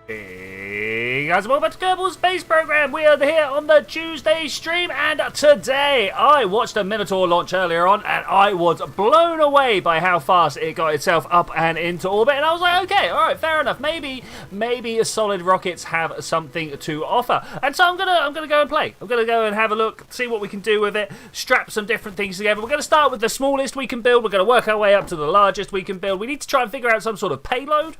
Hey guys, welcome back to Kerbal Space Program. We are here on the Tuesday stream, and today I watched a Minitour launch earlier on, and I was blown away by how fast it got itself up and into orbit. And I was like, okay, all right, fair enough. Maybe solid rockets have something to offer. And so I'm gonna go and play. I'm gonna go and have a look, see what we can do with it, strap some different things together. We're gonna start with the smallest we can build. We're gonna work our way up to the largest we can build. We need to try and figure out some sort of payload.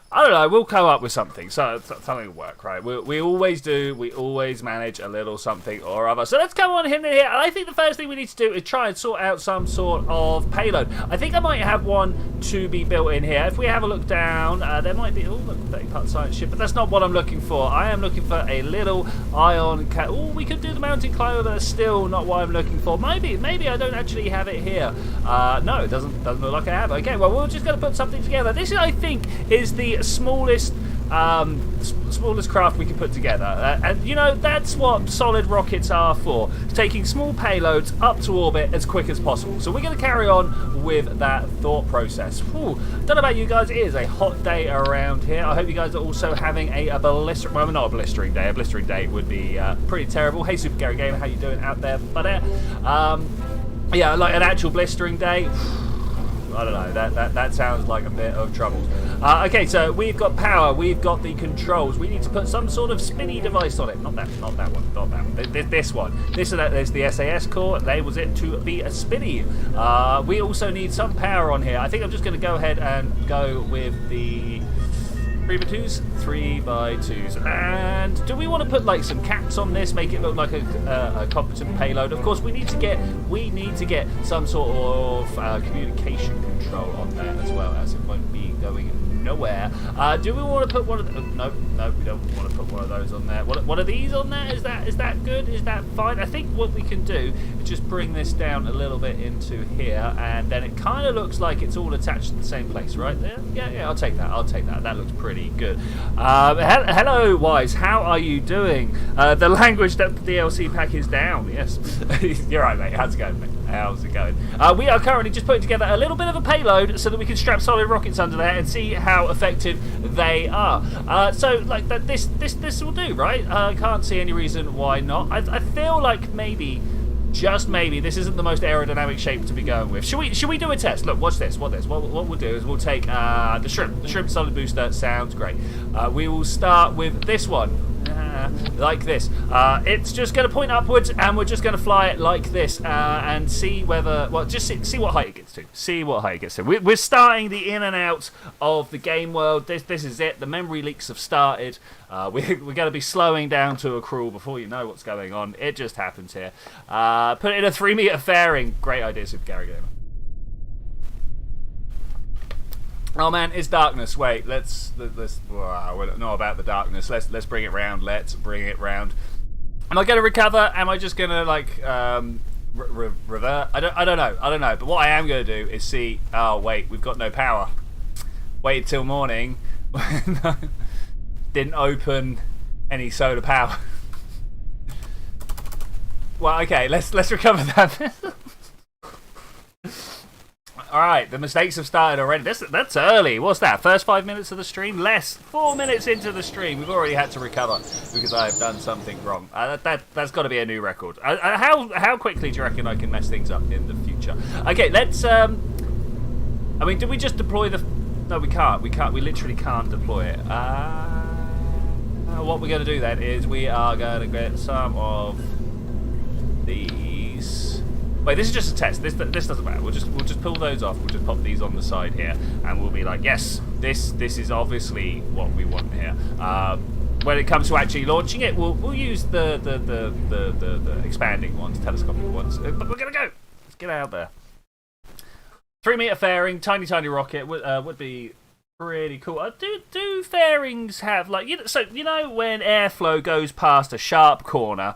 I don't know, we'll come up with something, so something will work, right? We always do, we always manage a little something or other. So let's come on in here, and I think the first thing we need to do is try and sort out some sort of payload. I think I might have one to be built in here. If we have a look down, there might be, oh look, 30-part science ship, but that's not what I'm looking for. I am looking for a little ion cat. Oh, we could do the mountain climber, but that's still not what I'm looking for. Maybe I don't actually have it here. No, it doesn't look like I have it. Okay, well, we're just going to put something together. This, I think, is the smallest craft we can put together, and you know, that's what solid rockets are for, taking small payloads up to orbit as quick as possible. So we're going to carry on with that thought process. Whew. Don't know about you guys, it is a hot day around here. I hope you guys are also having a blistering, well, not a blistering day. A blistering day would be pretty terrible. Hey Super Gary Gamer, how you doing out there, buddy? Yeah, like an actual blistering day, I don't know, that sounds like a bit of trouble. Okay, so we've got power, we've got the controls. We need to put some sort of spinny device on it. Not that one. This one. There's the SAS core. Labels it to be a spinny. We also need some power on here. I think I'm just going to go ahead and go with the 3x2s. And do we want to put like some caps on this, make it look like a competent payload? Of course, we need to get some sort of communication control on there, as well, as it won't be going nowhere. Do we want to put one of the, no, we don't want to put one of those on there. What are these on there? Is that good? Is that fine? I think what we can do is just bring this down a little bit into here, and then it kind of looks like it's all attached to the same place, right there. Yeah, I'll take that. That looks pretty good. Hello, Wise. How are you doing? The language that the DLC pack is down. Yes, you're right, mate. How's it going, mate? How's it going? We are currently just putting together a little bit of a payload so that we can strap solid rockets under there and see how effective they are. So, like that, this will do, right? I can't see any reason why not. I feel like maybe, just maybe, this isn't the most aerodynamic shape to be going with. Should we do a test? Look, watch this. What we'll do is we'll take the shrimp. The shrimp solid booster sounds great. We will start with this one. Like this. It's just going to point upwards, and we're just going to fly it like this, and see whether, well, just see what height it gets to. See what height it gets to. We're starting the in and out of the game world. This is it. The memory leaks have started. We're going to be slowing down to a crawl before you know what's going on. It just happens here. Put it in a 3-meter fairing. Great idea, Super Gary Gamer. Oh man, it's darkness. Wait, let's well, not about the darkness. Let's bring it round. Let's bring it round. Am I going to recover? Am I just going to like revert? I don't know. But what I am going to do is see. Oh wait, we've got no power. Waited till morning. Didn't open any solar power. Well, okay, let's recover that. Alright, the mistakes have started already. That's early. What's that? First 5 minutes of the stream? Less. 4 minutes into the stream. We've already had to recover because I've done something wrong. That's got to be a new record. How quickly do you reckon I can mess things up in the future? Okay, let's... I mean, did we just deploy the... No, we can't. We literally can't deploy it. What we're going to do then is we are going to get some of these... Wait, this is just a test. This doesn't matter. We'll just pull those off. We'll just pop these on the side here, and we'll be like, yes, this is obviously what we want here. When it comes to actually launching it, we'll use the expanding ones, telescopic ones. But we're gonna go. Let's get out there. 3-meter fairing, tiny rocket would be pretty cool. Do fairings have, like, you know when airflow goes past a sharp corner,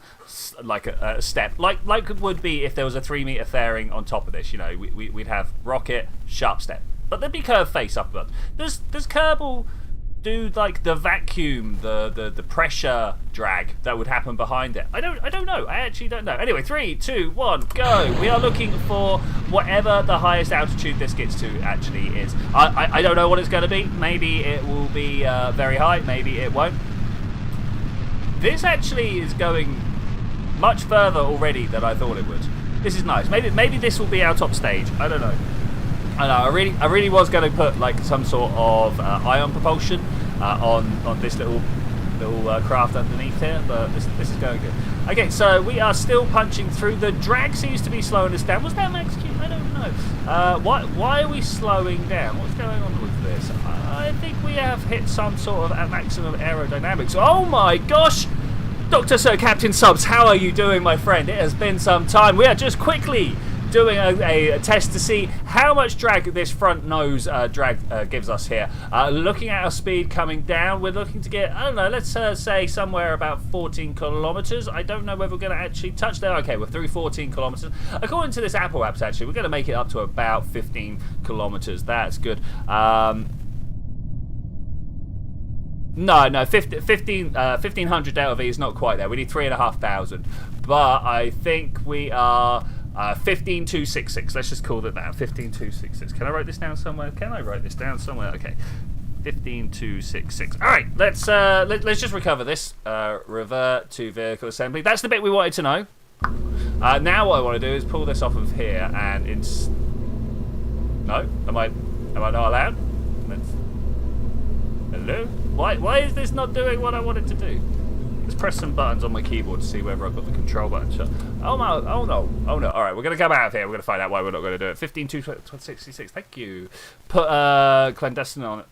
like a step, like it would be if there was a 3-meter fairing on top of this. You know, we'd have rocket, sharp step, but there'd be curved face upwards. Does Kerbal do like the vacuum, the pressure drag that would happen behind it? I don't know. I actually don't know. Anyway, 3, 2, 1, go. We are looking for whatever the highest altitude this gets to actually is. I don't know what it's going to be. Maybe it will be very high. Maybe it won't. This actually is going much further already than I thought it would. This is nice. Maybe this will be our top stage. I don't know. I know. I really was going to put like some sort of ion propulsion on this little craft underneath here, but this is going good. Okay, so we are still punching through. The drag seems to be slowing us down. Was that max Q? I don't know. Why are we slowing down? What's going on with this? I think we have hit some sort of maximum aerodynamics. Oh my gosh! Dr. Sir Captain Subs, how are you doing, my friend? It has been some time. We are just quickly doing a test to see how much drag this front nose drag gives us here. Looking at our speed coming down, we're looking to get, I don't know, let's say somewhere about 14 kilometers. I don't know whether we're going to actually touch there. Okay, we're through 14 kilometers. According to this Apple Apps, actually, we're going to make it up to about 15 kilometers. That's good. No, 1500 Delta V is not quite there. We need 3,500. But I think we are 15266. Let's just call it that. 15266. Can I write this down somewhere? Okay. 15266. All right. Let's just recover this. Revert to vehicle assembly. That's the bit we wanted to know. Now what I want to do is pull this off of here and no. Am I not allowed? Hello? Why is this not doing what I want it to do? Let's press some buttons on my keyboard to see whether I've got the control button shut. Oh no. Alright, we're going to come out of here. We're going to find out why we're not going to do it. 15266, thank you. Put clandestine on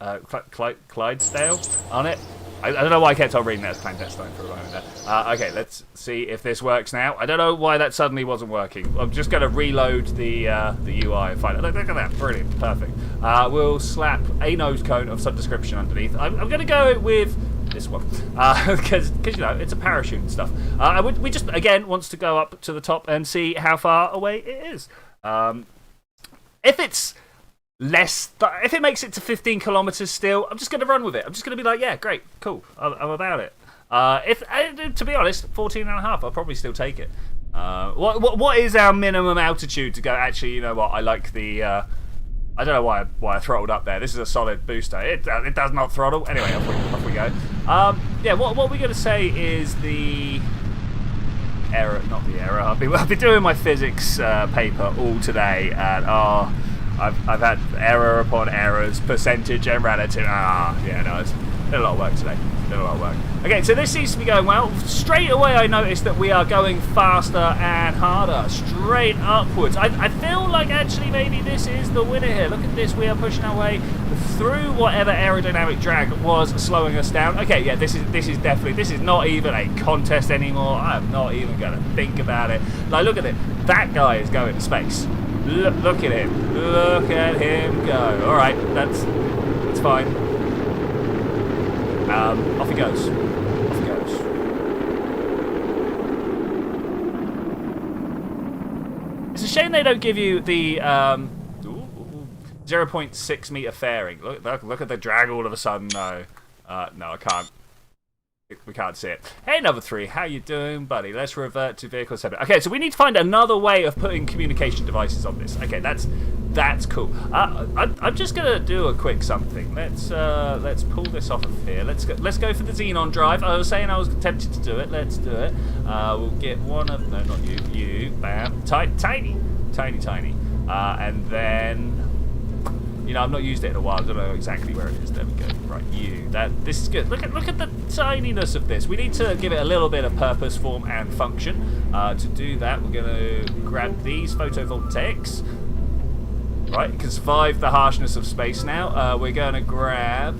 Clydesdale on it. I don't know why I kept on reading that as clandestine for a moment there. Okay, let's see if this works now. I don't know why that suddenly wasn't working. I'm just going to reload the UI and find it. Look at that, brilliant, perfect. We'll slap a nose cone of some description underneath. I'm going to go with this one because you know it's a parachute and stuff. We just again wants to go up to the top and see how far away it is. If it's less, if it makes it to 15 kilometers still, I'm just going to run with it. I'm just going to be like, yeah, great, cool, I'm about it. To be honest, 14 and a half, I'll probably still take it. What is our minimum altitude to go? Actually, you know what? I like the. I don't know why I throttled up there. This is a solid booster. It does not throttle. Anyway, off we go. Yeah, what we're going to say is the error, not the error. I've been doing my physics paper all today, and I've had error upon errors, percentage and relative. Yeah, no, it's been a lot of work today. Okay, so this seems to be going well. Straight away I noticed that we are going faster and harder, straight upwards. I feel like actually maybe this is the winner here. Look at this, we are pushing our way through whatever aerodynamic drag was slowing us down. Okay, yeah, this is not even a contest anymore. I'm not even going to think about it. Like, look at it. That guy is going to space. Look at him. Look at him go. All right, that's fine. Off he goes. It's a shame they don't give you the 0.6 meter fairing. Look at the drag all of a sudden. No, I can't. We can't see it. Hey, number 3, how you doing, buddy? Let's revert to vehicle assembly. Okay, so we need to find another way of putting communication devices on this. Okay, that's cool. I'm just gonna do a quick something. Let's pull this off of here. Let's go for the xenon drive. I was saying I was tempted to do it. Let's do it. We'll get one of no, not you. Bam, tiny, and then. You know, I've not used it in a while. I don't know exactly where it is. There we go. Right, this is good. Look at the tininess of this. We need to give it a little bit of purpose, form, and function. To do that, we're going to grab these photovoltaics. Right, it can survive the harshness of space now. We're going to grab.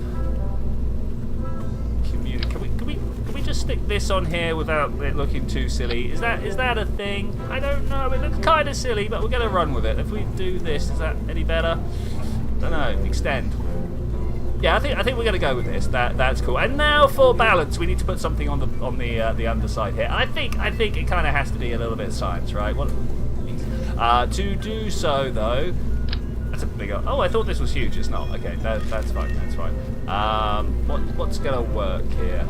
Can we just stick this on here without it looking too silly? Is that a thing? I don't know. It looks kind of silly, but we're going to run with it. If we do this, is that any better? Don't know. Extend. Yeah, I think we're going to go with this. That's cool. And now for balance, we need to put something on the underside here. I think it kind of has to be a little bit of science, right? To do so though, That's a big... Oh, I thought this was huge. It's not. Okay, that's fine. That's fine. What's going to work here?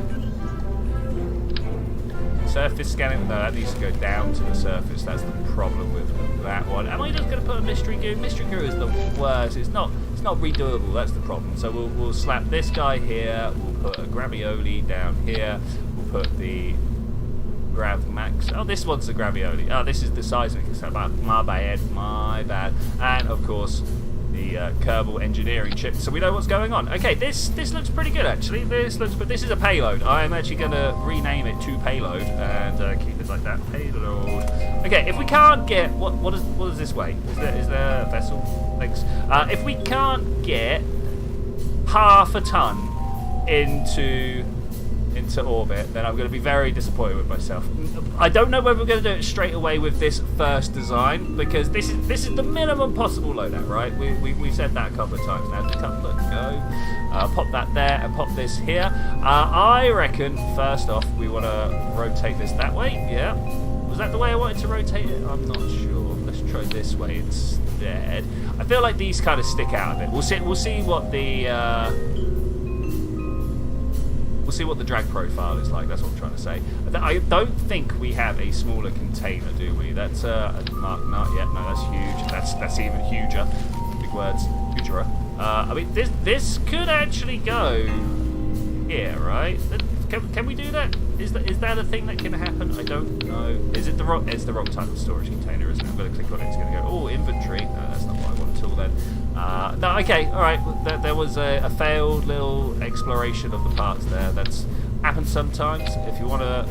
Surface scanning? No, that needs to go down to the surface. That's the problem with that one. Am I just going to put a mystery goo? Mystery goo is the worst. It's not redoable. That's the problem. So we'll slap this guy here. We'll put a gravioli down here. We'll put the Grav Max. Oh, this one's the gravioli. Oh, this is the seismic. My bad. And of course, the Kerbal engineering chip, so we know what's going on. Okay, this looks pretty good actually. This is a payload. I am actually going to rename it to payload and keep it like that. Payload. Okay, if we can't get what is this way? Is there a vessel? Thanks. If we can't get half a ton into orbit, then I'm going to be very disappointed with myself. I don't know whether we're going to do it straight away with this first design, because this is the minimum possible loadout, right? We've said that a couple of times now. Look, go. Pop that there and pop this here. I reckon first off we want to rotate this that way. Yeah, was that the way I wanted to rotate it? I'm not sure. Let's try this way instead. I feel like these kind of stick out a bit. We'll see what the we'll see what the drag profile is like. That's what I'm trying to say. I don't think we have a smaller container, do we? That's not yet. No, that's huge. That's even huger. Big words. Hugerer. I mean, this could actually go here, right? Can we do that? Is that a thing that can happen? I don't know. Is it the wrong? It's the wrong type of storage container, isn't it? I'm going to click on it. It's going to go. Oh, inventory. No, that's not what I want at all then. No, okay, all right. There was a failed little exploration of the parts there. That's happened sometimes. If you want to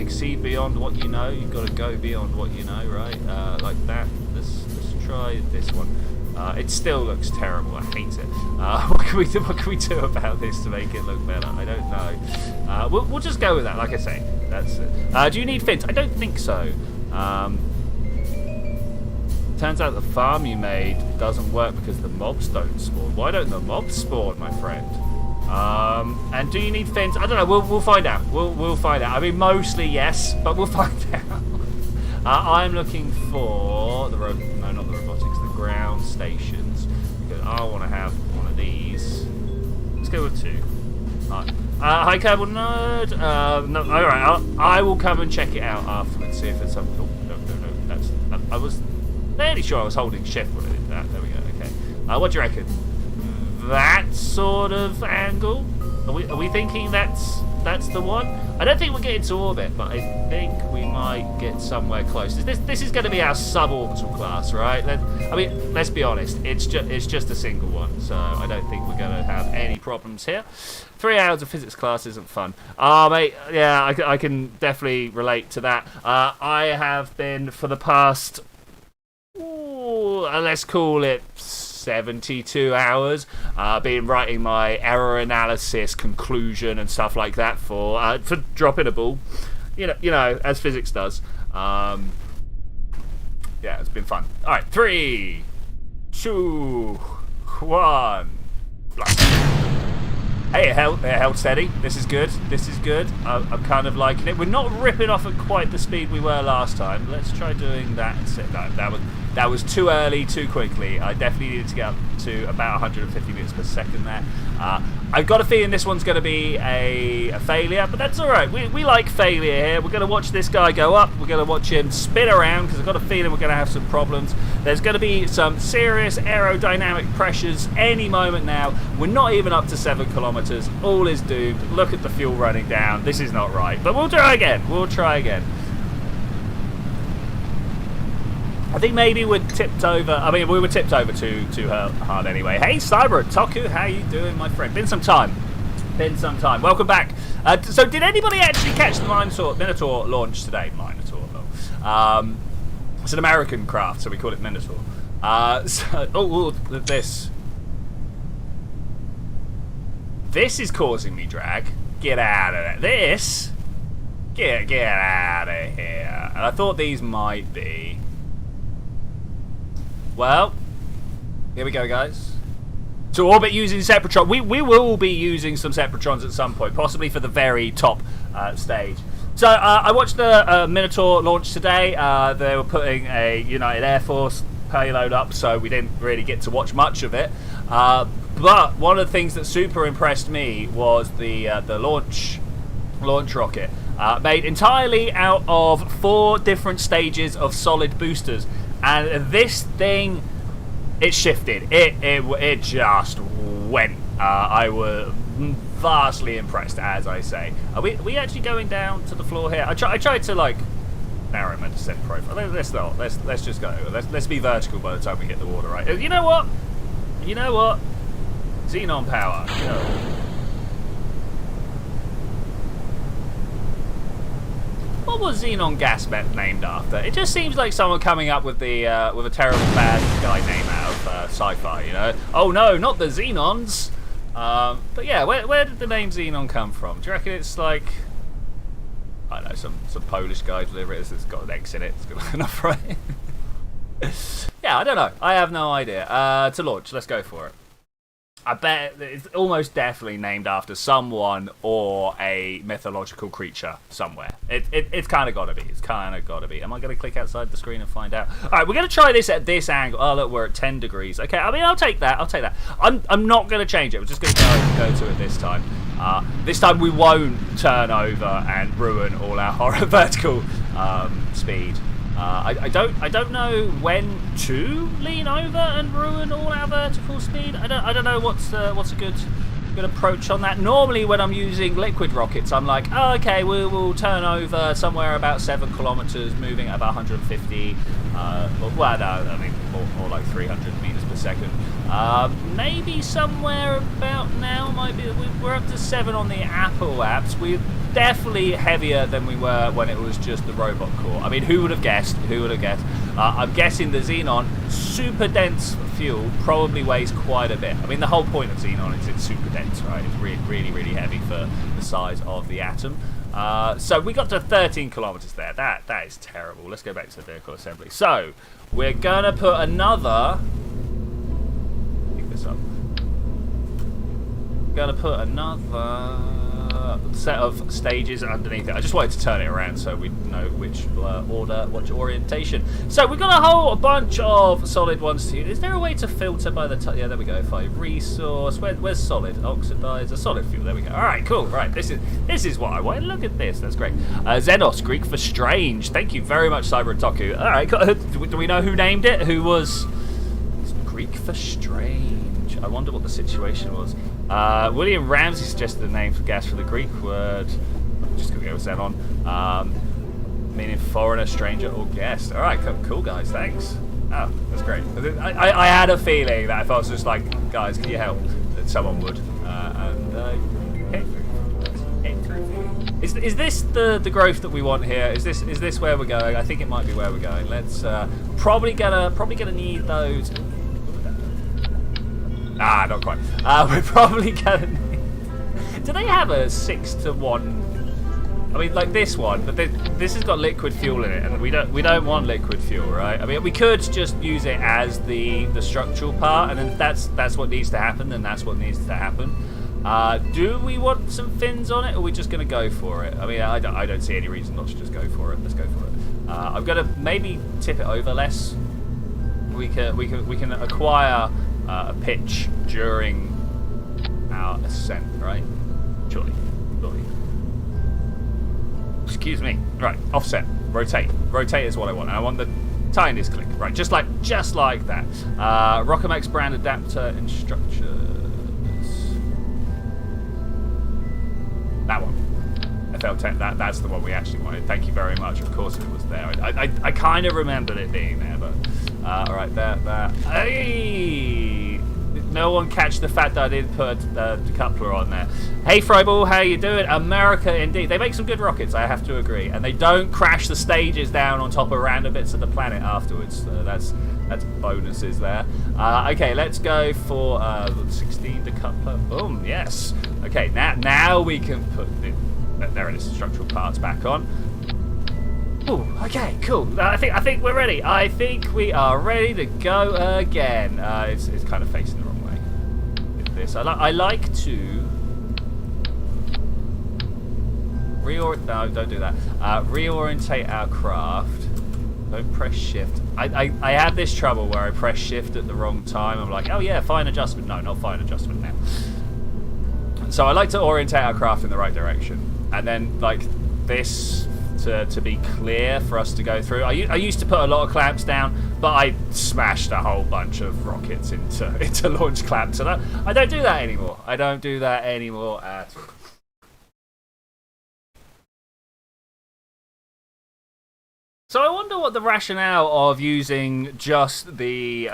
exceed beyond what you know, you've got to go beyond what you know, right? Like that. Let's try this one. It still looks terrible. I hate it. What can we do about this to make it look better? I don't know. We'll just go with that. Like I say, that's it. Do you need fins? I don't think so. Turns out the farm you made doesn't work because the mobs don't spawn. Why don't the mobs spawn, my friend? And do you need fins? I don't know. We'll find out. We'll find out. I mean, mostly yes, but we'll find out. I'm looking for the no, not the robotics. Ground stations, because I want to have one of these. Let's go with 2. Hi Kerbal Nerd. No, all right. I will come and check it out afterwards. See if it's something. Oh, no. That's. I was fairly sure I was holding shift when I did that. There we go. Okay. What do you reckon? That sort of angle? Are we thinking that's the one? I don't think we'll get into orbit, but I think we might get somewhere close. This is going to be our suborbital class, right? I mean, let's be honest. It's just a single one, so I don't think we're going to have any problems here. 3 hours of physics class isn't fun. Mate, yeah, I can definitely relate to that. I have been for the past, let's call it 72 hours, been writing my error analysis conclusion and stuff like that for dropping a ball, you know, as physics does. Yeah, it's been fun. All right, 3, 2, 1. Hey, it held steady. This is good. I'm kind of liking it. We're not ripping off at quite the speed we were last time. Let's try doing that instead. No, that was too early, too quickly. I definitely needed to get up to about 150 meters per second there. I've got a feeling this one's going to be a failure, but that's all right. We like failure here. We're going to watch this guy go up. We're going to watch him spin around, because I've got a feeling we're going to have some problems. There's going to be some serious aerodynamic pressures any moment now. We're not even up to 7 kilometers. All is doomed. Look at the fuel running down. This is not right, but we'll try again. I think maybe we're tipped over. I mean, we were tipped over too hard anyway. Hey, Cyber Toku, how you doing, my friend? Been some time. Welcome back. So, did anybody actually catch the Minitour launch today? Minitour. It's an American craft, so we call it Minitour. This is causing me drag. Get out of there. Get out of here. And I thought these might be. Well, here we go, guys. To orbit using Separatrons. We will be using some Separatrons at some point, possibly for the very top stage. So I watched the Minitour launch today. They were putting a United Air Force payload up, so we didn't really get to watch much of it. But one of the things that super impressed me was the launch rocket, made entirely out of 4 different stages of solid boosters, and this thing, it shifted. It just went. I was vastly impressed, as I say. Are we actually going down to the floor here? I tried to like narrow my descent profile. Let's not. Let's just go. Let's be vertical by the time we hit the water, right? You know what? Xenon power. You know. What was Xenon gas named after? It just seems like someone coming up with with a terrible bad guy name out of sci-fi, you know? Oh no, not the Xenons. But yeah, where did the name Xenon come from? Do you reckon it's like, I don't know, some Polish guy deliver it? It's got an X in it. It's good enough, right? Yeah, I don't know. I have no idea. To launch, let's go for it. I bet it's almost definitely named after someone or a mythological creature somewhere. It's kind of got to be. It's kind of got to be. Am I going to click outside the screen and find out? All right, we're going to try this at this angle. Oh, look, we're at 10 degrees. Okay, I mean, I'll take that. I'm not going to change it. We're just going to go to it this time. This time we won't turn over and ruin all our vertical speed. I don't know when to lean over and ruin all our vertical speed. I don't know what's a good approach on that. Normally when I'm using liquid rockets, I'm like, oh, okay, we'll turn over somewhere about 7 kilometers, moving at about 150. Well, no, I mean more like 300 meters per second. Maybe somewhere about now might be. We're up to 7 on the Apple apps. We're definitely heavier than we were when it was just the robot core. I mean, who would have guessed? I'm guessing the Xenon, super dense fuel, probably weighs quite a bit. I mean, the whole point of Xenon is it's super dense, right? It's really, really heavy for the size of the atom. So we got to 13 kilometers there. That is terrible. Let's go back to the vehicle assembly. So we're gonna put another. Pick this up. Gonna put another set of stages underneath it. I just wanted to turn it around so we know which order, which orientation. So we've got a whole bunch of solid ones to use. Is there a way to filter by the time? Yeah, there we go. 5 resource. Where's solid? Oxidizer. Solid fuel. There we go. All right, cool. Right, this is what I want. Look at this. That's great. Xenos, Greek for strange. Thank you very much, Cyber Otaku. All right, do we know who named it? Who was Greek for strange? I wonder what the situation was. William Ramsey suggested the name for gas for the Greek word. I'm just going to go with Xenon. Meaning foreigner, stranger, or guest. All right, cool, guys. Thanks. Oh, that's great. I had a feeling that if I was just like, guys, can you help? That someone would. Is this the growth that we want here? Is this where we're going? I think it might be where we're going. Let's probably gonna need those. Ah, not quite. We're probably gonna need... Do they have a 6-to-1? I mean, like this one, but this has got liquid fuel in it, and we don't want liquid fuel, right? I mean, we could just use it as the structural part, and then that's what needs to happen, and that's what needs to happen. Do we want some fins on it, or are we just gonna go for it? I mean, I don't see any reason not to just go for it. Let's go for it. I'm gonna maybe tip it over less. We can acquire a pitch during our ascent, right? Surely. Excuse me. Right, offset, rotate. Rotate is what I want. And I want the tiniest click. Right, just like that. Rockomax brand adapter instructions. That one. FL10. That's the one we actually wanted. Thank you very much. Of course it was there. I kind of remembered it being there, but all right, there. Hey! Did no one catch the fact that I didn't put the decoupler on there? Hey, Fryball, how you doing? America, indeed. They make some good rockets, I have to agree, and they don't crash the stages down on top of random bits of the planet afterwards. That's bonuses there. Okay, let's go for 16 decoupler. Boom, yes. Okay, now we can put there it is, structural parts back on. Ooh, okay, cool. I think we're ready. I think we are ready to go again. It's kind of facing the wrong way. With this, I like to no, don't do that. Reorientate our craft. Don't press shift. I have this trouble where I press shift at the wrong time. I'm like, oh yeah, fine adjustment. No, not fine adjustment now. So I like to orientate our craft in the right direction. And then like this to be clear for us to go through. I used to put a lot of clamps down, but I smashed a whole bunch of rockets into launch clamps. And I don't do that anymore. I don't do that anymore at all. So I wonder what the rationale of using just the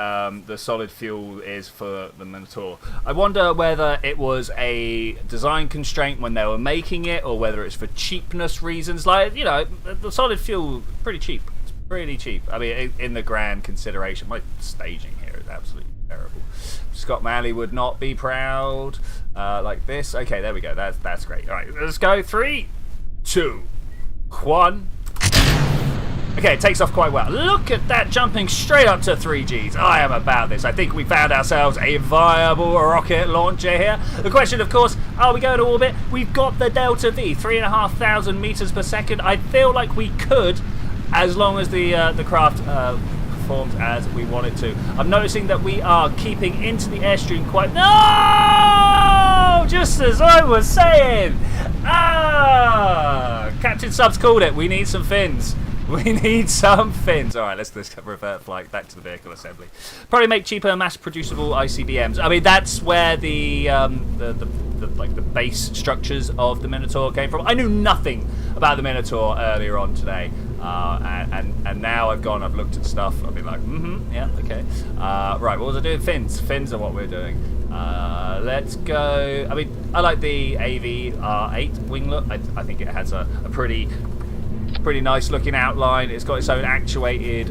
solid fuel is for the Minitour. I wonder whether it was a design constraint when they were making it, or whether it's for cheapness reasons. Like, you know, the solid fuel, pretty cheap. It's pretty cheap. I mean, in the grand consideration, my staging here is absolutely terrible. Scott Manley would not be proud. Like this. Okay, there we go. That's great. All right, let's go. 3, 2, 1. Okay, it takes off quite well. Look at that, jumping straight up to 3Gs. I am about this. I think we found ourselves a viable rocket launcher here. The question, of course, are we going to orbit? We've got the Delta V, 3,500 meters per second. I feel like we could, as long as the craft performs as we want it to. I'm noticing that we are keeping into the airstream quite... No! Just as I was saying! Captain Subs called it. We need some fins. We need some fins. All right, let's revert flight back to the vehicle assembly. Probably make cheaper, mass-producible ICBMs. I mean, that's where the base structures of the Minitour came from. I knew nothing about the Minitour earlier on today, and now I've looked at stuff. I've been like, yeah, okay. Right, what was I doing? Fins. Fins are what we're doing. Let's go. I mean, I like the AV-R8 wing look. I think it has a pretty nice looking outline. It's got its own actuated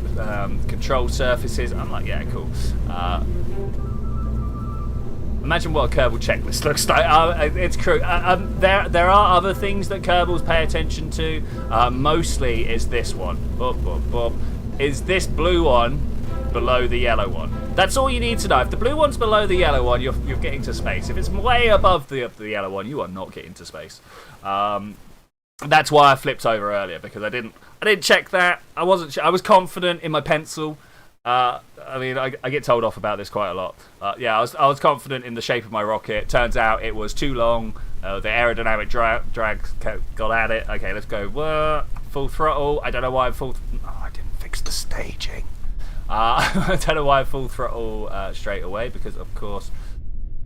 control surfaces. I'm like, yeah, cool. Imagine what a Kerbal checklist looks like. It's true. There are other things that Kerbals pay attention to. Mostly is this one. Is this blue one below the yellow one? That's all you need to know. If the blue one's below the yellow one, you're getting to space. If it's way above the yellow one, you are not getting to space. That's why I flipped over earlier, because I didn't check that. I wasn't. I was confident in my pencil. I mean, I get told off about this quite a lot. Yeah, I was confident in the shape of my rocket. Turns out it was too long. The aerodynamic drag got at it. Okay, let's go. Full throttle. I don't know why I I didn't fix the staging. I don't know why I full throttle straight away, because of course,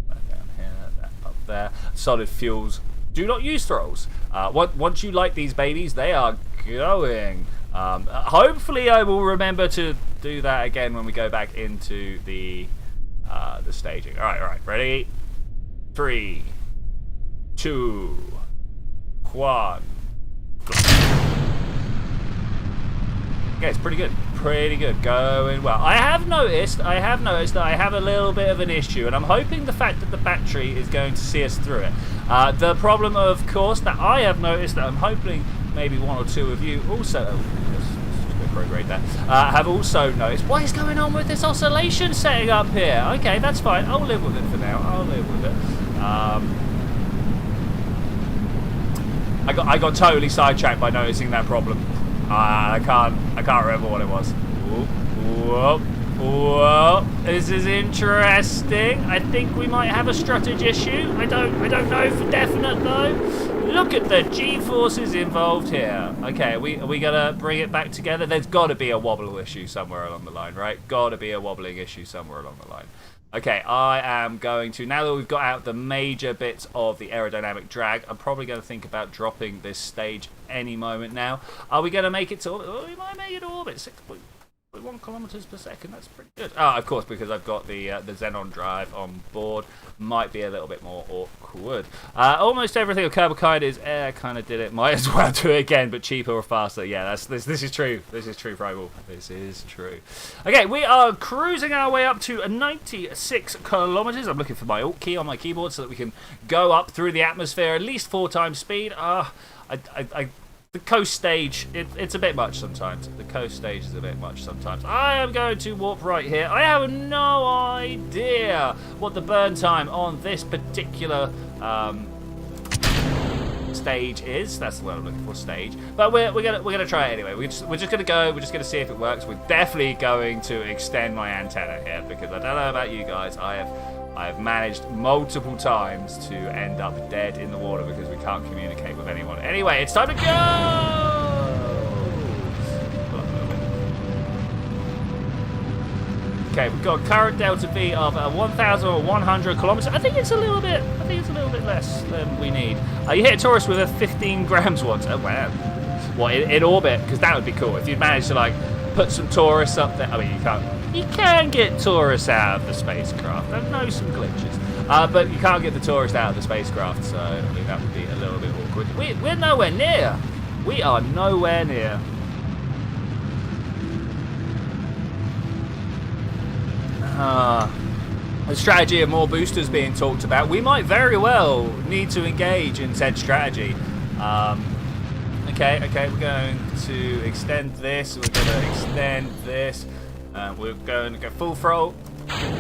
down here, that up there, solid fuels. Do not use throttles. Once you light these babies, they are going. Hopefully, I will remember to do that again when we go back into the staging. All right, ready? 3, 2, 1. Okay, it's pretty good. Pretty good. Going well. I have noticed that I have a little bit of an issue, and I'm hoping the fact that the battery is going to see us through it. The problem, of course, that I have noticed, that I'm hoping maybe one or two of you also... prograde that. Have also noticed, what is going on with this oscillation setting up here? Okay, that's fine. I'll live with it for now. I'll live with it. I got totally sidetracked by noticing that problem. I can't remember what it was. Whoa. This is interesting. I think we might have a struttage issue. I don't know for definite though. Look at the G-forces involved here. Okay, are we gonna bring it back together? There's got to be a wobble issue somewhere along the line, right? Got to be a wobbling issue somewhere along the line. Okay, I am going to, now that we've got out the major bits of the aerodynamic drag, I'm probably going to think about dropping this stage any moment now. Are we going to make it to orbit? Oh, we might make it to orbit. 6.1 kilometers per second. That's pretty good. Of course, because I've got the Xenon drive on board. Might be a little bit more awkward. Almost everything of Kerbal kind is air. Kind of did it. Might as well do it again, but cheaper or faster. Yeah, this is true. This is true, Primal. This is true. Okay, we are cruising our way up to 96 kilometers. I'm looking for my Alt key on my keyboard so that we can go up through the atmosphere at least 4 times speed. The coast stage, it's a bit much sometimes. The coast stage is a bit much sometimes. I am going to warp right here. I have no idea what the burn time on this particular stage is. That's the word I'm looking for, stage. But we're gonna try it anyway. We're just gonna go. We're just gonna see if it works. We're definitely going to extend my antenna here because I don't know about you guys. I have managed multiple times to end up dead in the water because we can't communicate with anyone. Anyway, it's time to go. Okay, we've got current delta V of 1,100 kilometers. I think it's a little bit less than we need. You hit a tourist with a 15 grams once. Oh wow! What in orbit? Because that would be cool if you'd managed to like put some tourists up there. I mean, you can't. You can get tourists out of the spacecraft. I know some glitches, but you can't get the tourists out of the spacecraft. So I mean, that would be a little bit awkward. We're nowhere near. We are nowhere near. A strategy of more boosters being talked about. We might very well need to engage in said strategy. Okay, we're going to extend this. We're going to extend this. We're going to go full throttle.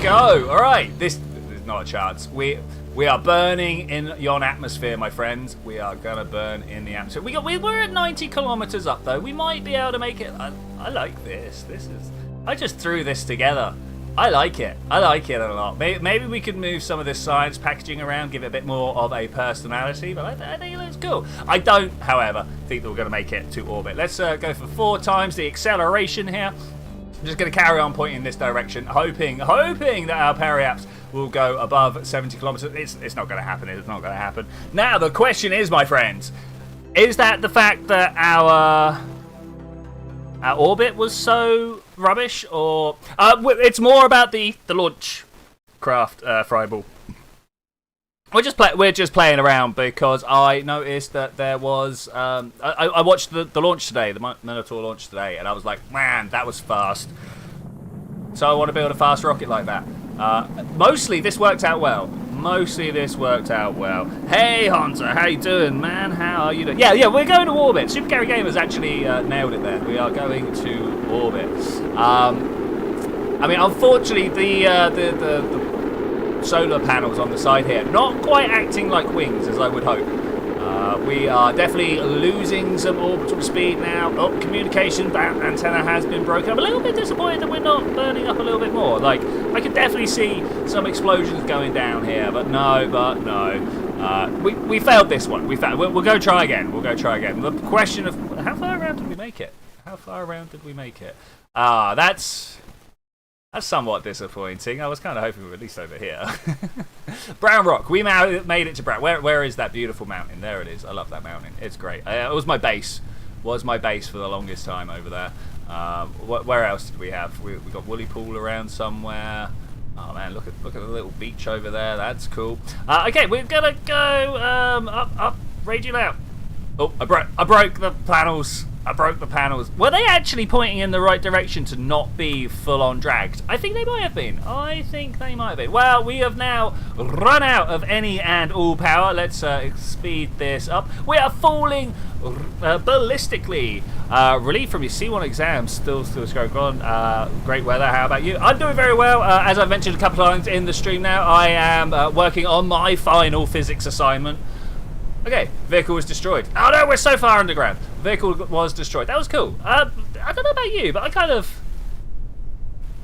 Go! All right, this is not a chance. We are burning in yon atmosphere, my friends. We are going to burn in the atmosphere. We're at 90 kilometers up, though. We might be able to make it. I like this. I just threw this together. I like it. I like it a lot. Maybe we could move some of this science packaging around, give it a bit more of a personality, but I think it looks cool. I don't, however, think that we're going to make it to orbit. Let's go for 4 times the acceleration here. I'm just going to carry on pointing in this direction, hoping that our periaps will go above 70 kilometers. It's not going to happen. It's not going to happen. Now, the question is, my friends, is that the fact that our orbit was so rubbish, or it's more about the launch craft, Fryball. We're just playing around because I noticed that there was I watched the launch today, the Minitour launch today, and I was like, man, that was fast. So I want to build a fast rocket like that. Mostly this worked out well. Hey Hunter, how you doing, man? How are you doing? Yeah, we're going to orbit. Super Gary Gamers actually nailed it there. We are going to orbit. I mean, unfortunately, the solar panels on the side here not quite acting like wings as I would hope. We are definitely losing some orbital speed now. Oh, communication, that antenna has been broken. I'm a little bit disappointed that we're not burning up a little bit more. Like, I could definitely see some explosions going down here, but no. We failed this one. We'll go try again. The question of how far around did we make it? That's somewhat disappointing. I was kind of hoping we were at least over here. Brown Rock. We made it to Brown. Where is that beautiful mountain? There it is. I love that mountain. It's great. It was my base. For the longest time over there. Where else did we have? We got Woolly Pool around somewhere. Oh man, look at the little beach over there. That's cool. Okay, we're gonna go up. Radial out. Oh, I broke the panels. Were they actually pointing in the right direction to not be full-on dragged? I think they might have been. Well, we have now run out of any and all power. Let's speed this up. We are falling ballistically. Relief from your C1 exams. Still going on. Great weather. How about you? I'm doing very well. As I've mentioned a couple of times in the stream now, I am working on my final physics assignment. Okay, vehicle was destroyed. Oh no, we're so far underground. Vehicle was destroyed. That was cool. I don't know about you, but I kind of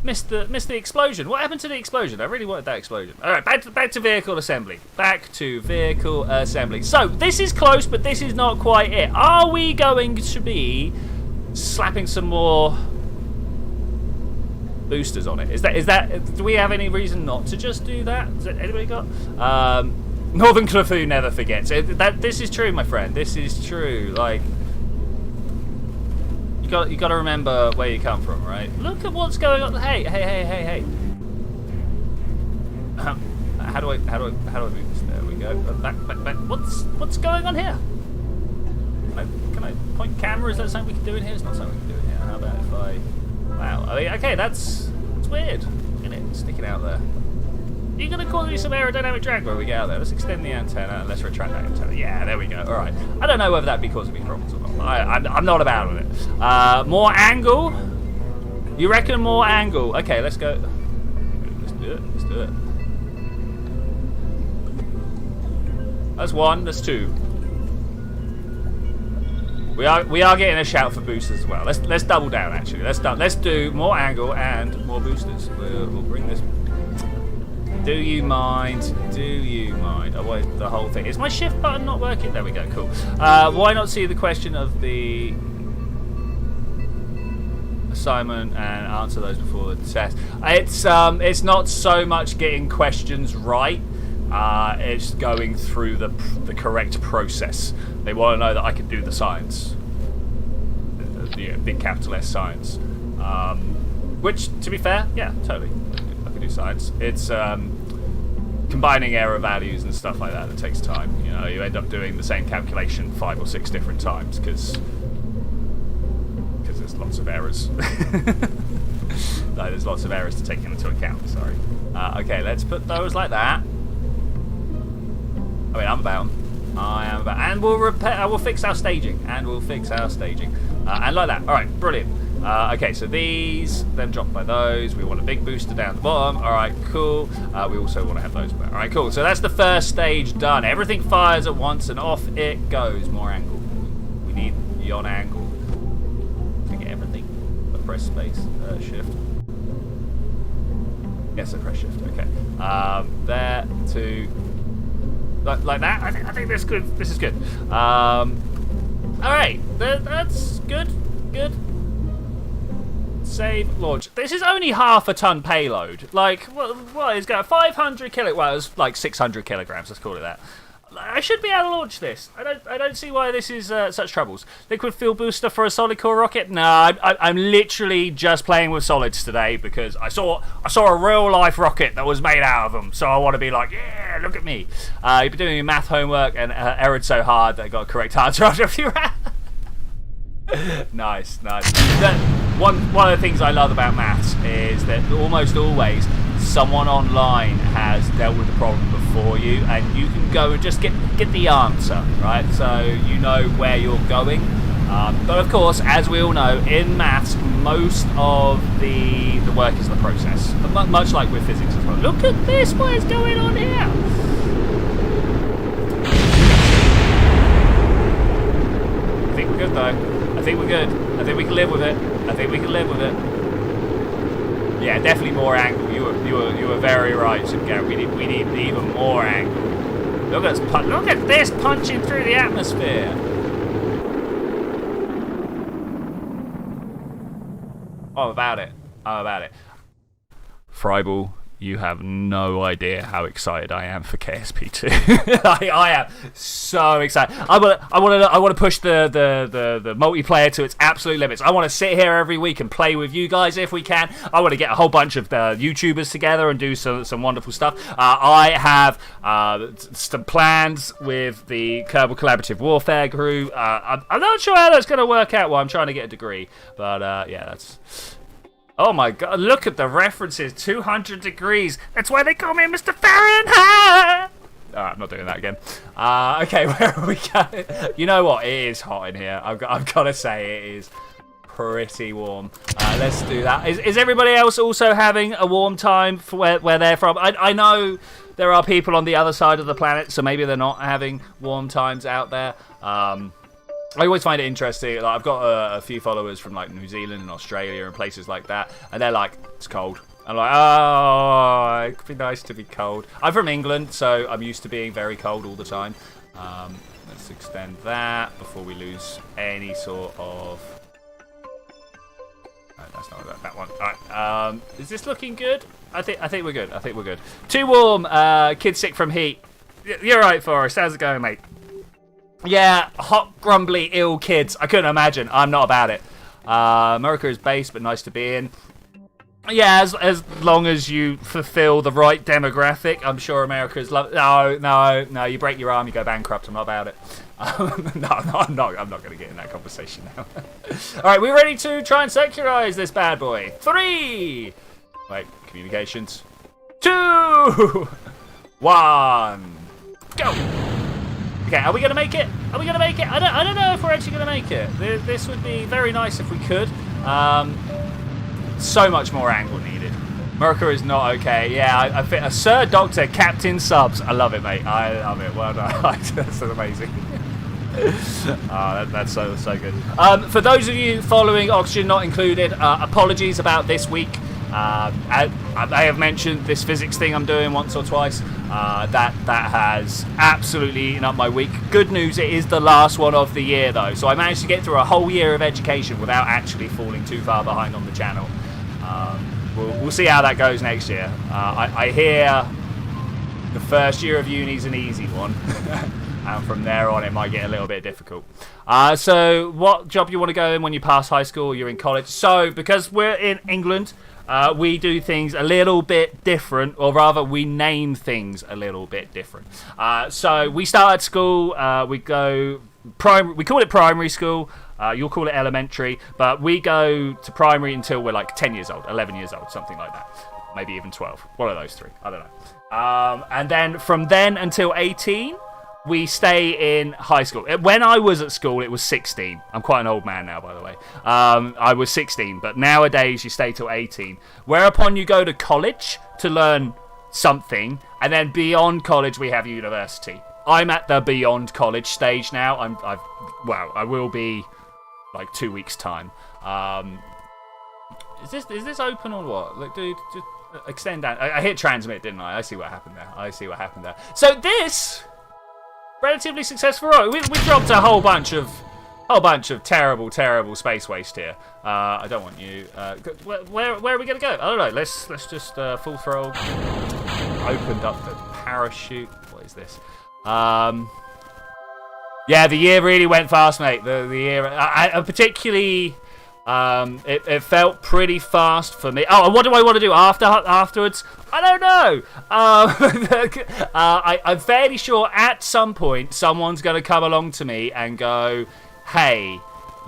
missed the explosion. What happened to the explosion? I really wanted that explosion. All right, back to vehicle assembly. So this is close, but this is not quite it. Are we going to be slapping some more boosters on it? Is that? Do we have any reason not to just do that? Has anybody got? Northern Cthulhu never forgets. This is true, my friend. This is true. Like, you got to remember where you come from, right? Look at what's going on. Hey. How do I move this? There we go. Back. What's going on here? Can I point camera? Is that something we can do in here? It's not something we can do in here. How about if I? Wow. I mean, okay, that's weird, isn't it? Sticking out there. Are you going to cause me some aerodynamic drag when we get out there? Let's extend the antenna and let's retract that antenna. Yeah, there we go. All right. I don't know whether that'd be causing me problems or not. I'm not about it. More angle? You reckon more angle? Okay, let's go. Let's do it. That's one. That's two. We are getting a shout for boosters as well. Let's double down actually. Let's do more angle and more boosters. We'll bring this. Do you mind? Do you mind? I want the whole thing. Is my shift button not working? There we go. Cool. Why not see the question of the assignment and answer those before the test? It's not so much getting questions right. It's going through the correct process. They want to know that I can do the science, big capital S science. Which, to be fair, yeah, totally. I can do science. It's combining error values and stuff like that. It takes time. You know, you end up doing the same calculation 5 or 6 different times because there's lots of errors. No, there's lots of errors to take into account. Sorry. Okay, let's put those like that. I mean, I am about, and we'll repair. We'll fix our staging, and like that. All right, brilliant. Okay, so these, then dropped by those. We want a big booster down the bottom. All right, cool. We also want to have those. All right, cool. So that's the first stage done. Everything fires at once, and off it goes. More angle. We need yon angle to get everything. But press space, shift. Yes, so press shift. Okay. There to. Like that. I think that's good. This is good. All right, that's good. Good. Save launch. This is only half a ton payload. Like, what is going? 500 kilograms. Well, it was like 600 kilograms. Let's call it that. I should be able to launch this. I don't see why this is such troubles. Liquid fuel booster for a solid core rocket? No, I'm literally just playing with solids today because I saw a real life rocket that was made out of them. So I want to be like, yeah, look at me. You've been doing your math homework and errored so hard that I got a correct answer after a few rounds. Nice. One of the things I love about maths is that almost always someone online has dealt with the problem before you, and you can go and just get the answer, right? So you know where you're going. But of course, as we all know, in maths, most of the work is the process, much like with physics as well. Look at this, what is going on here? I think we're good though. I think we're good. I think we can live with it. Yeah, definitely more angle. You were very right, Gary. We need even more angle. Look at this punching through the atmosphere. I'm about it. Freibel, you have no idea how excited I am for KSP2. I am so excited. I want to push the multiplayer to its absolute limits. I want to sit here every week and play with you guys if we can. I want to get a whole bunch of YouTubers together and do some wonderful stuff. I have some plans with the Kerbal Collaborative Warfare crew. I'm not sure how that's going to work out while I'm trying to get a degree, but yeah, that's. Oh my god, look at the references. 200 degrees. That's why they call me Mr. Fahrenheit. Alright, I'm not doing that again. Okay, where are we going? You know what? It is hot in here. I've got to say, it is pretty warm. Let's do that. Is everybody else also having a warm time for where they're from? I know there are people on the other side of the planet, so maybe they're not having warm times out there. I always find it interesting. Like, I've got a few followers from like New Zealand and Australia and places like that, and they're like, it's cold. I'm like, oh, it could be nice to be cold. I'm from England, so I'm used to being very cold all the time. Let's extend that before we lose any sort of. No, that's not that one. All right. Is this looking good? I think we're good. I think we're good. Too warm. Kid sick from heat. You're right, Forrest. How's it going, mate? Yeah, hot, grumbly, ill kids. I couldn't imagine. I'm not about it. America is base, but nice to be in. Yeah, as long as you fulfill the right demographic, I'm sure America's love. No. You break your arm, you go bankrupt. I'm not about it. No, I'm not going to get in that conversation now. All right, we're ready to try and circularize this bad boy. 3. Wait, communications. 2. 1. Go. Okay, are we going to make it? Are we going to make it? I don't know if we're actually going to make it. This would be very nice if we could. So much more angle needed. America is not okay. Yeah, I fit a Sir Doctor Captain Subs. I love it, mate. I love it. Well done. That's amazing. That's so good. For those of you following Oxygen Not Included, apologies about this week. I have mentioned this physics thing I'm doing once or twice. That has absolutely eaten up my week. Good news, it is the last one of the year though, so I managed to get through a whole year of education without actually falling too far behind on the channel. We'll see how that goes next year. I hear the first year of uni is an easy one. And from there on, it might get a little bit difficult. So what job you want to go in when you pass high school or you're in college? So because we're in England, we do things a little bit different, or rather we name things a little bit different. So we start at school, we go primary, we call it primary school, you'll call it elementary, but we go to primary until we're like 10 years old, 11 years old, something like that. Maybe even 12. One of those three, I don't know. And then from then until 18, we stay in high school. When I was at school, it was 16. I'm quite an old man now, by the way. I was 16, but nowadays you stay till 18. Whereupon you go to college to learn something, and then beyond college we have university. I'm at the beyond college stage now. I will be like 2 weeks time. Is this open or what? Like, dude, just extend down. I hit transmit, didn't I? I see what happened there. So this. Relatively successful. Right, we dropped a whole bunch of terrible space waste here. I don't want you. Where are we gonna go? I don't know. Let's just full throttle. Opened up the parachute. What is this? Yeah, the year really went fast, mate. The year, I particularly. It felt pretty fast for me. Oh, and what do I want to do afterwards? I don't know. I'm fairly sure at some point someone's going to come along to me and go, hey,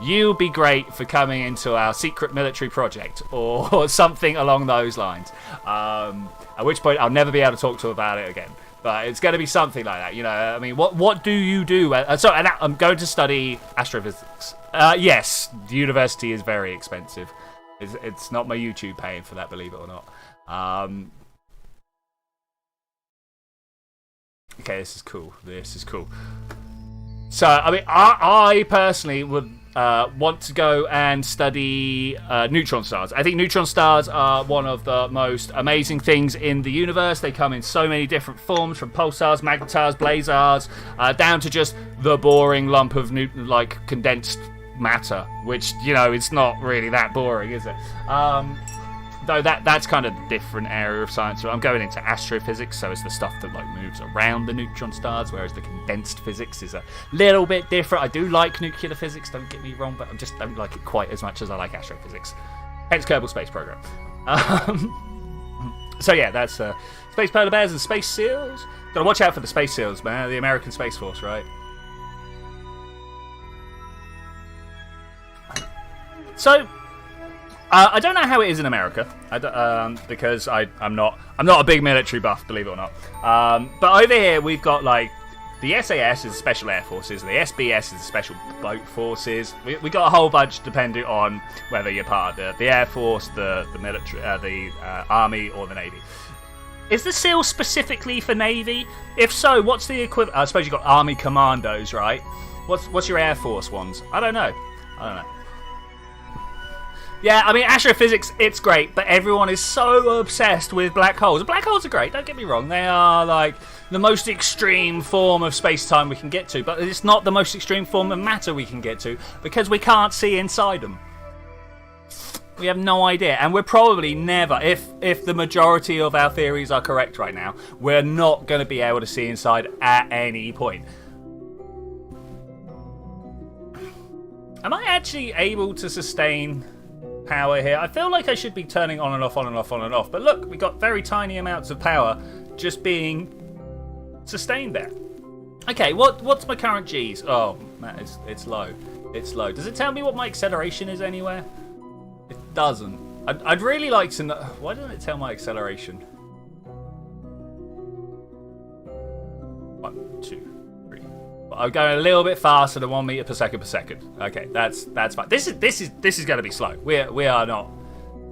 you'll be great for coming into our secret military project, or something along those lines. At which point I'll never be able to talk to them about it again. But it's going to be something like that, you know. I mean, what do you do? I'm going to study astrophysics. Yes, the university is very expensive. It's not my YouTube paying for that, believe it or not. Okay, this is cool. So, I mean, I personally would want to go and study neutron stars. I think neutron stars are one of the most amazing things in the universe. They come in so many different forms, from pulsars, magnetars, blazars, down to just the boring lump of condensed matter, which, you know, it's not really that boring, is it? Though that's kind of a different area of science. I'm going into astrophysics, so it's the stuff that moves around the neutron stars, whereas the condensed physics is a little bit different. I do like nuclear physics, don't get me wrong, but I just don't like it quite as much as I like astrophysics. Hence Kerbal Space Program. So yeah, that's space polar bears and space seals. Gotta watch out for the space seals, man. The American Space Force, right? So, I don't know how it is in America, because I'm not a big military buff, believe it or not. But over here we've got the SAS is the Special Air Forces, the SBS is the Special Boat Forces. We got a whole bunch depending on whether you're part of the Air Force, the military, the Army, or the Navy. Is the SEAL specifically for Navy? If so, what's the equivalent? I suppose you've got Army Commandos, right? What's your Air Force ones? I don't know. Yeah, I mean, astrophysics, it's great, but everyone is so obsessed with black holes. Black holes are great, don't get me wrong. They are, the most extreme form of space-time we can get to, but it's not the most extreme form of matter we can get to, because we can't see inside them. We have no idea, and we're probably never, if the majority of our theories are correct right now, we're not going to be able to see inside at any point. Am I actually able to sustain power here? I feel like I should be turning on and off, but look, we got very tiny amounts of power just being sustained there. Okay, what's my current G's? Oh, man, it's low. It's low. Does it tell me what my acceleration is anywhere? It doesn't. I'd really like to know. Why doesn't it tell my acceleration? 1, 2, 3. I'm going a little bit faster than 1 meter per second. Okay, that's fine. This is going to be slow. We are not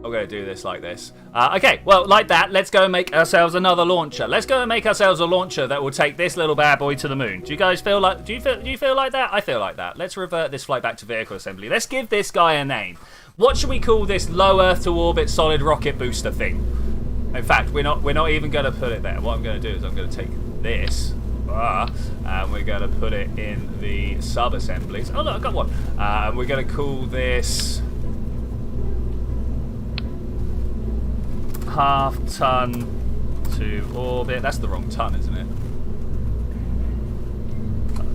I'm going to do this like this. Okay, well, like that, let's go and make ourselves another launcher. Let's go and make ourselves a launcher that will take this little bad boy to the moon. Do you guys feel like... Do you feel like that? I feel like that. Let's revert this flight back to vehicle assembly. Let's give this guy a name. What should we call this low Earth to orbit solid rocket booster thing? In fact, we're not even going to put it there. What I'm going to do is I'm going to take this... and we're going to put it in the sub-assemblies. Oh, look, I got one. And we're going to call this... half ton to orbit. That's the wrong ton, isn't it?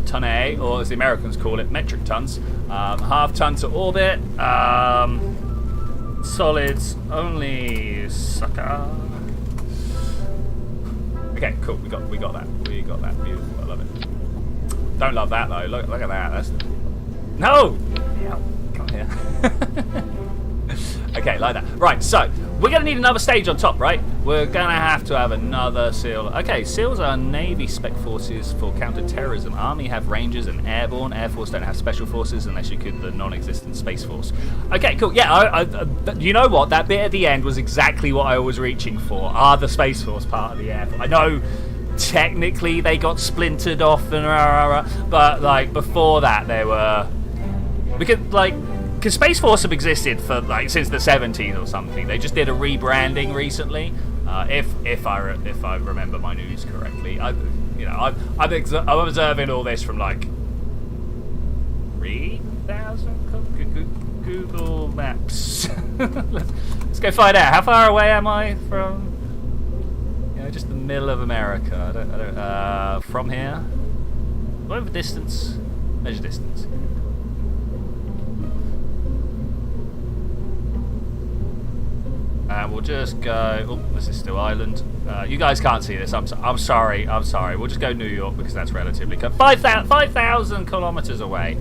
Ton A, or as the Americans call it, metric tons. Half ton to orbit. Solids only, sucker. Okay, cool. We got that. We got that. Beautiful. I love it. Don't love that though. Look at that. That's no. Yeah, come here. Okay, like that. Right, so we're going to need another stage on top, right? We're going to have another SEAL. Okay, SEALs are Navy spec forces for counter-terrorism. Army have Rangers and Airborne. Air Force don't have special forces unless you could the non-existent Space Force. Okay, cool. Yeah, you know what? That bit at the end was exactly what I was reaching for. Are the Space Force part of the Air Force? I know technically they got splintered off and but like before that they were... Because Space Force have existed for like since the 70s or something. They just did a rebranding recently, if I remember my news correctly. I'm observing all this from like 3,000 Google Maps. Let's go find out. How far away am I from? Just the middle of America. I don't. From here. What over distance? Measure distance. And we'll just go... Oh, this is still Ireland. You guys can't see this. I'm sorry. We'll just go New York because that's relatively close. 5,000 kilometers away.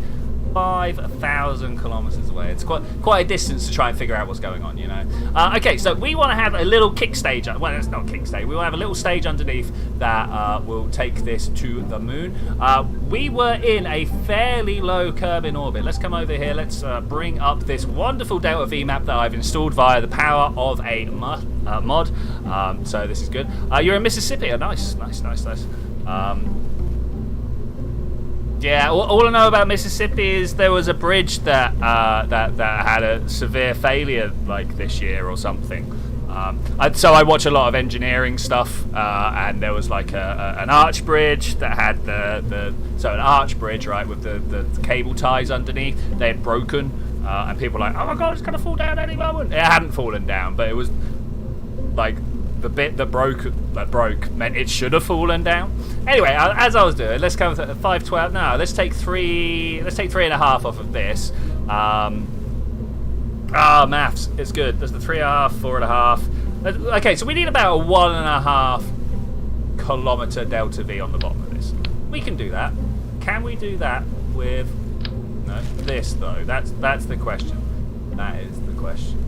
5,000 kilometers away. It's quite a distance to try and figure out what's going on, you know. Okay, so we want to have a little kick stage. Well, it's not a kick stage. We want to have a little stage underneath that will take this to the moon. We were in a fairly low Kerbal orbit. Let's come over here. Let's bring up this wonderful Delta V map that I've installed via the power of a mod. So this is good. You're in Mississippi. Oh, nice. Yeah, all I know about Mississippi is there was a bridge that that had a severe failure like this year or something. So I watch a lot of engineering stuff, and there was like an arch bridge that had an arch bridge, right, with the cable ties underneath. They had broken, and people were like, oh my god, it's gonna fall down any moment. It hadn't fallen down, but it was like the bit that broke meant it should have fallen down. Anyway, as I was doing, let's go with 512. No, let's take 3.5 off of this. Maths, it's good. There's the 3.5, 4.5. Okay, so we need about a 1.5 kilometer delta V on the bottom of this. We can do that. Can we do that with this though? That's the question. That is the question.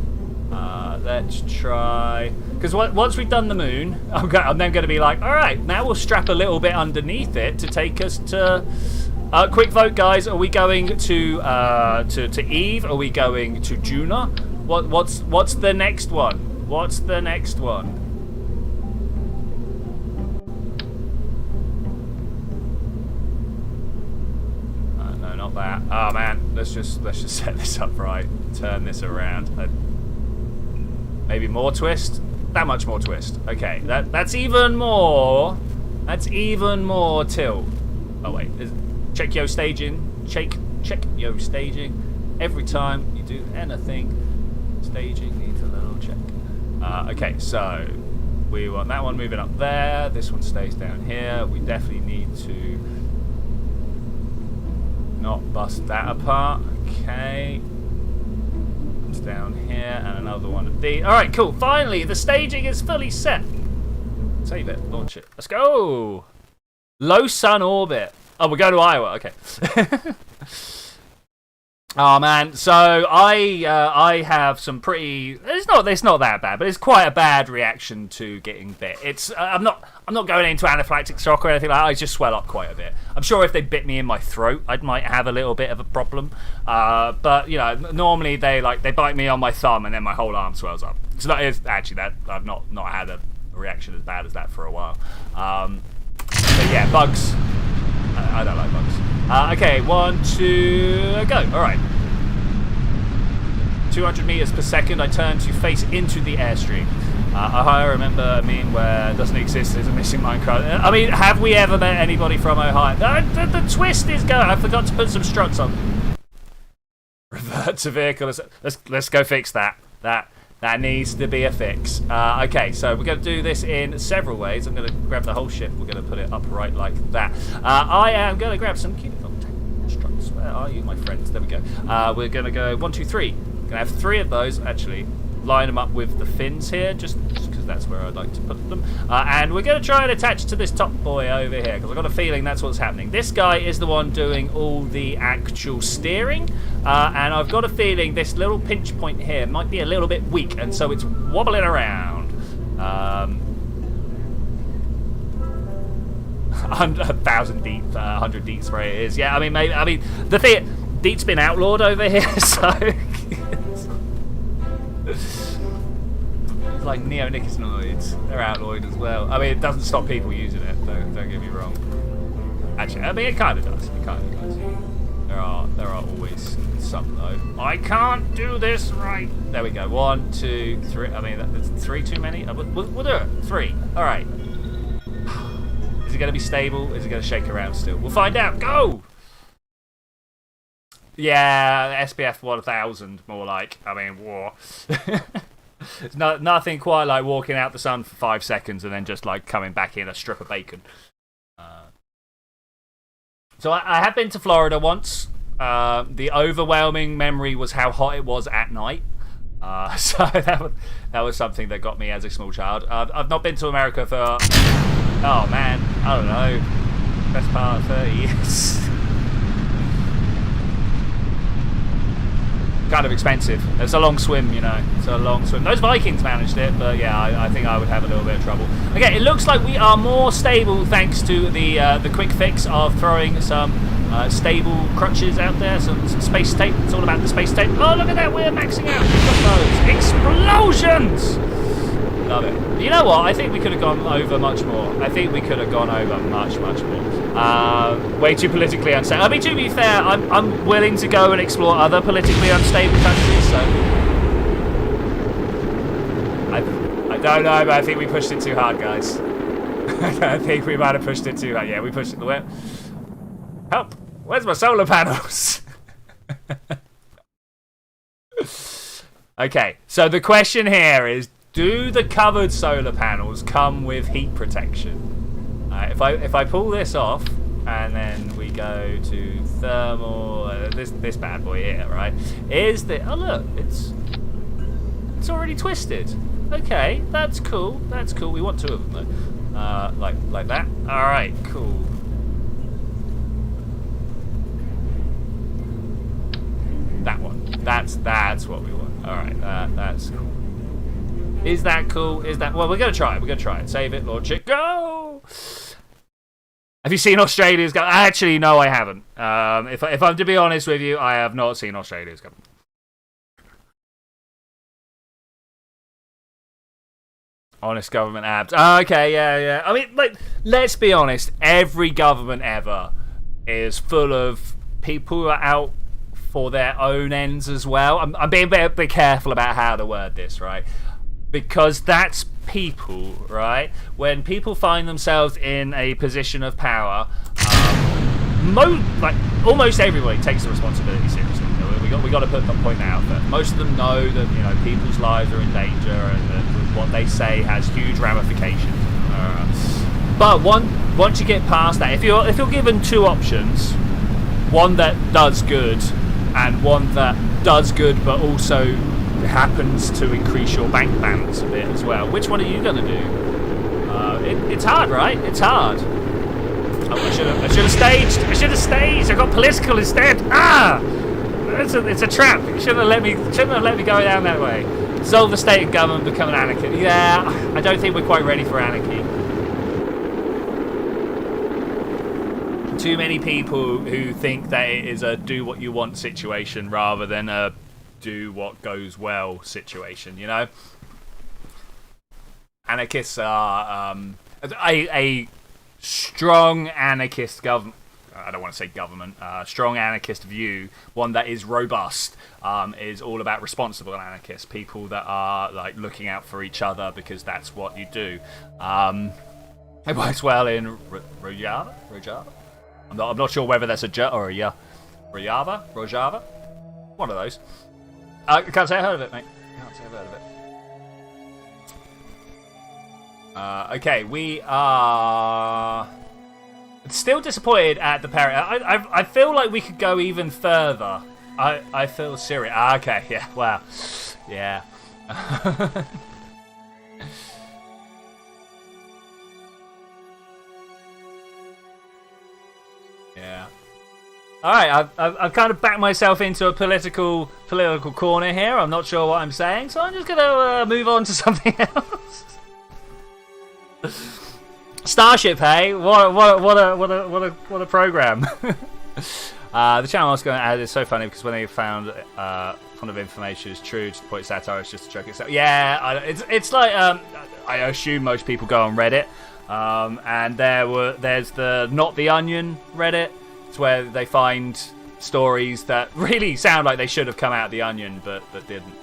Let's try, because once we've done the moon, I'm then going to be like, all right, now we'll strap a little bit underneath it to take us to. Quick vote, guys. Are we going to Eve? Are we going to Juno? What's the next one? What's the next one? No, not that. Oh man, let's just set this up right. Turn this around. Maybe more twist? That much more twist. Okay, that's even more. That's even more tilt. Oh wait, check yo staging. Check yo staging. Every time you do anything, staging needs a little check. Okay, so we want that one moving up there. This one stays down here. We definitely need to not bust that apart. Okay. Down here, and another one of these. Alright, cool. Finally, the staging is fully set. Save it. Launch it. Let's go. Low sun orbit. Oh, we're going to Iowa. Okay. Oh man, so I have some pretty. It's not that bad, but it's quite a bad reaction to getting bit. It's I'm not going into anaphylactic shock or anything like that. I just swell up quite a bit. I'm sure if they bit me in my throat, I might have a little bit of a problem. But you know, normally they bite me on my thumb and then my whole arm swells up. So that is actually that I've not had a reaction as bad as that for a while. But yeah, bugs. I don't like bugs. Okay, 1, 2, go. All right. 200 meters per second. I turn to face into the airstream. Ohio, remember a meme where it doesn't exist, there's a missing Minecraft. I mean, have we ever met anybody from Ohio? The twist is going. I forgot to put some struts on. Revert to vehicle. Let's go fix that. That needs to be a fix. Okay, so we're going to do this in several ways. I'm going to grab the whole ship. We're going to put it upright like that. I am going to grab some cuticle struts. Where are you, my friends? There we go. We're going to go 1, 2, 3. Going to have 3 of those, actually. Line them up with the fins here, just because that's where I'd like to put them. And we're going to try and attach to this top boy over here, because I've got a feeling that's what's happening. This guy is the one doing all the actual steering, and I've got a feeling this little pinch point here might be a little bit weak, and so it's wobbling around. 1,000 deep, 100 deep spray it is. Yeah, I mean, maybe. I mean, the thing, Deep's been outlawed over here, so. It's like neonicotinoids. They're outlawed as well. I mean, it doesn't stop people using it. Don't get me wrong. Actually, I mean, it kind of does. It kind of does. There are always some though. I can't do this right. There we go. 1, 2, 3. I mean, that's 3 too many. We'll do it. 3. All right. Is it going to be stable? Is it going to shake around still? We'll find out. Go. Yeah, SPF 1000, more like. I mean, war. It's nothing quite like walking out the sun for 5 seconds and then just like coming back in a strip of bacon. So I have been to Florida once. The overwhelming memory was how hot it was at night. So that was something that got me as a small child. I've not been to America for, oh man, I don't know, best part of 30 years. Kind of expensive. It's a long swim, you know. It's a long swim. Those Vikings managed it, but yeah, I think I would have a little bit of trouble. Okay, it looks like we are more stable thanks to the quick fix of throwing some stable crutches out there, some space tape. It's all about the space tape. Oh, look at that! We're maxing out. Look at those explosions. Love it. You know what? I think we could have gone over much more. I think we could have gone over much more. Way too politically unstable. I mean, to be fair, I'm willing to go and explore other politically unstable countries. So I don't know, but I think we pushed it too hard, guys. I think we might have pushed it too hard. Yeah, we pushed it the way. Help! Where's my solar panels? Okay, so the question here is: do the covered solar panels come with heat protection? If I pull this off and then we go to thermal, this bad boy here, right? Is the look, it's already twisted. Okay, that's cool. That's cool. We want 2 of them though. Like that. All right, cool. That one. That's what we want. All right, that's cool. Is that cool? Is that... Well, we're going to try it. We're going to try it. Save it, launch it, go! Have you seen Australia's government? Actually, no, I haven't. If I'm to be honest with you, I have not seen Australia's government. Honest government abs. Oh, okay, yeah. I mean, like, let's be honest. Every government ever is full of people who are out for their own ends as well. I'm being a bit careful about how to word this, right? Because that's people, right? When people find themselves in a position of power, almost everybody takes the responsibility seriously. We got to put that point out first. Most of them know that people's lives are in danger and that what they say has huge ramifications. But once you get past that, if you're given 2 options, one that does good and one that does good but also happens to increase your bank balance a bit as well, which one are you going to do? It's hard, right? It's hard. Oh, I should have staged. I got political instead. it's a trap. You shouldn't have let me go down that way. Dissolve the state and government, become an anarchist. Yeah, I don't think we're quite ready for anarchy. Too many people who think that it is a do what you want situation rather than a do what goes well situation, you know? Anarchists are a strong anarchist government. I don't want to say government. Strong anarchist view, one that is robust, is all about responsible anarchists, people that are like looking out for each other because that's what you do. It works well in Rojava. I'm not sure whether that's a J or a Y. Rojava. One of those. I can't say I heard of it, mate. Can't say I've heard of it. Okay, we are still disappointed at the parry. I feel like we could go even further. I feel serious. Okay, yeah, wow. Yeah. Yeah. All right, I've kind of backed myself into a political corner here. I'm not sure what I'm saying, so I'm just gonna move on to something else. Starship, hey! What a program! The channel I was going to add is so funny because when they found kind of information is true, just point satire, it's just a joke itself. Yeah, it's like I assume most people go on Reddit, and there's the Not the Onion Reddit. It's where they find stories that really sound like they should have come out of the Onion, but didn't.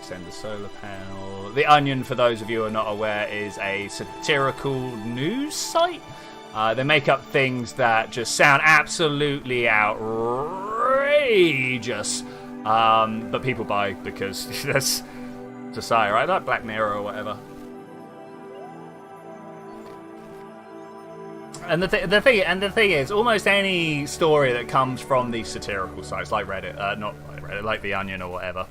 Send the solar panel. The Onion, for those of you who are not aware, is a satirical news site. They make up things that just sound absolutely outrageous, but people buy because that's society, right? Like Black Mirror or whatever. And the thing is, almost any story that comes from these satirical sites, like Reddit, not like Reddit, like The Onion or whatever,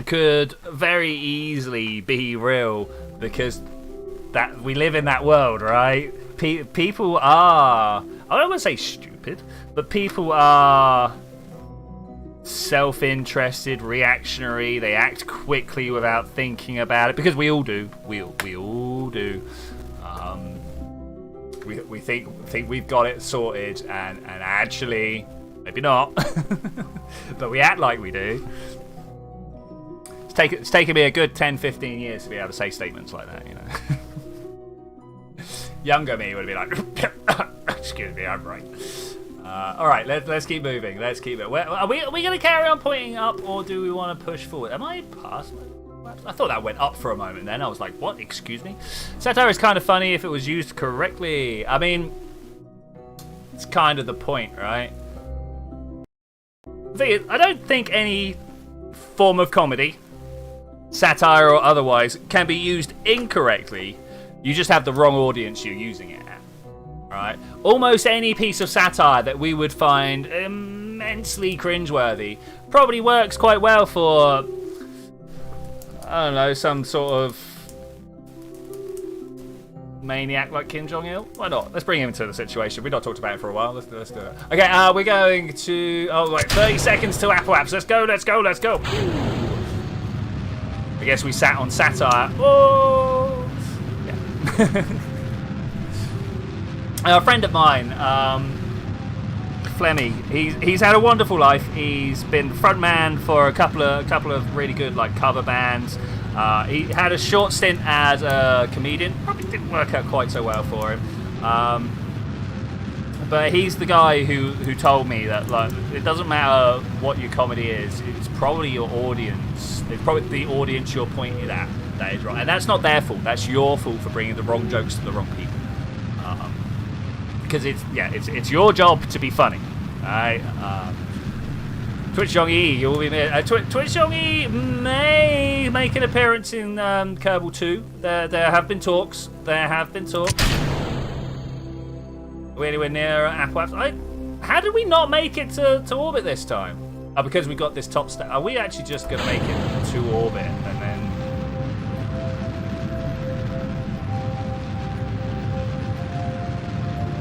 could very easily be real because that we live in that world, right? People are, I don't want to say stupid, but people are self-interested, reactionary. They act quickly without thinking about it because we all do. We all do. We think we've got it sorted, and actually, maybe not. But we act like we do. It's taken me a good 10-15 years to be able to say statements like that, you know. Younger me would be like, excuse me, I'm right. All right, let's keep moving. Let's keep it. Are we going to carry on pointing up, or do we want to push forward? Am I past? I thought that went up for a moment. Then I was like, what? Excuse me. Satire is kind of funny if it was used correctly. I mean, it's kind of the point, right? The thing is, I don't think any form of comedy, satire or otherwise, can be used incorrectly. You just have the wrong audience you're using it at, right? Almost any piece of satire that we would find immensely cringeworthy probably works quite well for, I don't know, some sort of maniac like Kim Jong-il. Why not? Let's bring him into the situation. We've not talked about it for a while. Let's do it. Okay, we're going to... Oh, wait, 30 seconds to Apple Apps. Let's go. I guess we sat on satire. Oh! Yeah. A friend of mine, Flemmy, he's had a wonderful life. He's been frontman for a couple of really good like cover bands. He had a short stint as a comedian. Probably didn't work out quite so well for him. But he's the guy who told me that like it doesn't matter what your comedy is. It's probably your audience. It's probably the audience you're pointed at that is right, and that's not their fault. That's your fault for bringing the wrong jokes to the wrong people. Because it's your job to be funny. Alright. Twitch Jong-E, you'll be Twitch Jong-E may make an appearance in Kerbal 2. There have been talks. Are we anywhere near Apple Apps? How did we not make it to orbit this time? Oh, because we got this top stat. Are we actually just going to make it to orbit and then...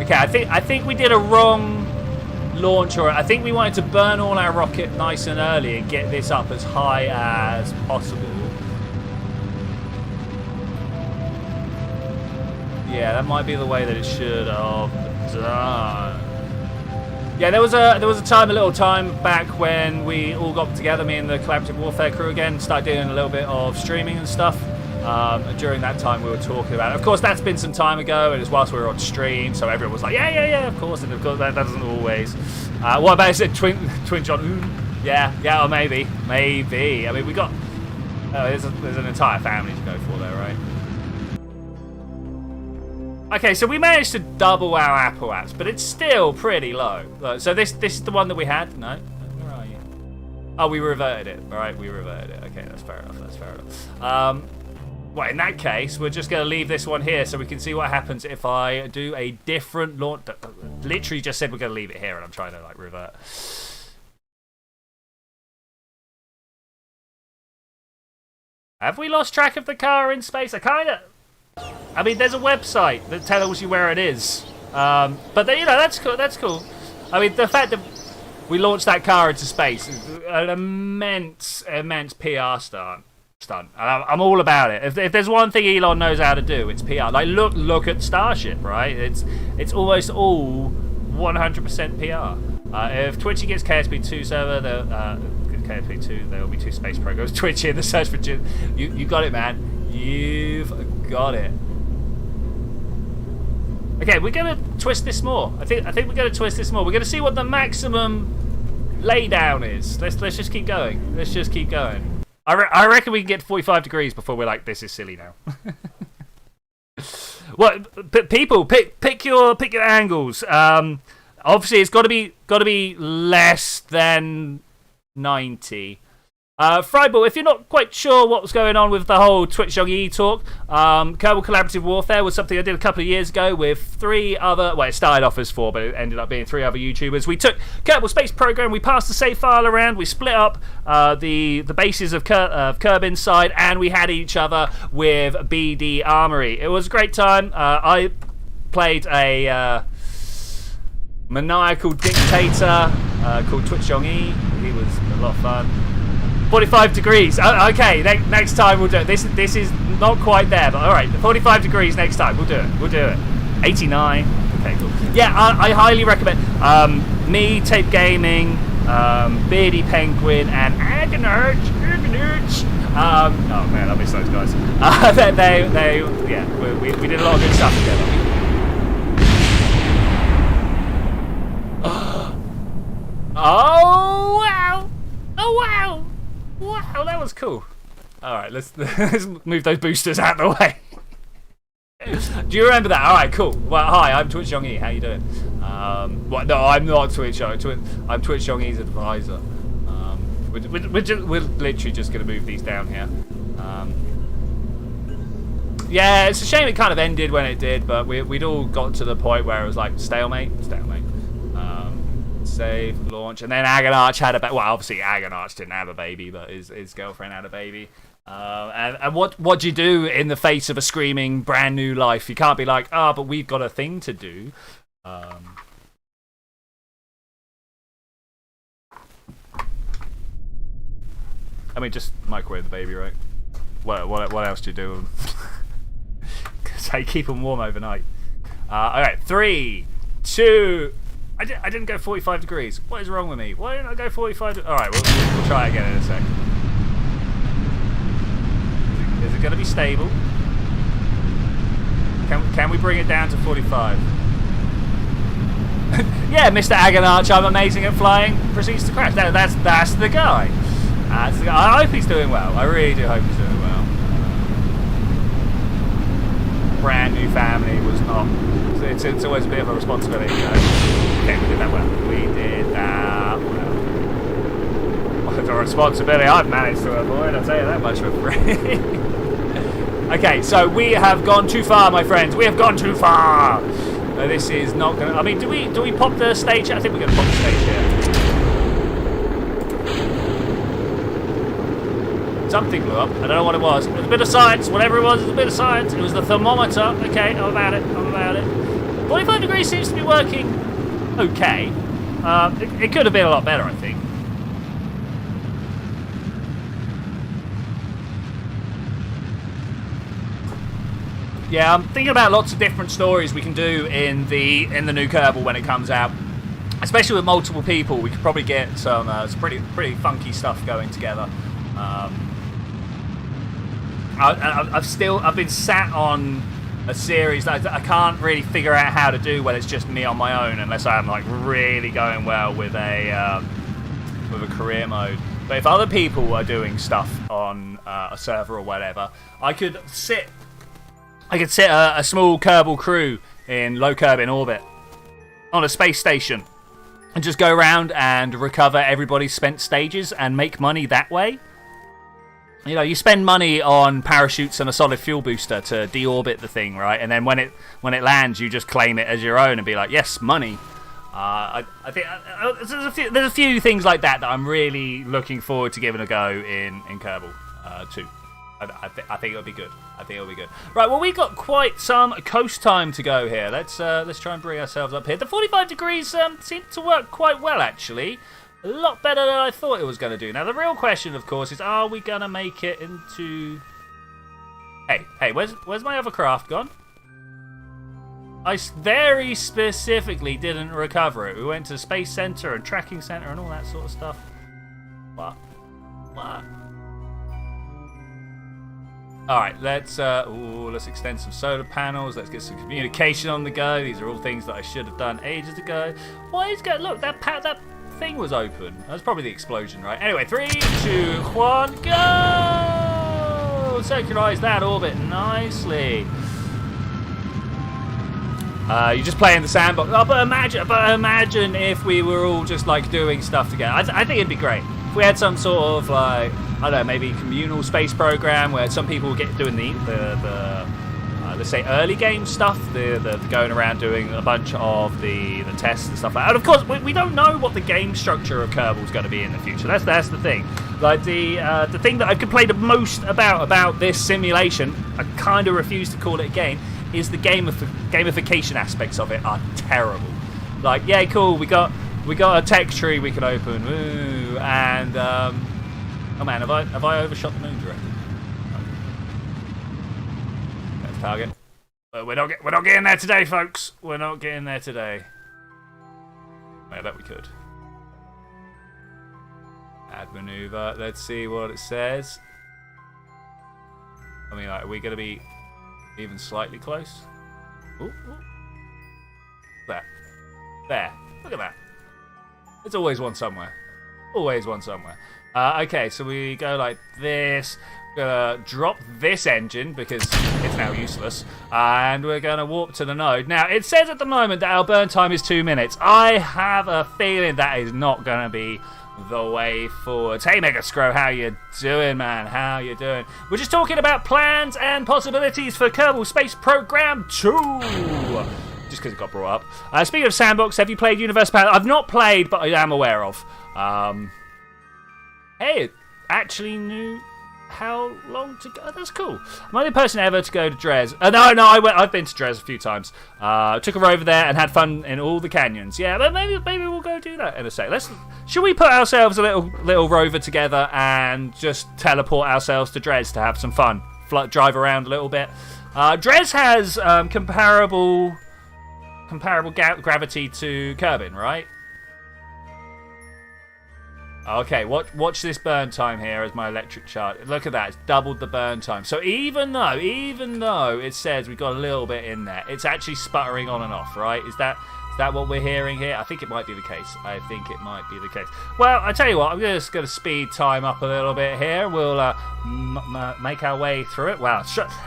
Okay, I think we did a wrong launch, or I think we wanted to burn all our rocket nice and early and get this up as high as possible. Yeah, that might be the way that it should have done. Yeah, there was a little time back when we all got together, me and the Collaborative Warfare crew again, started doing a little bit of streaming and stuff. During that time we were talking about it. Of course, that's been some time ago, and it was whilst we were on stream, so everyone was like, yeah, of course, and of course that doesn't always. What about, is it Twin John? Yeah, or maybe. I mean, we got, there's an entire family to go for there, right? Okay, so we managed to double our Apple apps, but it's still pretty low. So this is the one that we had? No? Where are you? Oh, we reverted it. All right, we reverted it. Okay, that's fair enough. Well, in that case, we're just going to leave this one here so we can see what happens if I do a different launch. Literally just said we're going to leave it here, and I'm trying to, like, revert. Have we lost track of the car in space? I mean, there's a website that tells you where it is. But, you know, that's cool. I mean, the fact that we launched that car into space is an immense PR stunt. I'm all about it. If there's one thing Elon knows how to do, it's PR. Like, look at Starship, right? It's almost all 100% PR. If Twitchi gets KSP2 server, KSP2, there will be 2 space programs. Twitchi in the search for you got it, man. You've got it. Okay, we're gonna twist this more. I think we're gonna twist this more. We're gonna see what the maximum laydown is. Let's just keep going. Let's just keep going. I reckon we can get to 45 degrees before we're like, this is silly now. What people pick your angles. Obviously it's got to be less than 90. Fryball, if you're not quite sure what was going on with the whole Twitchi talk, Kerbal Collaborative Warfare was something I did a couple of years ago with 3 other, well, it started off as 4, but it ended up being 3 other YouTubers. We took Kerbal Space Program, we passed the save file around, we split up the bases of Kerb inside, and we had each other with BD Armory. It was a great time. I played a maniacal dictator called Twitchi. He was a lot of fun. 45 degrees. Okay, next time we'll do it. This is not quite there, but all right. 45 degrees next time. We'll do it. 89. Okay, cool. Yeah, I highly recommend. Me, Tape Gaming, Beardy Penguin, and Agonarch. Oh man, I miss those guys. We did a lot of good stuff together. Oh wow! Oh wow! Wow, that was cool. Alright, let's move those boosters out of the way. Do you remember that? Alright, cool. Well, hi, I'm Twitch Young-E. How you doing? No, I'm not Twitch Young. I'm Twitch Young-E's advisor. We're literally just going to move these down here. Yeah, it's a shame it kind of ended when it did, but we'd all got to the point where it was like stalemate. Save, launch, and then Agonarch had a baby. Well, obviously Agonarch didn't have a baby, but his girlfriend had a baby. And what do you do in the face of a screaming brand new life? You can't be like, but we've got a thing to do. I mean, just microwave the baby, right? What else do you do? Say keep them warm overnight. All right, 3, 2. I didn't go 45 degrees. What is wrong with me? Why didn't I go 45? All right, we'll try it again in a sec. Is it going to be stable? Can we bring it down to 45? Yeah, Mr. Agonarch, I'm amazing at flying. Proceeds to crash. That's the guy. That's the guy. I hope he's doing well. I really do hope he's doing well. Brand new family was not. It's always a bit of a responsibility, you know. Okay, we did that well. Well, it's a responsibility I've managed to avoid, I'll tell you that much for free. Okay, so we have gone too far, my friends. We have gone too far. This is not going to... I mean, do we pop the stage? I think we're going to pop the stage here. Something blew up. I don't know what it was. It was a bit of science. Whatever it was a bit of science. It was the thermometer. Okay, I'm about it. 45 degrees seems to be working okay. It could have been a lot better, I think. Yeah, I'm thinking about lots of different stories we can do in the new Kerbal when it comes out. Especially with multiple people, we could probably get some pretty funky stuff going together. I've been sat on a series that I can't really figure out how to do when it's just me on my own, unless I'm like really going well with a career mode. But if other people are doing stuff on a server or whatever, I could sit a small Kerbal crew in low Kerbin orbit on a space station and just go around and recover everybody's spent stages and make money that way. You know, you spend money on parachutes and a solid fuel booster to deorbit the thing, right? And then when it lands, you just claim it as your own and be like, yes, money. I think there's a few things like that I'm really looking forward to giving a go in Kerbal 2. I think it'll be good. Right, well, we got quite some coast time to go here. Let's try and bring ourselves up here. The 45 degrees seemed to work quite well, actually. A lot better than I thought it was going to do. Now, the real question, of course, is are we going to make it into... Hey, where's my other craft gone? I very specifically didn't recover it. We went to the Space Center and Tracking Center and all that sort of stuff. What? Alright, let's extend some solar panels. Let's get some communication on the go. These are all things that I should have done ages ago. Why is it? Look, that thing was open. That was probably the explosion, right? Anyway, 3, 2, 1, go! Circularize that orbit nicely. You just play in the sandbox. Oh, but imagine if we were all just like doing stuff together. I think it'd be great if we had some sort of like, I don't know, maybe communal space program where some people get doing the let's say early game stuff, the going around doing a bunch of the tests and stuff like that. And of course, we don't know what the game structure of Kerbal is going to be in the future. That's the thing. Like the thing that I've complained the most about this simulation, I kind of refuse to call it a game, is the gamification aspects of it are terrible. Like, yeah, cool, we got a tech tree we can open, woo, and oh man, have I overshot the moon directly? That's target. But we're not getting there today, folks. We're not getting there today. I bet we could. Add maneuver. Let's see what it says. I mean, like, are we going to be even slightly close? Ooh. There. Look at that. There's always one somewhere. Okay, so we go like this. We're going to drop this engine because it's now useless. And we're going to warp to the node. Now, it says at the moment that our burn time is 2 minutes. I have a feeling that is not going to be the way forward. Hey, Megascrow, how you doing, man? How you doing? We're just talking about plans and possibilities for Kerbal Space Program 2. Just because it got brought up. Speaking of sandbox, have you played Universe Path? I've not played, but I am aware of. Hey, it actually knew how long to go. That's cool. I'm the only person ever to go to Dres. No, I've been to Dres a few times. Took a rover there and had fun in all the canyons. Yeah, but maybe we'll go do that in a sec. Should we put ourselves a little rover together and just teleport ourselves to Dres to have some fun? Drive around a little bit. Dres has comparable gravity to Kerbin, right? Okay, watch this burn time here as my electric chart. Look at that, it's doubled the burn time. So even though it says we've got a little bit in there, it's actually sputtering on and off, right? Is that what we're hearing here? I think it might be the case. Well, I tell you what, I'm just going to speed time up a little bit here. We'll make our way through it. Wow,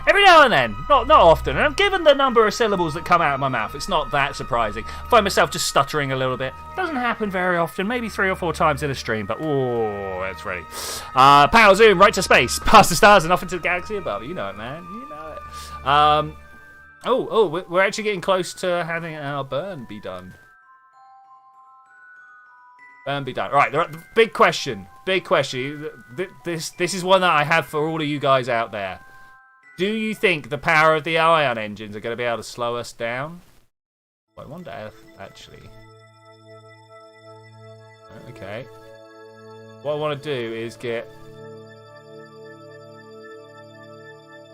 every now and then, not often. And given the number of syllables that come out of my mouth, it's not that surprising. I find myself just stuttering a little bit. Doesn't happen very often, maybe 3 or 4 times in a stream, but oh, it's ready. Power zoom right to space, past the stars and off into the galaxy above. You know it, man. You know it. We're actually getting close to having our burn be done. Right, the big question. This is one that I have for all of you guys out there. Do you think the power of the ion engines are going to be able to slow us down? I wonder if, actually... Okay. What I want to do is get...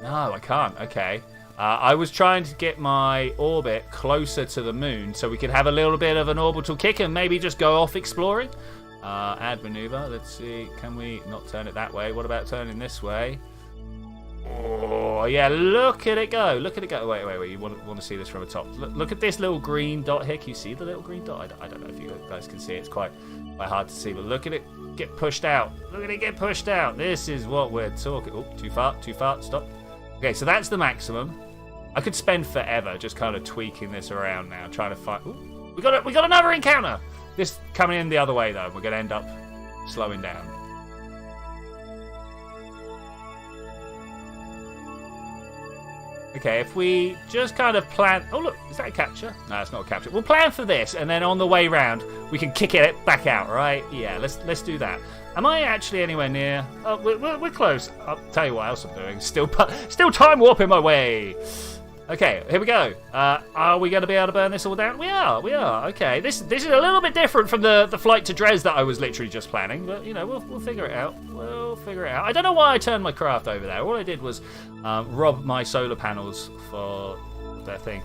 No, I can't. Okay. I was trying to get my orbit closer to the moon so we could have a little bit of an orbital kick and maybe just go off exploring. Add maneuver. Let's see. Can we not turn it that way? What about turning this way? Oh, yeah. Look at it go. Look at it go. Wait. You want to see this from the top. Look at this little green dot here. Can you see the little green dot? I don't know if you guys can see it. It's quite hard to see. But look at it get pushed out. Look at it get pushed out. This is what we're talking. Oh, too far. Stop. Okay, so that's the maximum. I could spend forever just kind of tweaking this around now, trying to find... Ooh, we got another encounter! This coming in the other way, though. We're going to end up slowing down. Okay, if we just kind of plan... Oh, look, is that a capture? No, it's not a capture. We'll plan for this, and then on the way round, we can kick it back out, right? Yeah, let's do that. Am I actually anywhere near? Oh, we're close. I'll tell you what else I'm doing. Still time warping my way. Okay, here we go. Are we going to be able to burn this all down? We are. Okay, this is a little bit different from the flight to Dres that I was literally just planning, but you know we'll figure it out. We'll figure it out. I don't know why I turned my craft over there. All I did was rob my solar panels for their thing.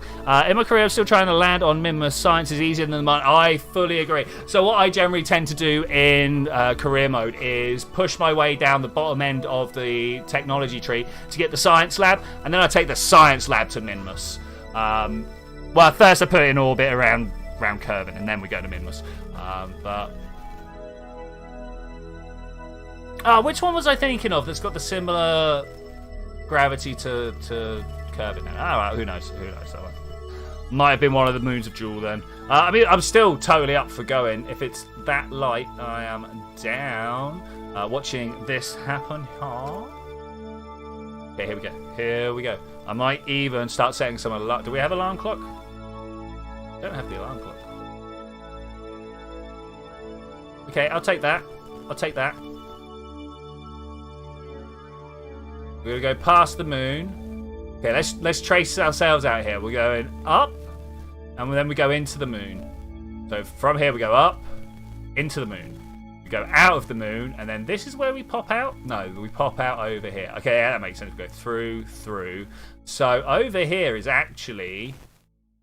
In my career, I'm still trying to land on Minmus. Science is easier than mine. I fully agree. So what I generally tend to do in career mode is push my way down the bottom end of the technology tree to get the science lab, and then I take the science lab to Minmus. Well, first I put it in orbit around Kerbal, and then we go to Minmus. Which one was I thinking of that's got the similar gravity to Kerbal now? Oh, well, who knows? Might have been one of the moons of Jewel then. I mean, I'm still totally up for going. If it's that light, I am down. Watching this happen. Okay, here we go. I might even start setting some alarm. Do we have alarm clock? Don't have the alarm clock. Okay, I'll take that. We're gonna go past the moon. Okay, let's trace ourselves out here. We're going up, and then we go into the moon. So from here we go up, into the moon. We go out of the moon, and then this is where we pop out? No, we pop out over here. Okay, yeah, that makes sense. We go through. So over here is actually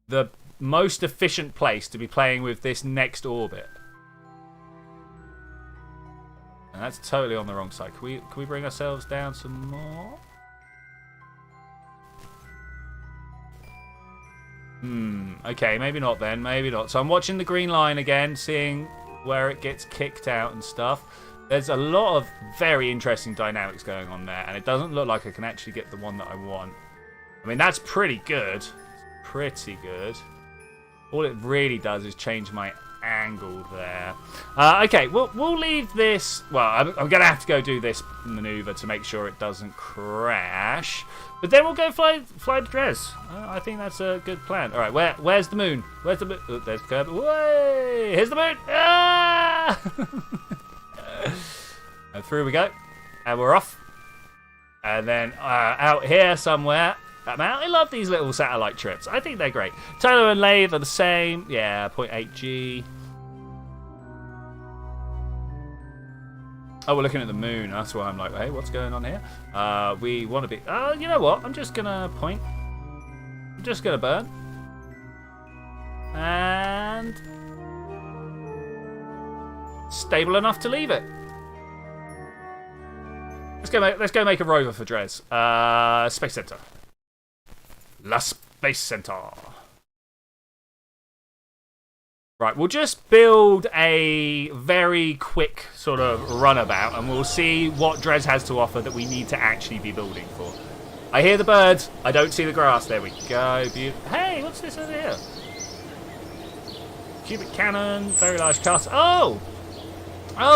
the most efficient place to be playing with this next orbit. And that's totally on the wrong side. Can we bring ourselves down some more? Okay, maybe not then. Maybe not. So I'm watching the green line again, seeing where it gets kicked out and stuff. There's a lot of very interesting dynamics going on there, and it doesn't look like I can actually get the one that I want. I mean, that's pretty good. Pretty good. All it really does is change my angle there. Okay, we'll leave this. Well, I'm going to have to go do this maneuver to make sure it doesn't crash. But then we'll go fly to Dres. I think that's a good plan. All right, where's the moon? Where's the moon? Oh, there's Kerbal. Way! Here's the moon. Ah! And through we go, and we're off. And then out here somewhere. I love these little satellite trips. I think they're great. Tyler and Lathe are the same. Yeah, 0.8G. Oh, we're looking at the moon. That's why I'm like, hey, what's going on here? We want to be... you know what? I'm just going to point. I'm just going to burn. And... stable enough to leave it. Let's go make a rover for Dres. Space Center. La Space Center. Right, we'll just build a very quick sort of runabout, and we'll see what Dres has to offer that we need to actually be building for. I hear the birds. I don't see the grass. There we go. Hey, what's this over here? Cubic cannon, very large cast. Oh,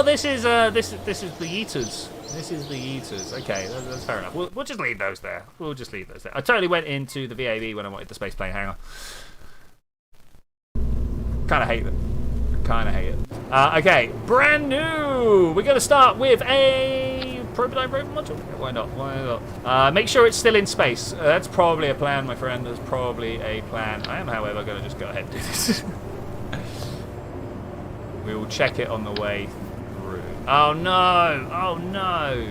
this is the Yeeters. This is the Yeeters. Okay, that's fair enough. We'll just leave those there. I totally went into the VAB when I wanted the space plane hangar. Kind of hate it. Okay, brand new. We're going to start with a prototype rover module. Why not? Make sure it's still in space. That's probably a plan, my friend. That's probably a plan. I am, however, going to just go ahead and do this. We will check it on the way through. Oh no! Oh no!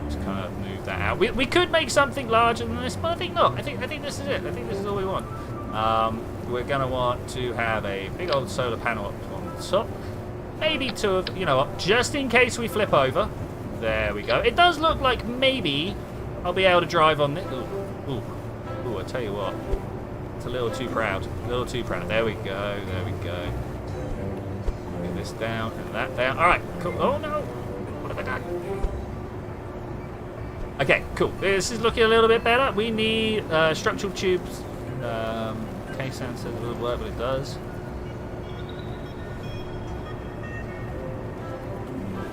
Just kind of move that out. We could make something larger than this, but I think not. I think this is it. I think this is all we want. We're gonna want to have a big old solar panel up on the top. Maybe two of, you know what, just in case we flip over. There we go. It does look like maybe I'll be able to drive on this. Ooh, I tell you what. It's a little too proud. A little too proud. There we go. There we go. Get this down and that down. All right, cool. Oh, no. What have I done? Okay, cool. This is looking a little bit better. We need structural tubes. K-Sound says it doesn't work, but it does.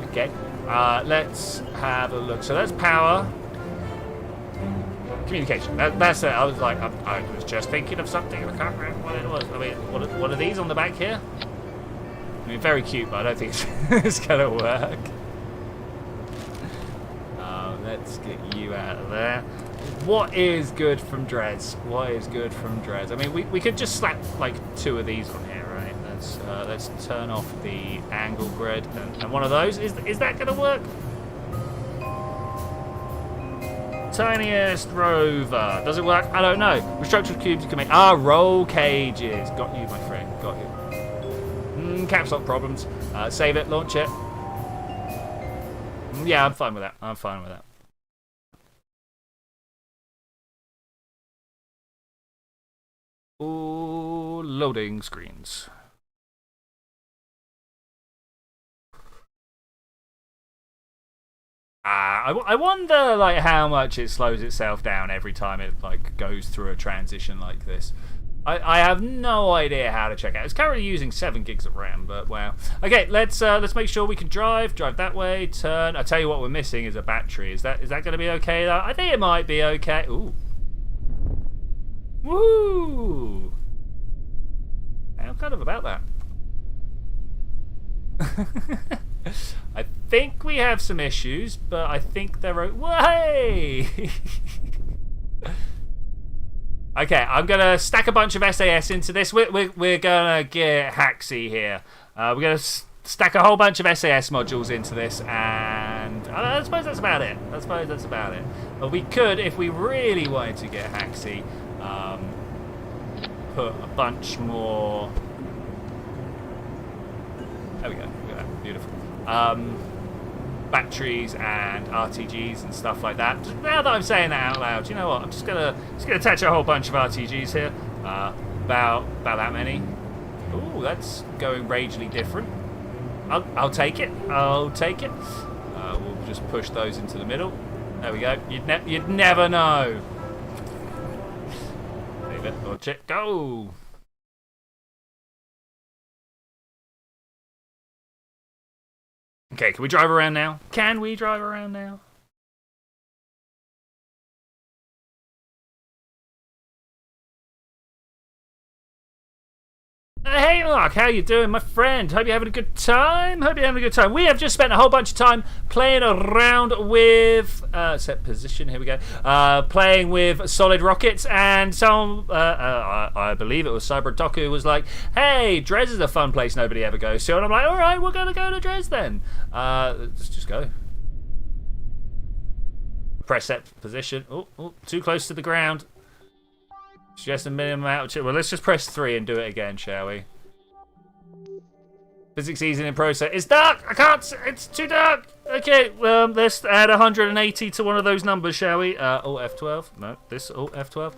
Okay, let's have a look. So that's power. Communication. That's it. I was like, I was just thinking of something. I can't remember what it was. I mean, what are these on the back here? I mean, very cute, but I don't think it's going to work. Let's get you out of there. What is good from Dreads? What is good from Dreads? I mean, we could just slap like two of these on here, right? Let's turn off the angle grid and one of those. Is that going to work? Tiniest rover. Does it work? I don't know. With structural cubes you can make... roll cages. Got you, my friend. Got you. Caps lock problems. Save it. Launch it. Yeah, I'm fine with that. I'm fine with that. Ooh, loading screens. I wonder like how much it slows itself down every time it like goes through a transition like this. I have no idea how to check out. It's currently using 7 gigs of RAM, but wow. Okay, let's make sure we can drive that way, turn. I tell you what we're missing is a battery. Is that going to be okay though? I think it might be okay. Ooh. Woo! How kind of about that? I think we have some issues, but I think they're okay. Okay, I'm gonna stack a bunch of SAS into this. We're gonna get hacksy here. We're gonna stack a whole bunch of SAS modules into this, and I suppose that's about it. But we could, if we really wanted to get hacksy, put a bunch more. There we go. Look at that. Beautiful. Batteries and RTGs and stuff like that. Just now that I'm saying that out loud, you know what? I'm just gonna attach a whole bunch of RTGs here. About that many. Ooh, that's going ragely different. I'll take it. I'll take it. We'll just push those into the middle. There we go. You'd never know. Leave it. Launch it. Go. Okay, can we drive around now? Can we drive around now? Hey Mark, how you doing, my friend? Hope you're having a good time. We have just spent a whole bunch of time playing around with set position. Here we go. Playing with solid rockets, and some I believe it was Cyber Doku was like, "Hey, Dres is a fun place nobody ever goes to," and I'm like, "All right, we're gonna go to Dres then." Let's just go. Press set position. Oh, too close to the ground. Suggest a minimum altitude. Well, let's just press 3 and do it again, shall we? Physics easing in process. It's dark! I can't... It's too dark! Okay, let's add 180 to one of those numbers, shall we? Alt F12. No, this Alt F12.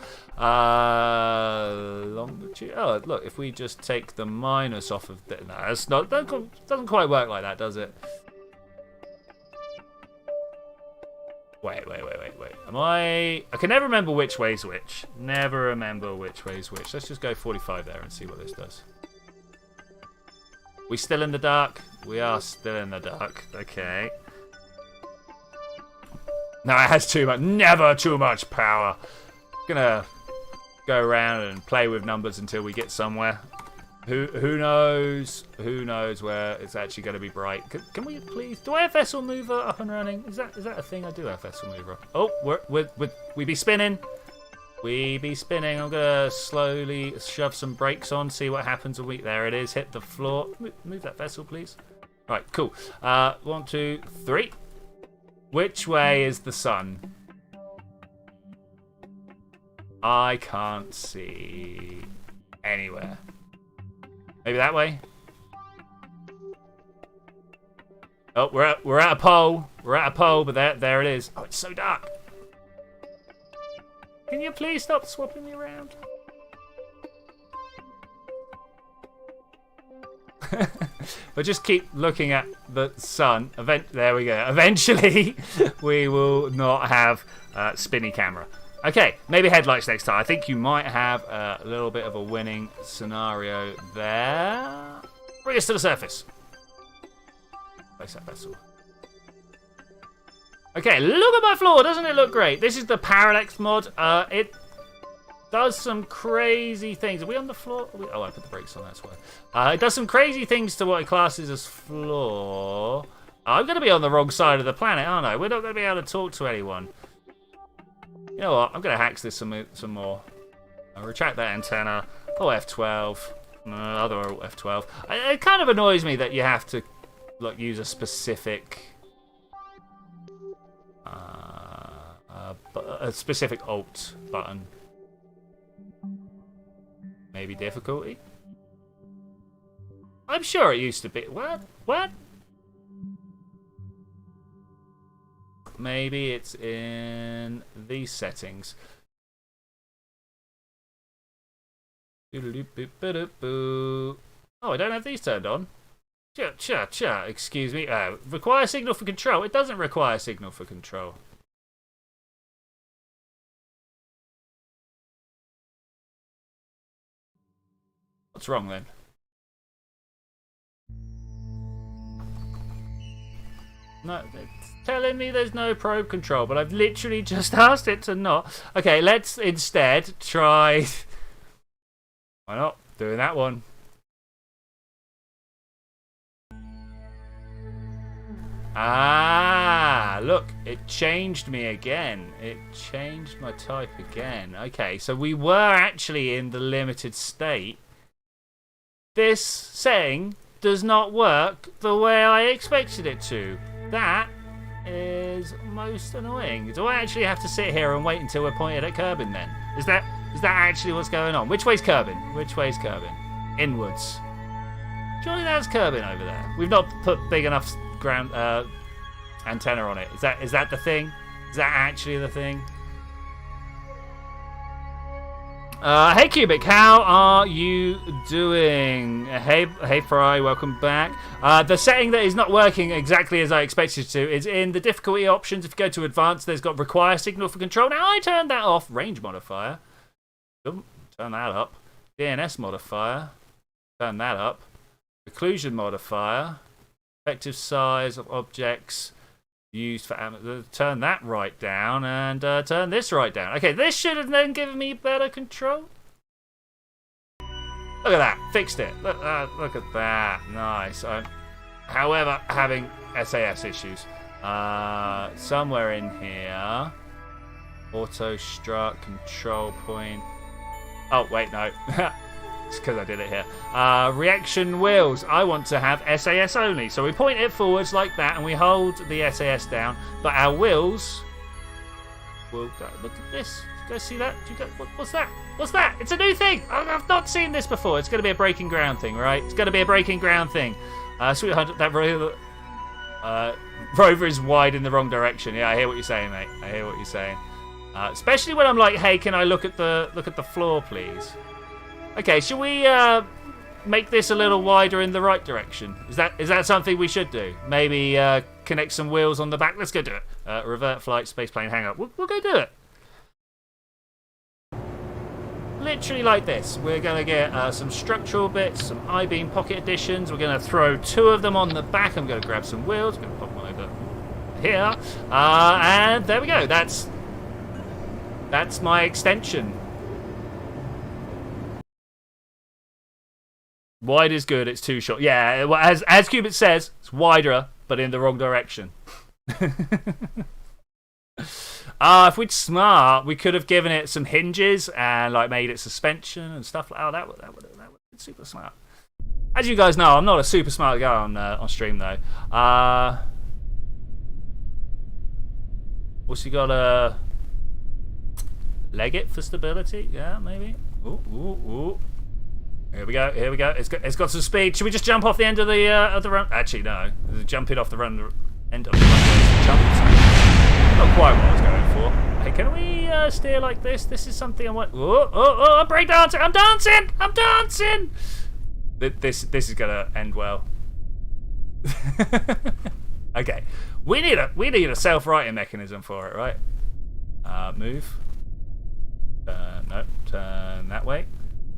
Longitude. Oh, look, if we just take the minus off of... No, that's not... Doesn't quite work like that, does it? Wait. Am I can never remember which way's which. Never remember which way's which. Let's just go 45 there and see what this does. We still in the dark? We are still in the dark. Okay. No, it has too much. Never too much power. Gonna go around and play with numbers until we get somewhere. Who knows? Who knows where it's actually going to be bright? Can we please? Do I have vessel mover up and running? Is that a thing? I do have vessel mover. Oh, we be spinning. We be spinning. I'm gonna slowly shove some brakes on, see what happens when we. There it is. Hit the floor. Move that vessel, please. Right, cool. 1, 2, 3. Which way is the sun? I can't see anywhere. Maybe that way. Oh, we're at a pole. We're at a pole, but there it is. Oh, it's so dark. Can you please stop swapping me around? But just keep looking at the sun. There we go. Eventually, we will not have spinny camera. Okay, maybe headlights next time. I think you might have a little bit of a winning scenario there. Bring us to the surface. Place that vessel. Okay, look at my floor. Doesn't it look great? This is the Parallax mod. It does some crazy things. Are we on the floor? Oh, I put the brakes on, that's why. It does some crazy things to what it classes as floor. I'm going to be on the wrong side of the planet, aren't I? We're not going to be able to talk to anyone. You know what? I'm going to hack this some more. I'll retract that antenna. Oh, F12. Other F12. It kind of annoys me that you have to use a specific... a specific alt button. Maybe difficulty? I'm sure it used to be. What? Maybe it's in these settings. Oh, I don't have these turned on. Excuse me. Require signal for control. It doesn't require signal for control. What's wrong then? No, it's telling me there's no probe control, but I've literally just asked it to not. Okay, let's instead try... Why not? Doing that one. Ah, look, it changed me again. It changed my type again. Okay, so we were actually in the limited state. This setting does not work the way I expected it to. That is most annoying. Do I actually have to sit here and wait until we're pointed at Kerbin then? Is that actually what's going on? Which way's Kerbin? Which way's Kerbin? Inwards. Surely that's Kerbin over there. We've not put big enough ground antenna on it. Is that the thing? Is that actually the thing? Hey Cubic, how are you doing? Hey Fry, welcome back. The setting that is not working exactly as I expected it to is in the difficulty options. If you go to advanced, there's got require signal for control. Now I turned that off. Range modifier. Turn that up. DNS modifier. Turn that up. Occlusion modifier. Effective size of objects used for turn that right down and turn this right down. Okay, this should have then given me better control. Look at that, fixed it. Look at that, nice. However, having SAS issues. Somewhere in here, auto strut control point. Oh wait, no. It's because I did it here. Reaction wheels. I want to have SAS only. So we point it forwards like that and we hold the SAS down. But our wheels will go. Look at this. Do you guys see that? What's that? What's that? It's a new thing. I've not seen this before. It's going to be a breaking ground thing, right? It's going to be a breaking ground thing. Sweet 100, that rover is wide in the wrong direction. Yeah, I hear what you're saying, mate. I hear what you're saying. Especially when I'm like, hey, can I look at the floor, please? Okay, should we make this a little wider in the right direction? Is that something we should do? Maybe connect some wheels on the back. Let's go do it. Revert flight, spaceplane, hang up. We'll go do it. Literally like this. We're going to get some structural bits, some I-beam pocket additions. We're going to throw 2 of them on the back. I'm going to grab some wheels. I'm going to pop one over here. And there we go. That's my extension. Wide is good, it's too short. Yeah, well, as Cubit says, it's wider, but in the wrong direction. If we'd smart, we could have given it some hinges and like made it suspension and stuff. Oh, that would have been super smart. As you guys know, I'm not a super smart guy on stream though. Also, you got to leg it for stability. Yeah, maybe. Ooh. Here we go. It's got some speed. Should we just jump off the end of the run? Actually, no. Jumping off the end of the runway. Jump. Not quite what I was going for. Hey, can we steer like this? This is something I want. Oh! I'm breakdancing. I'm dancing. This is gonna end well. Okay, we need a self-righting mechanism for it, right? Move. No, turn that way.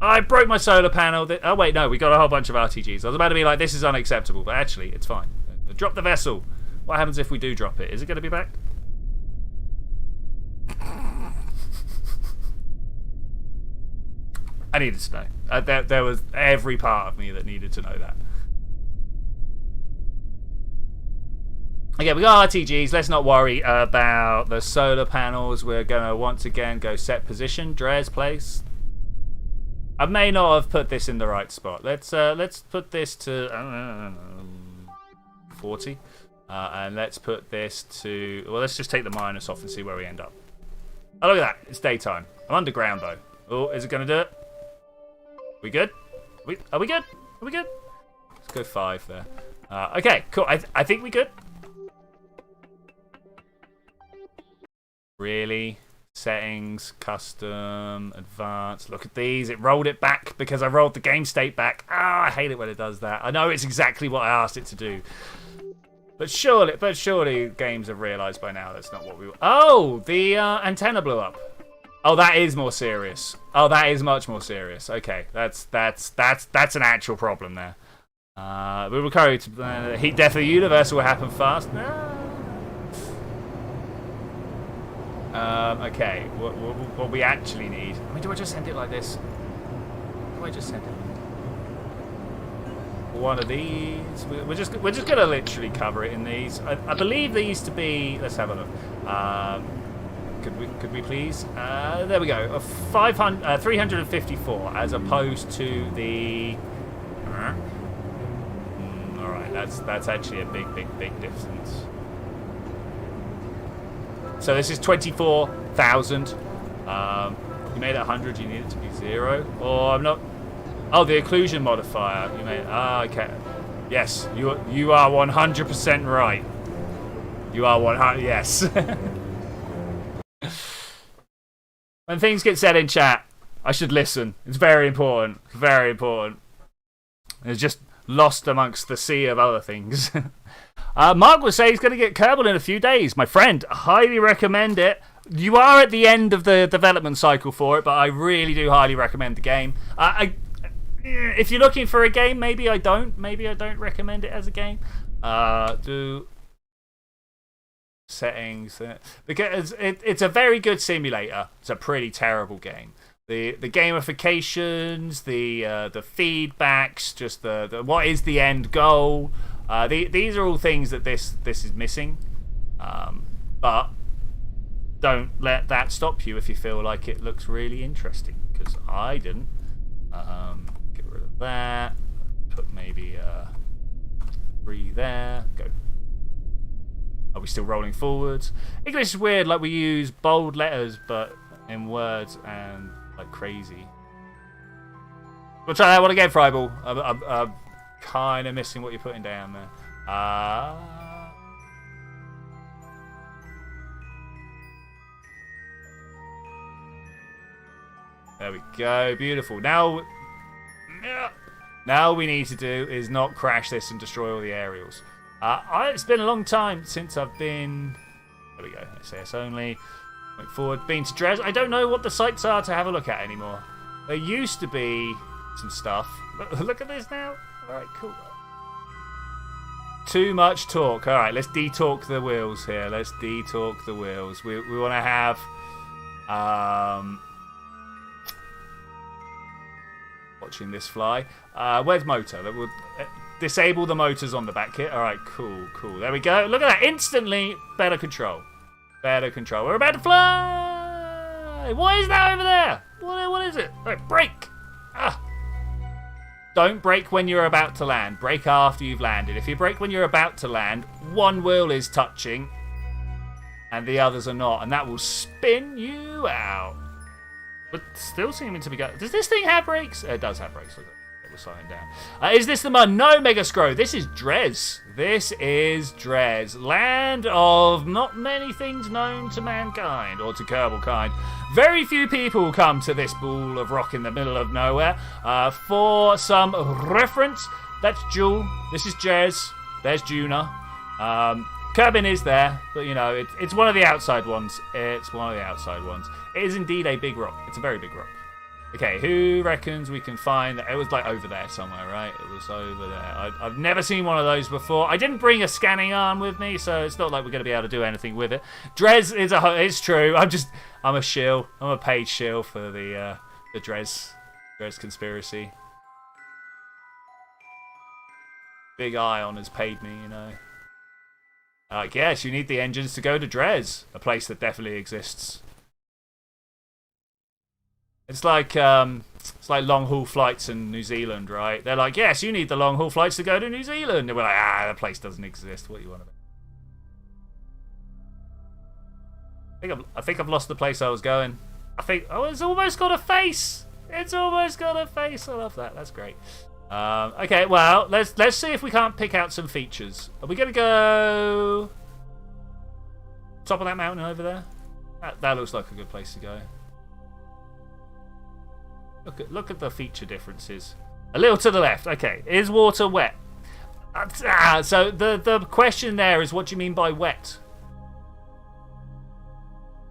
I broke my solar panel. Oh wait, no, we got a whole bunch of RTGs. I was about to be like, this is unacceptable, but actually, it's fine. Drop the vessel. What happens if we do drop it? Is it going to be back? I needed to know. There was every part of me that needed to know that. Okay, we got RTGs. Let's not worry about the solar panels. We're going to once again go set position. Dre's place. I may not have put this in the right spot. Let's put this to 40. And let's put this to... Well, let's just take the minus off and see where we end up. Oh, look at that. It's daytime. I'm underground, though. Oh, is it going to do it? We good? Are we good? Let's go 5 there. Okay, cool. I think we good. Really? Settings, custom, advanced. Look at these. It rolled it back because I rolled the game state back. I hate it when it does that. I know it's exactly what I asked it to do. But surely games have realised by now that's not what we want. Oh, the antenna blew up. Oh, that is more serious. Oh, that is much more serious. Okay, that's an actual problem there. We will carry to heat death of the universe will happen fast. Okay, what we actually need. I mean, do I just send it like this? Do I just send it? One of these. We're just gonna literally cover it in these. I believe they used to be. Let's have a look. Could we please? There we go. 354 as opposed to the. All right, that's actually a big difference. So this is 24,000. You made it 100. You need it to be 0. Or I'm not. Oh, the occlusion modifier. You made. Okay. Yes, you are 100% right. You are 100. Yes. When things get said in chat, I should listen. It's very important. Very important. It's just lost amongst the sea of other things. Mark would say he's going to get Kerbal in a few days. My friend, highly recommend it. You are at the end of the development cycle for it, but I really do highly recommend the game. If you're looking for a game, maybe I don't recommend it as a game. Do settings because it's a very good simulator. It's a pretty terrible game. The gamifications, the feedbacks, just the what is the end goal. These are all things that this is missing. But don't let that stop you if you feel like it looks really interesting, because I didn't. Get rid of that. Put maybe 3 there. Go. Are we still rolling forwards? English is weird, like we use bold letters but in words and like crazy. We'll try that one again, Fryball. I'm kind of missing what you're putting down there. There we go. Beautiful. Now we need to do is not crash this and destroy all the aerials. It's been a long time since I've been... There we go. SAS only. Went forward. Been to Dres. I don't know what the sites are to have a look at anymore. There used to be some stuff. Look at this now. Alright, cool. Too much talk. Alright, let's de-talk the wheels here. Let's de-talk the wheels. We want to have... watching this fly. Where's motor? That would disable the motors on the back kit. Alright, cool. There we go. Look at that. Instantly better control. Better control. We're about to fly! What is that over there? What is it? Right, brake! Ah. Don't brake when you're about to land. Brake after you've landed. If you brake when you're about to land, one wheel is touching and the others are not, and that will spin you out. But still seeming to be going. Does this thing have brakes? It does have brakes. Look, we're slowing down. Is this the mud? No, Mega Scro. This is Dres. This is Dres. Land of not many things known to mankind, or to Kerbal kind. Very few people come to this ball of rock in the middle of nowhere. For some reference, that's Jewel. This is Jez. There's Juna. Kerbin is there, but you know, it's one of the outside ones. It's one of the outside ones. It is indeed a big rock. It's a very big rock. Okay, who reckons we can find that? It was like over there somewhere, right? It was over there. I've never seen one of those before. I didn't bring a scanning arm with me, so it's not like we're going to be able to do anything with it. Dres is it's true. I'm a shill. I'm a paid shill for the Dres conspiracy. Big Ion has paid me, you know. Yes, you need the engines to go to Dres, a place that definitely exists. It's like long haul flights in New Zealand, right? They're like, yes, you need the long haul flights to go to New Zealand. And we're like, the place doesn't exist. What do you want about? I think I've lost the place I was going. It's almost got a face. It's almost got a face. I love that. That's great. Okay, well, let's see if we can't pick out some features. Are we gonna go top of that mountain over there? That looks like a good place to go. Look at the feature differences. A little to the left. Okay, is water wet? So the question there is, what do you mean by wet?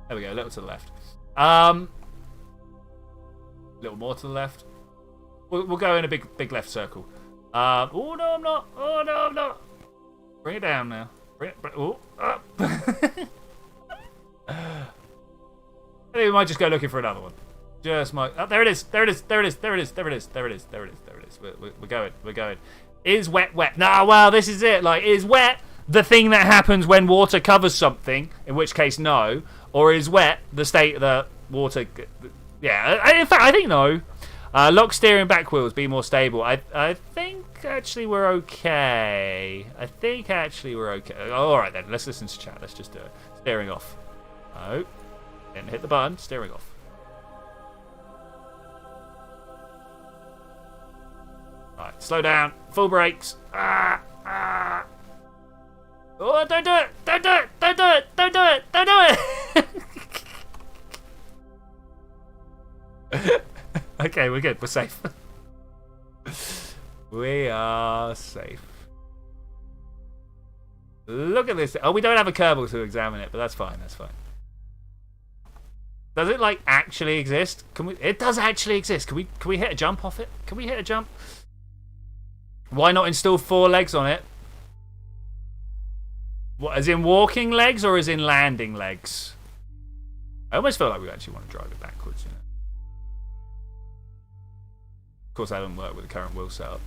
There we go. A little to the left. A little more to the left. We'll go in a big left circle. Oh no, I'm not. Oh no, I'm not. Bring it down now. Up. I think we might just go looking for another one. Just might. Oh, there it is. There it is. There it is. There it is. There it is. There it is. There it is. There it is. We're going. We're going. Is wet wet? Nah, well, this is it. Like, is wet the thing that happens when water covers something? In which case, no. Or is wet the state that water? Yeah. In fact, I think no. Lock steering back wheels, be more stable. I think actually we're okay. Oh, alright then, let's listen to chat. Let's just do it. Steering off. Oh. Didn't hit the button. Steering off. Alright, slow down. Full brakes. Oh, don't do it! Don't do it! Don't do it! Don't do it! Don't do it! Okay, we're good. We're safe. We are safe. Look at this. Oh, we don't have a Kerbal to examine it, but that's fine. That's fine. Does it like actually exist? Can we? It does actually exist. Can we hit a jump off it? Can we hit a jump? Why not install 4 legs on it? What, as in walking legs or as in landing legs? I almost feel like we actually want to drive it backwards, you know. Of course, that doesn't work with the current wheel setup.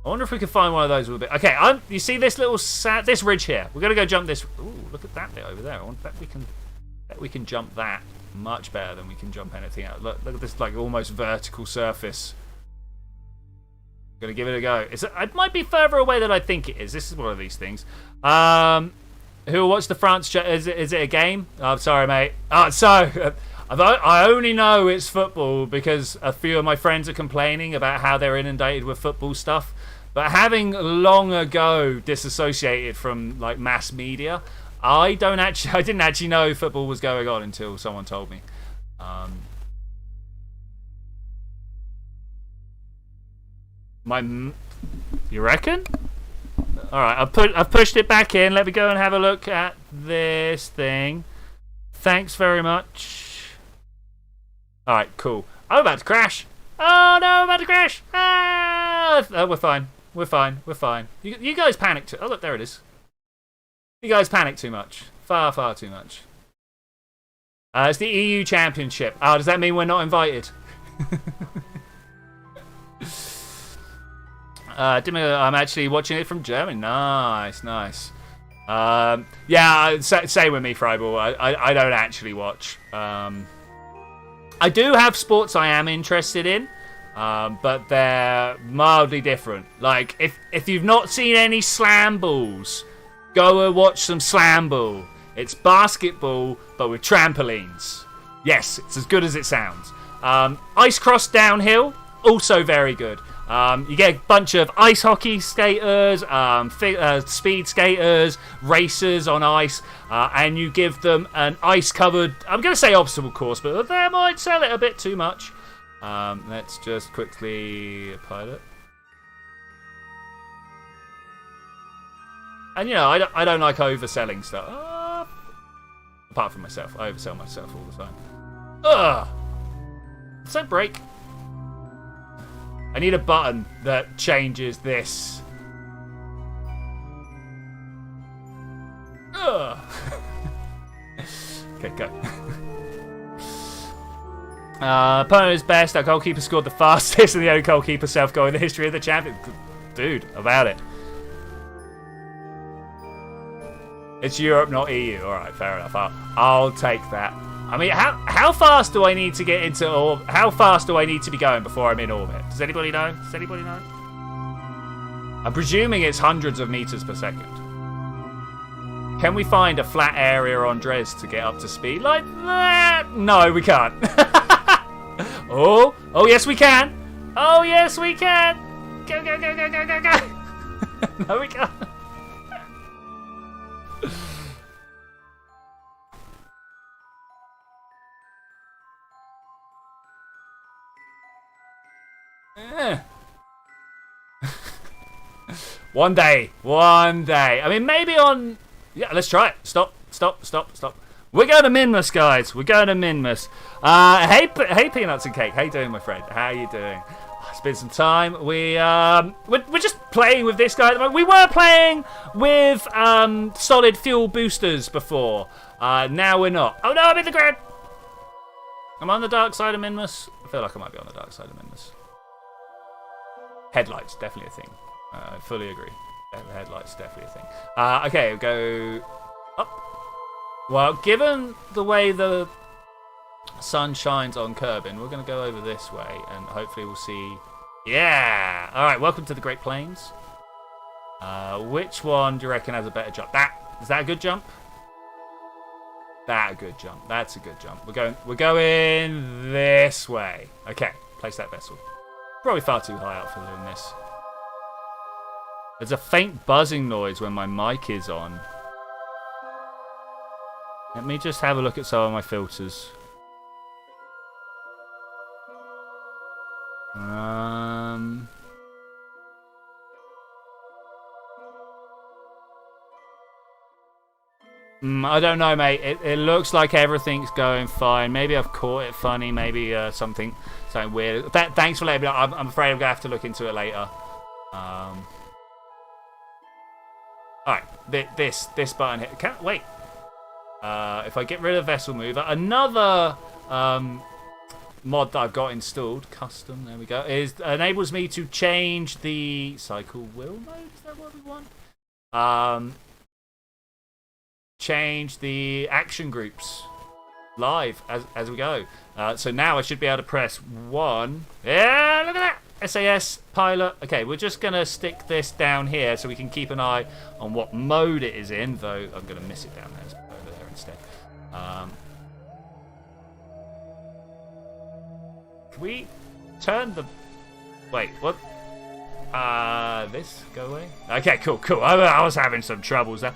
I wonder if we can find one of those with a bit. Okay, you see this little this ridge here? We're gonna go jump this. Ooh, look at that bit over there. I bet we can jump that much better than we can jump anything else. Look at this like almost vertical surface. Gonna give it a go. It might be further away than I think it is. This is one of these things. Who watched the France? Is it a game? Oh, I'm sorry, mate. I only know it's football because a few of my friends are complaining about how they're inundated with football stuff. But having long ago disassociated from like mass media, I didn't actually know football was going on until someone told me. You reckon? All right, I've pushed it back in. Let me go and have a look at this thing. Thanks very much. All right, cool. I'm about to crash. Oh no, I'm about to crash. Oh, we're fine. We're fine. We're fine. You guys panicked. Oh look, there it is. You guys panicked too much. Far too much. It's the EU Championship. Oh, does that mean we're not invited? I'm actually watching it from Germany. Nice. Yeah, same with me, Fryball. I don't actually watch. I do have sports I am interested in, but they're mildly different. Like, if you've not seen any slam balls, go and watch some slam ball. It's basketball, but with trampolines. Yes, it's as good as it sounds. Ice cross downhill, also very good. You get a bunch of ice hockey skaters, speed skaters, racers on ice, and you give them an ice-covered, I'm going to say obstacle course, but they might sell it a bit too much. Let's just quickly pilot. And, you know, I don't like overselling stuff. Apart from myself. I oversell myself all the time. Ugh! So break. I need a button that changes this. Ugh. Okay, go. Opponent is best. Our goalkeeper scored the fastest and the only goalkeeper self-goal in the history of the champion. Dude, about it. It's Europe, not EU. Alright, fair enough. I'll take that. I mean, how fast do I need to get into orbit? How fast do I need to be going before I'm in orbit? Does anybody know? Does anybody know? I'm presuming it's hundreds of meters per second. Can we find a flat area on Dres to get up to speed like that? No, we can't. Oh, yes we can. Oh, yes we can. Go, go, go, go, go, go, go. No, we can't. One day. I mean, maybe on... Yeah, let's try it. Stop. We're going to Minmus, guys. We're going to Minmus. Hey, Peanuts and Cake. How you doing, my friend? How you doing? It's been some time. We're just playing with this guy at the moment. We were playing with solid fuel boosters before. Now we're not. Oh, no, I'm in the ground. I'm on the dark side of Minmus. I feel like I might be on the dark side of Minmus. Headlights, definitely a thing. I fully agree. Headlights, definitely a thing. Okay, we'll go up. Well, given the way the sun shines on Kerbin, we're going to go over this way, and hopefully we'll see... Yeah! Alright, welcome to the Great Plains. Which one do you reckon has a better jump? Is that a good jump? That's a good jump. We're going this way. Okay, place that vessel. Probably far too high up for doing this. There's a faint buzzing noise when my mic is on. Let me just have a look at some of my filters. I don't know, mate. It looks like everything's going fine. Maybe I've caught it funny. Maybe something weird. Thanks for letting me know. I'm afraid I'm going to have to look into it later. Alright, this button here. Wait. If I get rid of Vessel Mover, another mod that I've got installed, custom, there we go, enables me to change the cycle wheel mode. Is that what we want? Change the action groups live as we go. So now I should be able to press 1. Yeah, look at that. SAS pilot. Okay, we're just going to stick this down here so we can keep an eye on what mode it is in, though I'm going to miss it down there. Let's put it over there instead. Can we turn the... Wait, what? This? Go away? Okay, cool. I was having some troubles there.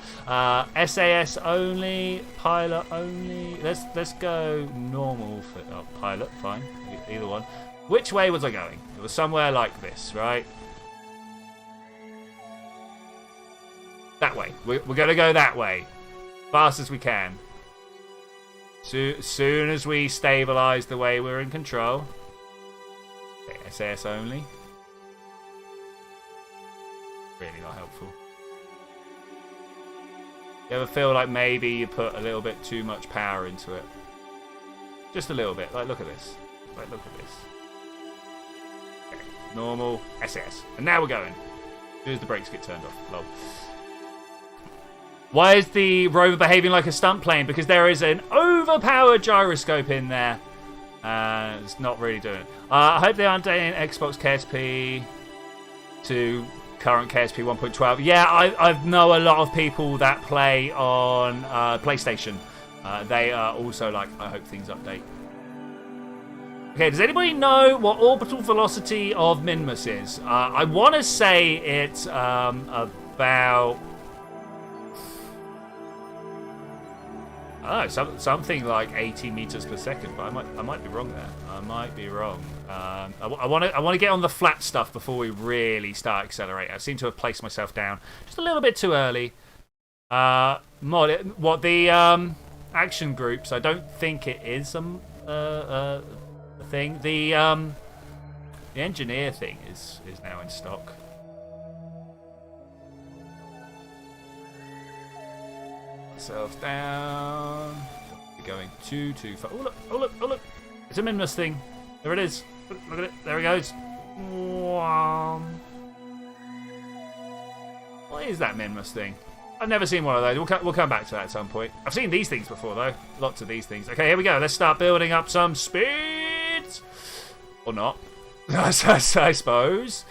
SAS only, pilot only. Let's go normal for pilot, fine. Either one. Which way was I going? It was somewhere like this, right? That way. We're going to go that way. Fast as we can. Soon as we stabilize the way we're in control. Okay, SAS only. Really not helpful. You ever feel like maybe you put a little bit too much power into it? Just a little bit. Like, look at this. Like, look at this. Normal, SAS. And now we're going. As soon as the brakes get turned off. Lol. Why is the rover behaving like a stunt plane? Because there is an overpowered gyroscope in there. It's not really doing it. I hope they aren't dating Xbox KSP to current KSP 1.12. Yeah, I know a lot of people that play on PlayStation. They are also like, I hope things update. Okay, does anybody know what orbital velocity of Minmus is? I want to say it's about... Oh, something like 80 meters per second, but I might be wrong there. I might be wrong. I want to get on the flat stuff before we really start accelerating. I seem to have placed myself down just a little bit too early. What the action groups? I don't think it is a thing. The engineer thing is now in stock. Myself down. We're going too far. Oh look! Oh look! Oh look! It's a Minmus thing. There it is. Look at it. There it goes. What is that Minmus thing? I've never seen one of those. We'll come back to that at some point. I've seen these things before though. Lots of these things. Okay, here we go. Let's start building up some speeds. Or not. I suppose.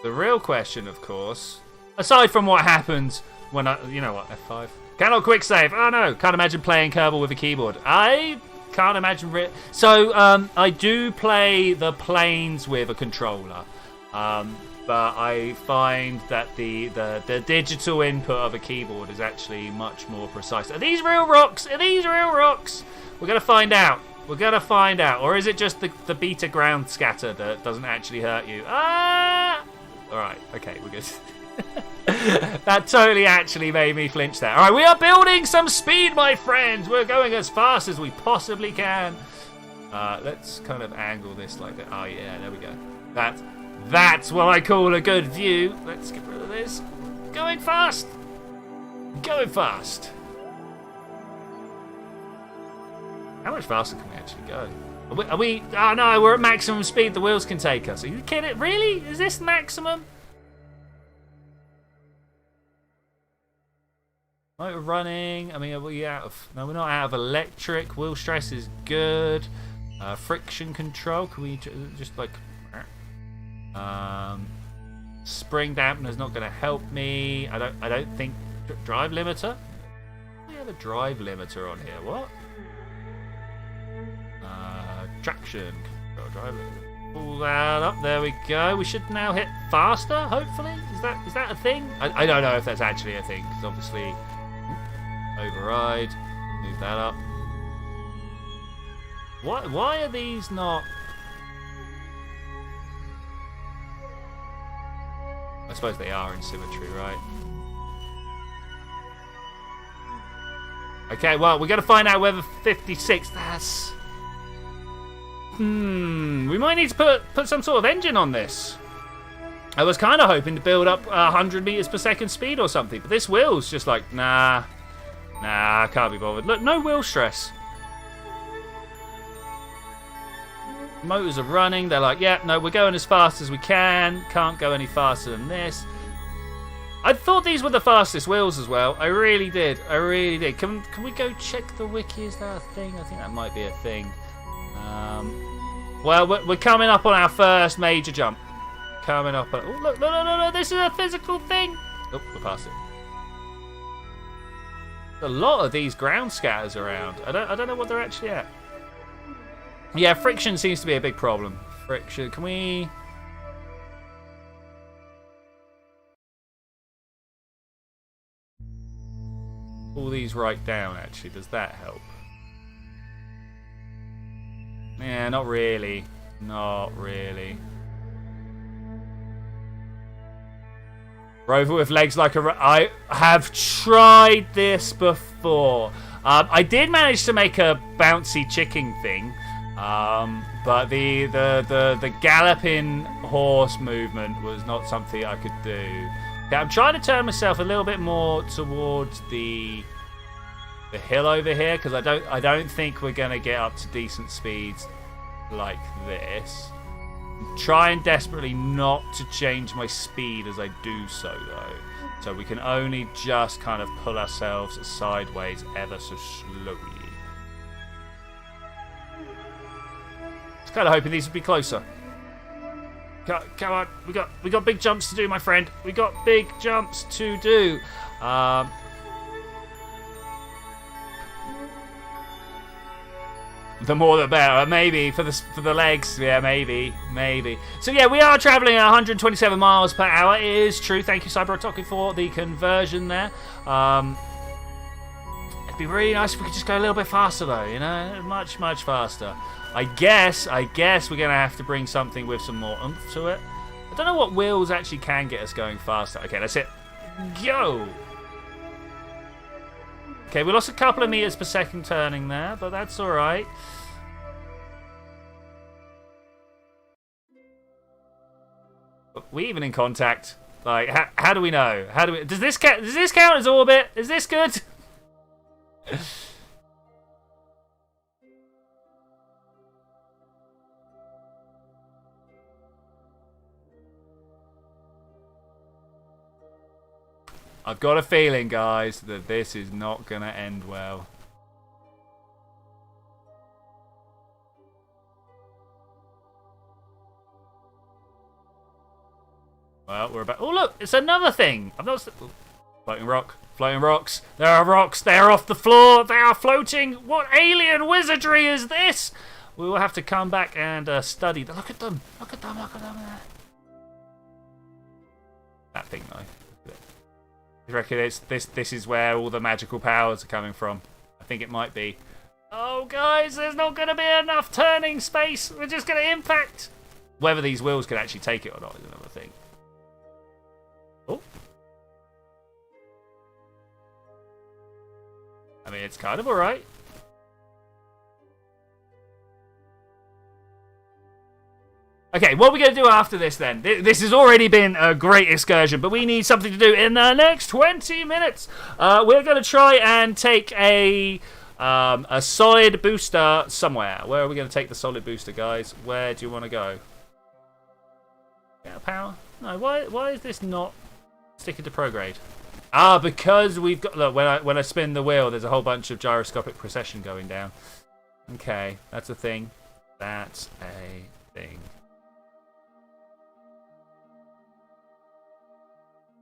The real question, of course, aside from what happens when you know what, F5. Cannot quick save. Oh no, can't imagine playing Kerbal with a keyboard. I can't imagine. So I do play the planes with a controller, but I find that the digital input of a keyboard is actually much more precise. Are these real rocks? Are these real rocks? We're gonna find out. We're gonna find out. Or is it just the beta ground scatter that doesn't actually hurt you? Ah! All right. Okay, we're good. That totally actually made me flinch there. Alright, we are building some speed, my friends. We're going as fast as we possibly can. Let's kind of angle this like that. Oh yeah, there we go. That's what I call a good view. Let's get rid of this. Going fast. Going fast. How much faster can we actually go? Are we oh no, we're at maximum speed the wheels can take us. Are you kidding? Really? Is this maximum? Motor running. I mean, are we out of... No, we're not out of electric. Wheel stress is good. Friction control. Can we just like... spring dampener's not going to help me. I don't think... Drive limiter? We have a drive limiter on here. What? Traction control. Drive limiter. Pull that up. There we go. We should now hit faster, hopefully. Is that a thing? I don't know if that's actually a thing, because obviously... Override. Move that up. Why are these not... I suppose they are in symmetry, right? Okay, well, we're going to find out whether 56... That's... We might need to put some sort of engine on this. I was kind of hoping to build up 100 meters per second speed or something, but this wheel's just like, nah, I can't be bothered. Look, no wheel stress. Motors are running. They're like, yeah, no, we're going as fast as we can. Can't go any faster than this. I thought these were the fastest wheels as well. I really did. Can we go check the wiki? Is that a thing? I think that might be a thing. Well, we're coming up on our first major jump. Coming up on... Oh, look, no. This is a physical thing. Oh, we're past it. A lot of these ground scatters around. I don't know what they're actually at. Yeah, friction seems to be a big problem. Friction. Can we... Pull these right down, actually. Does that help? Yeah, not really. Not really. Rover with legs like a... I have tried this before. I did manage to make a bouncy chicken thing. But the galloping horse movement was not something I could do. Okay, I'm trying to turn myself a little bit more towards the hill over here, because I don't think we're gonna get up to decent speeds like this. I'm trying desperately not to change my speed as I do so though. So we can only just kind of pull ourselves sideways ever so slowly. Just kind of hoping these would be closer. Come on, we got big jumps to do, my friend. We got big jumps to do. The more the better. Maybe for the legs. Yeah, maybe. So yeah, we are traveling at 127 miles per hour. It is true. Thank you, Cyber for the conversion there. It'd be really nice if we could just go a little bit faster, though. You know, much faster. I guess we're gonna have to bring something with some more oomph to it. I don't know what wheels actually can get us going faster. Okay, that's it. Go. Okay, we lost a couple of meters per second turning there, but that's all right. We even in contact? Like, how do we know? How do we? Does this count as orbit? Is this good? I've got a feeling, guys, that this is not going to end well. Well, we're about... Oh, look! It's another thing! I've not... Floating rock. Floating rocks. There are rocks. They are off the floor. They are floating. What alien wizardry is this? We will have to come back and study. Look at them. Look at them. Look at them there. That thing, though. I reckon it's this is where all the magical powers are coming from. I think it might be. Oh, guys, there's not going to be enough turning space. We're just going to impact. Whether these wheels can actually take it or not is another thing. Oh. I mean, it's kind of all right. Okay, what are we going to do after this then? This has already been a great excursion, but we need something to do in the next 20 minutes. We're going to try and take a solid booster somewhere. Where are we going to take the solid booster, guys? Where do you want to go? Yeah, power? No, why is this not sticking to prograde? Ah, because we've got... Look, when I spin the wheel, there's a whole bunch of gyroscopic precession going down. Okay, that's a thing. That's a thing.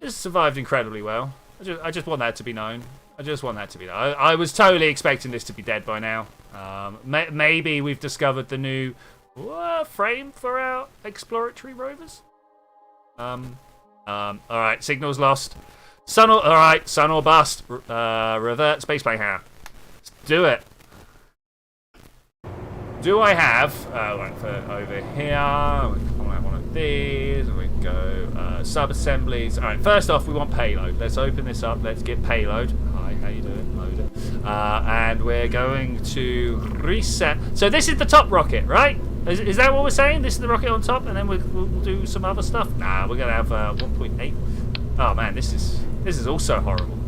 This survived incredibly well. I just want that to be known. I was totally expecting this to be dead by now. Maybe we've discovered the new frame for our exploratory rovers. Alright, signal's lost. Alright, sun or bust. Revert spaceplane hammer. Let's do it. Do I have, over here, we pull out one of these, and we go sub-assemblies. Alright, first off, we want payload. Let's open this up, let's get payload. Hi, how you doing? Load it. And we're going to reset. So this is the top rocket, right? Is that what we're saying? This is the rocket on top, and then we'll do some other stuff? Nah, we're going to have 1.8. Oh man, this is also horrible.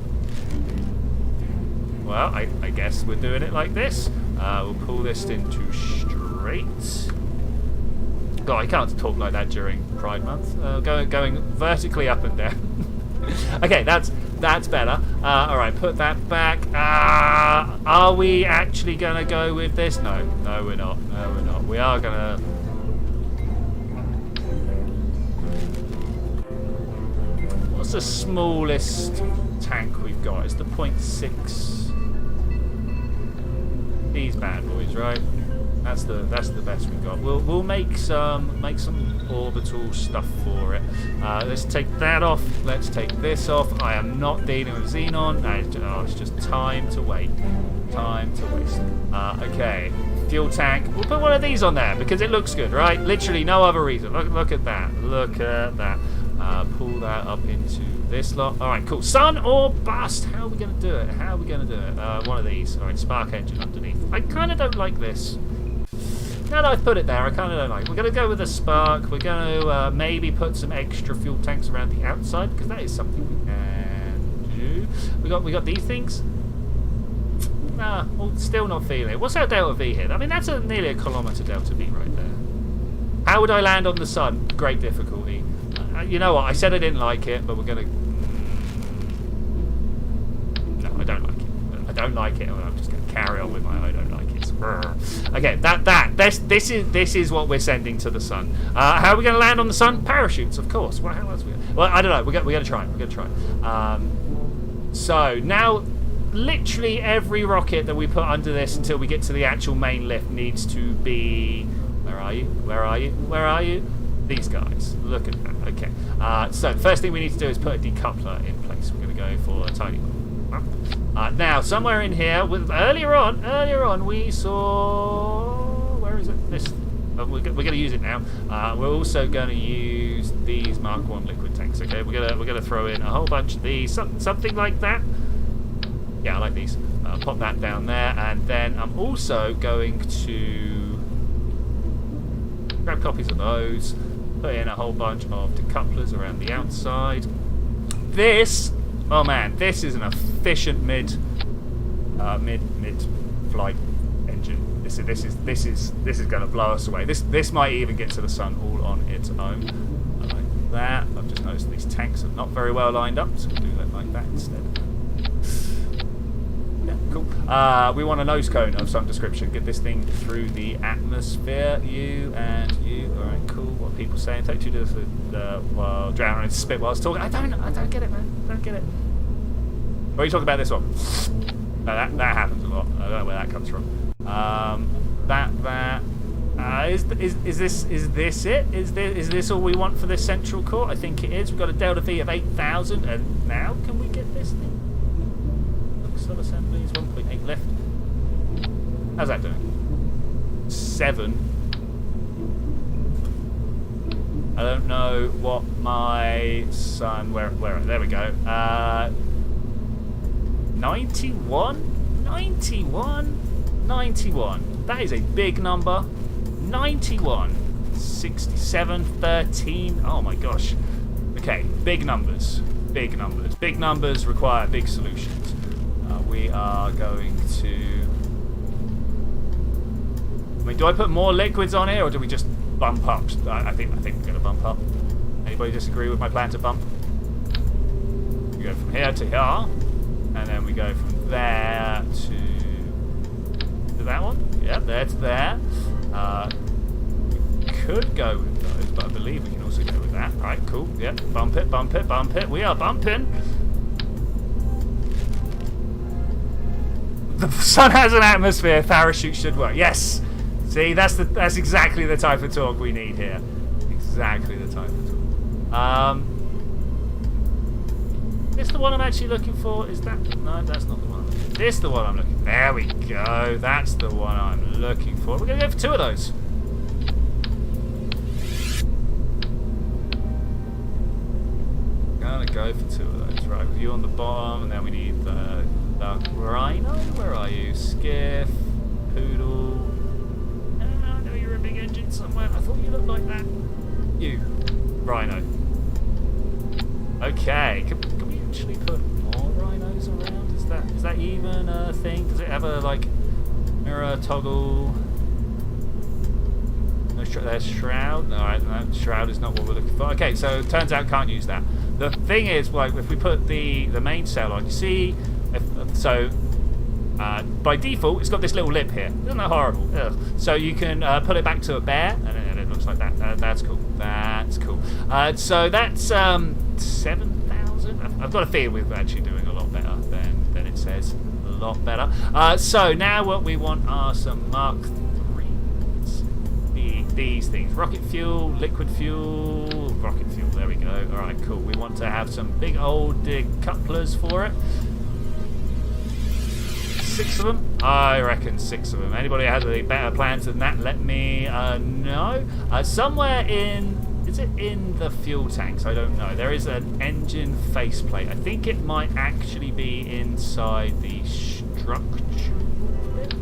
Well, I guess we're doing it like this. We'll pull this into straight. God, I can't talk like that during Pride Month. Going vertically up and down. Okay, that's better. All right, put that back. Are we actually going to go with this? No, we're not. No, we're not. We are going to... What's the smallest tank we've got? It's the 0.6. These bad boys, right? That's the best we've got. We'll make some orbital stuff for it. Let's take that off. Let's take this off. I am not dealing with xenon. It's just time to wait. Time to waste. Okay, fuel tank. We'll put one of these on there because it looks good, right? Literally no other reason. Look at that. Look at that. Pull that up into this lot. Alright, cool. Sun or bust? How are we going to do it? One of these. Alright, spark engine underneath. I kind of don't like this. Now that I've put it there, I kind of don't like it. We're going to go with a spark. We're going to maybe put some extra fuel tanks around the outside because that is something we can do. We got these things. Well, still not feeling it. What's our delta V here? I mean, that's nearly a kilometre delta V right there. How would I land on the sun? Great difficulty. You know what? I said I didn't like it, but we're going to... don't like it. I'm just going to carry on with my I don't like it. Okay, this is what we're sending to the sun. How are we going to land on the sun? Parachutes, of course. Well, how else? Well, I don't know. We're going to try. We're going to try. So now, literally every rocket that we put under this until we get to the actual main lift needs to be. Where are you? Where are you? Where are you? These guys. Look at that. Okay. So the first thing we need to do is put a decoupler in place. We're going to go for a tiny one. Now, somewhere in here, earlier on, we saw. Where is it? This. We're going to use it now. We're also going to use these Mark 1 liquid tanks. Okay, we're going to throw in a whole bunch of these, something like that. Yeah, I like these. Pop that down there, and then I'm also going to grab copies of those. Put in a whole bunch of decouplers around the outside. This, oh man, this is an efficient mid flight engine. This is going to blow us away. This might even get to the sun all on its own. I like that. I've just noticed these tanks are not very well lined up, so we'll do that like that instead. Yeah, cool. We want a nose cone of some description. Get this thing through the atmosphere. You and you. All right, cool. What are people saying? Take 2 to while drowning in spit while I was talking. I don't get it, man. I don't get it. What are you talking about this one? No, that happens a lot. I don't know where that comes from. Is this it? Is this all we want for this central core? I think it is. We've got a delta V of 8,000, and now can we get this thing? Sub-assemblies, 1.8 left. How's that doing? 7. I don't know what my son. Where? There we go. 91. 91. That is a big number. 91. 67. 13. Oh my gosh. Okay, big numbers. Big numbers. Big numbers require big solutions. We are going to. I mean, do I put more liquids on here, or do we just bump up? I think we're going to bump up. Anybody disagree with my plan to bump? We go from here to here, and then we go from there to that one. Yep, that's there. We could go with those, but I believe we can also go with that. All right, cool. Yep, bump it, bump it, bump it. We are bumping. The sun has an atmosphere. Parachute should work. Yes. See, that's exactly the type of talk we need here. Exactly the type of talk. Is the one I'm actually looking for? Is that? No, that's not the one. This is the one I'm looking for. There we go. That's the one I'm looking for. We're going to go for 2 of those. Going to go for 2 of those. Right, with you on the bottom, and then we need the Rhino. Where are you? Skiff, Poodle. I know you're a big engine somewhere. I thought you looked like that. You, Rhino. Okay, can we actually put more rhinos around? Is that even a thing? Does it have a like mirror toggle? No, there's shroud. All right, no, shroud is not what we're looking for. Okay, so it turns out can't use that. The thing is, like, if we put the main sail on, you see, by default, it's got this little lip here. Isn't that horrible? Ugh. So you can put it back to a bear, and it looks like that. That's cool. That's cool. So that's 7,000. I've got a feeling we're actually doing a lot better than it says. A lot better. So now what we want are some Mark 3s. These things. Rocket fuel, liquid fuel, rocket fuel. There we go. All right, cool. We want to have some big old decouplers for it. 6 of them? I reckon 6 of them. Anybody has any better plans than that, let me know. Somewhere in... Is it in the fuel tanks? I don't know. There is an engine faceplate. I think it might actually be inside the structure bit.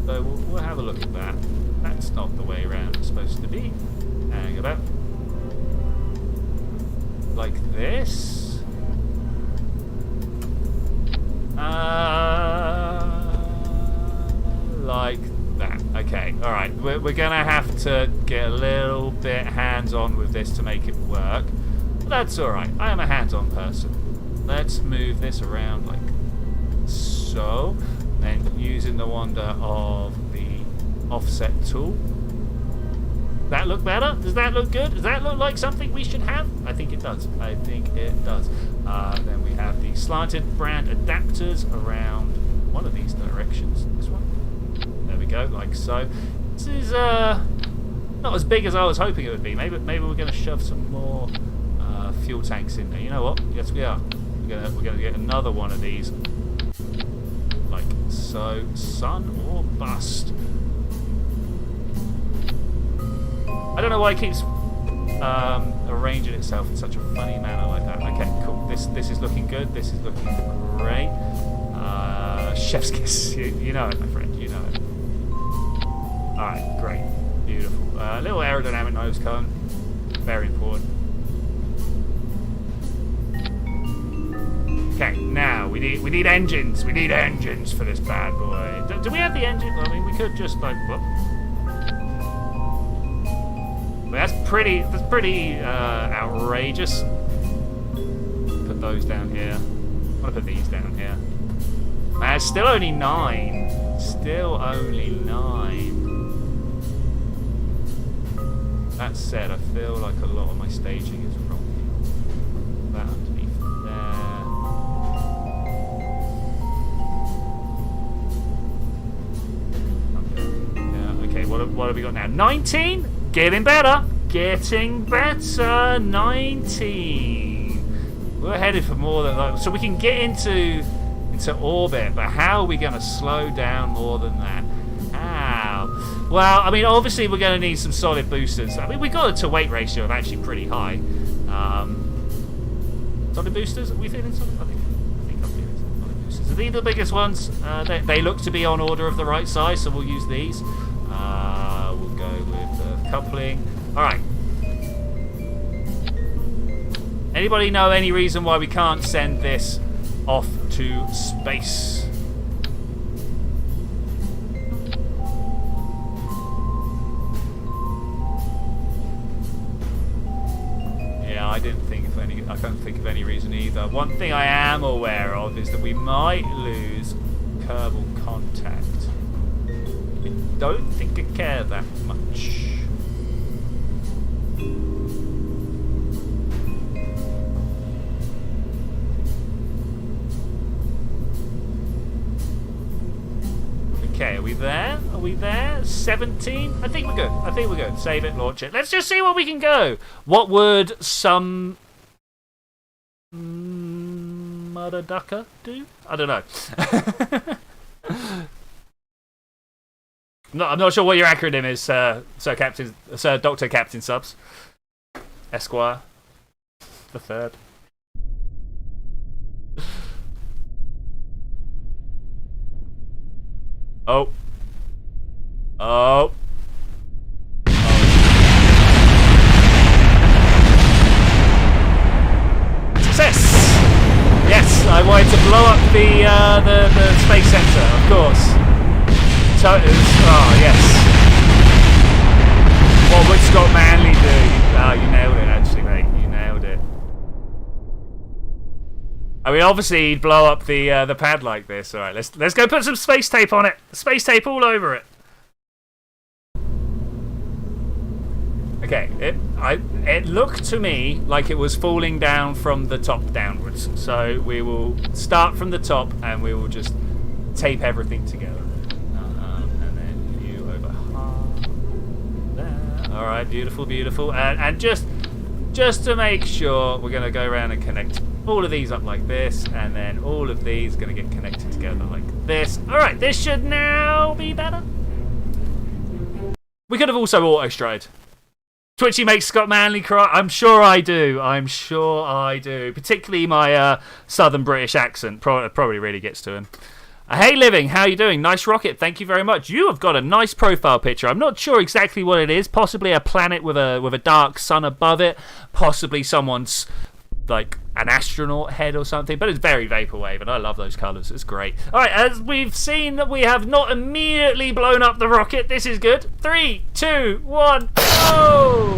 So we'll have a look at that. That's not the way around it's supposed to be. Hang about. Like this. Like that. Okay, alright. We're going to have to get a little bit hands-on with this to make it work. But that's alright. I am a hands-on person. Let's move this around like so. then using the wonder of the offset tool. Does that look better? Does that look good? Does that look like something we should have? I think it does. I think it does. Then we have the slanted brand adapters around one of these directions. This one. There we go, like so. This is not as big as I was hoping it would be. Maybe we're going to shove some more fuel tanks in there. You know what? Yes, we are. We're gonna get another one of these, like so. Sun or bust. I don't know why it keeps arranging itself in such a funny manner like that. Okay, cool. This is looking good. This is looking great. Chef's kiss. You know it, my friend. You know it. All right, great, beautiful. Little aerodynamic nose cone, very important. Okay, now we need engines. We need engins for this bad boy. Do we have the engine? I mean, we could just like whoop. That's pretty outrageous. Put those down here. I'm gonna put these down here. Man, it's still only 9. Still only 9. That said, I feel like a lot of my staging is wrong here. That underneath there. Okay. Yeah. Okay. What have we got now? 19. Getting better. Getting better. 19. We're headed for more than that. So we can get into orbit, but how are we going to slow down more than that? Ow. Well, I mean, obviously we're going to need some solid boosters. I mean, we got a to-weight ratio of actually pretty high. Solid boosters? Are we feeling solid? I think I'm feeling solid boosters. Are these the biggest ones? They look to be on order of the right size, so we'll use these. We'll go with coupling. All right. Anybody know any reason why we can't send this off to space? Yeah, I can't think of any reason either. One thing I am aware of is that we might lose Kerbal contact. I don't think I care that much. Okay, are we there? Are we there? 17? I think we're good. I think we're good. Save it, launch it. Let's just see what we can go. What would some mother ducker do? I don't know. I'm not sure what your acronym is, Sir Dr. Captain Subs. Esquire. The third. Oh. Oh. Success! Yes, I wanted to blow up the space center, of course. Oh, yes. What would Scott Manley do? Oh, you nailed it, actually, mate. You nailed it. I mean, obviously, he'd blow up the pad like this. All right, let's go put some space tape on it. Space tape all over it. Okay, it looked to me like it was falling down from the top downwards. So we will start from the top and we will just tape everything together. And then you over there. All right, beautiful, beautiful. And just to make sure, we're going to go around and connect all of these up like this, and then all of these going to get connected together like this. All right, this should now be better. We could have also auto-stride. Twitchi makes Scott Manley cry. I'm sure I do. I'm sure I do. Particularly my southern British accent probably really gets to him. Hey Living, how you doing? Nice rocket, thank you very much. You have got a nice profile picture. I'm not sure exactly what it is. Possibly a planet with a dark sun above it. Possibly someone's like an astronaut head or something, but it's very vaporwave, and I love those colours. It's great. All right, as we've seen, we have not immediately blown up the rocket. This is good. 3, 2, 1, go!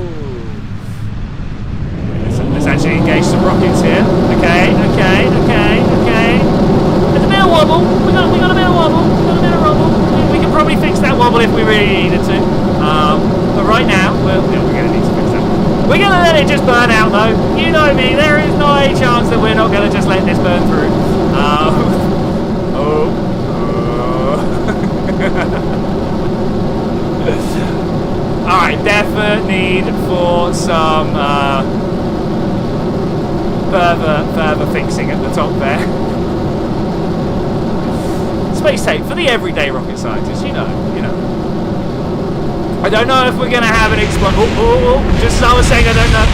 Let's actually engage some rockets here. Okay. There's a bit of wobble. We got a bit of wobble. probably fix that wobble if we really needed to. But right now, we're going to need to fix that. We're going to let it just burn out, though. You know me, there is no chance that we're not going to just let this burn through. Alright, definite need for some further fixing at the top there. Space tape for the everyday rocket scientist, you know. I don't know if we're going to have an explosion. Just as I was saying, I don't know.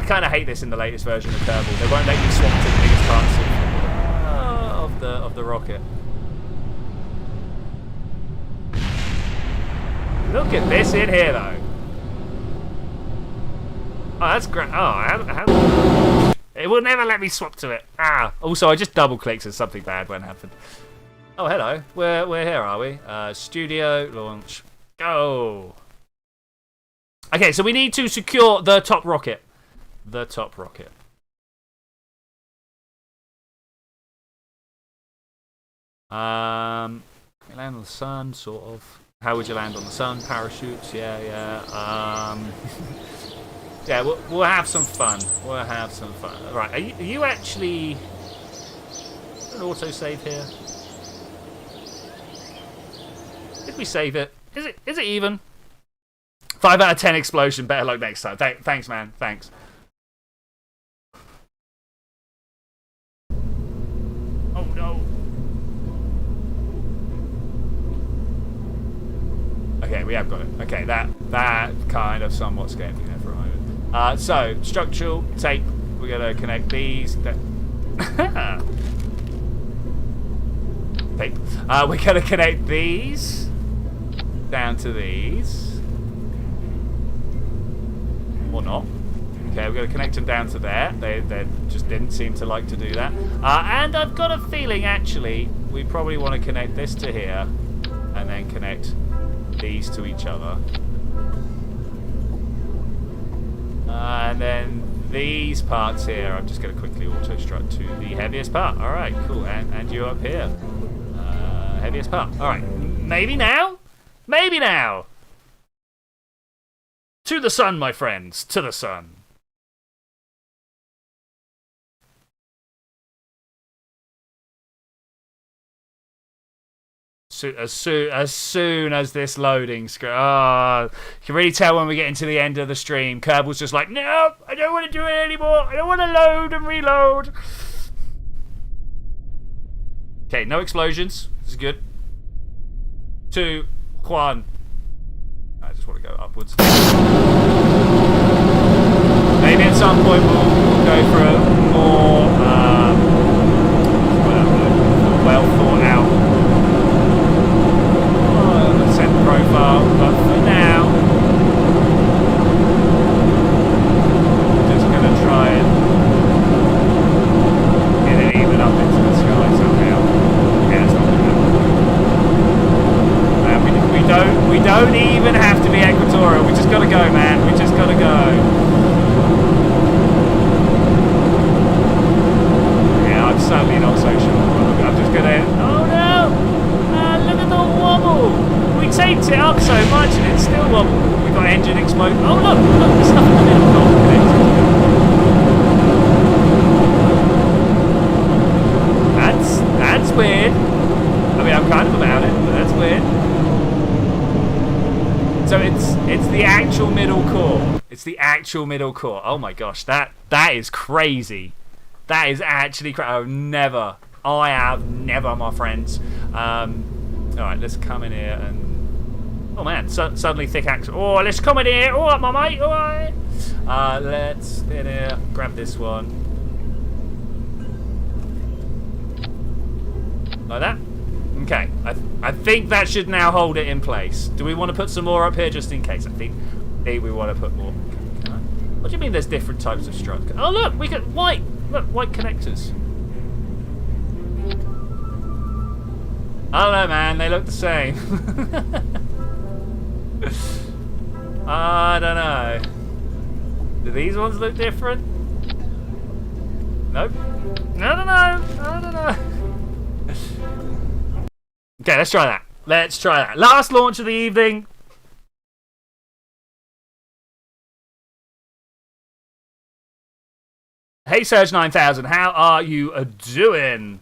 I kind of hate this in the latest version of Kerbal. They won't let you swap to the biggest parts of the rocket. Look at this in here, though. Oh, that's great. Oh, it will never let me swap to it. Also, I just double-clicked and something bad went happen. Oh, hello. We're here, are we? Studio, launch, go. Okay, so we need to secure the top rocket. The top rocket. We land on the sun, sort of. How would you land on the sun? Parachutes, yeah. Yeah, we'll have some fun. We'll have some fun. Right, are you actually... an autosave here? Did we save it? Is it even? 5 out of 10 explosion. Better luck next time. Thanks, man. Thanks. Oh, no. Okay, we have got it. Okay, that kind of somewhat scared me there for a moment. So, structural tape. We're going to connect these. Tape. We're going to connect these down to these. Or not. Okay, we're going to connect them down to there. They just didn't seem to like to do that. And I've got a feeling, actually, we probably want to connect this to here. And then connect these to each other. And then these parts here, I'm just going to quickly auto-strut to the heaviest part. Alright, cool. And you up here. Heaviest part. Alright, maybe now? Maybe now! To the sun, my friends. To the sun. As soon as this loading screen, you can really tell when we get into the end of the stream. Kerbal's just like, no, I don't want to do it anymore. I don't want to load and reload. Okay, no explosions. This is good. 2, 1. I just want to go upwards. Maybe at some point we'll go for a more well thought out profile, but for now, I'm just going to try and get it even up into the sky somehow. Yeah, it's not going to happen. We don't even have to be equatorial. We just got to go, man. We just got to go. Yeah, I'm certainly not so sure. I'm just going to... Oh no! Look at the wobble! We taped it up so much and it's still wobbled. We've got engine explode. Oh look, there's stuff in the middle not connected. That's weird. I mean, I'm kind of about it, but that's weird. So it's the actual middle core. It's the actual middle core. Oh my gosh, that is crazy. That is actually crazy. I have never, my friends. Alright, let's come in here and... Oh man, suddenly thick axle. Oh, let's come in here. All right, my mate. All right. Let's in here. Grab this one. Like that. Okay. I think that should now hold it in place. Do we want to put some more up here just in case? I think we want to put more. What do you mean there's different types of strut? Oh look, we got white. Look, white connectors. I don't know, man. They look the same. I don't know. Do these ones look different? Nope. I don't know. Okay, let's try that. Let's try that. Last launch of the evening. Hey, Surge 9000, how are you doing?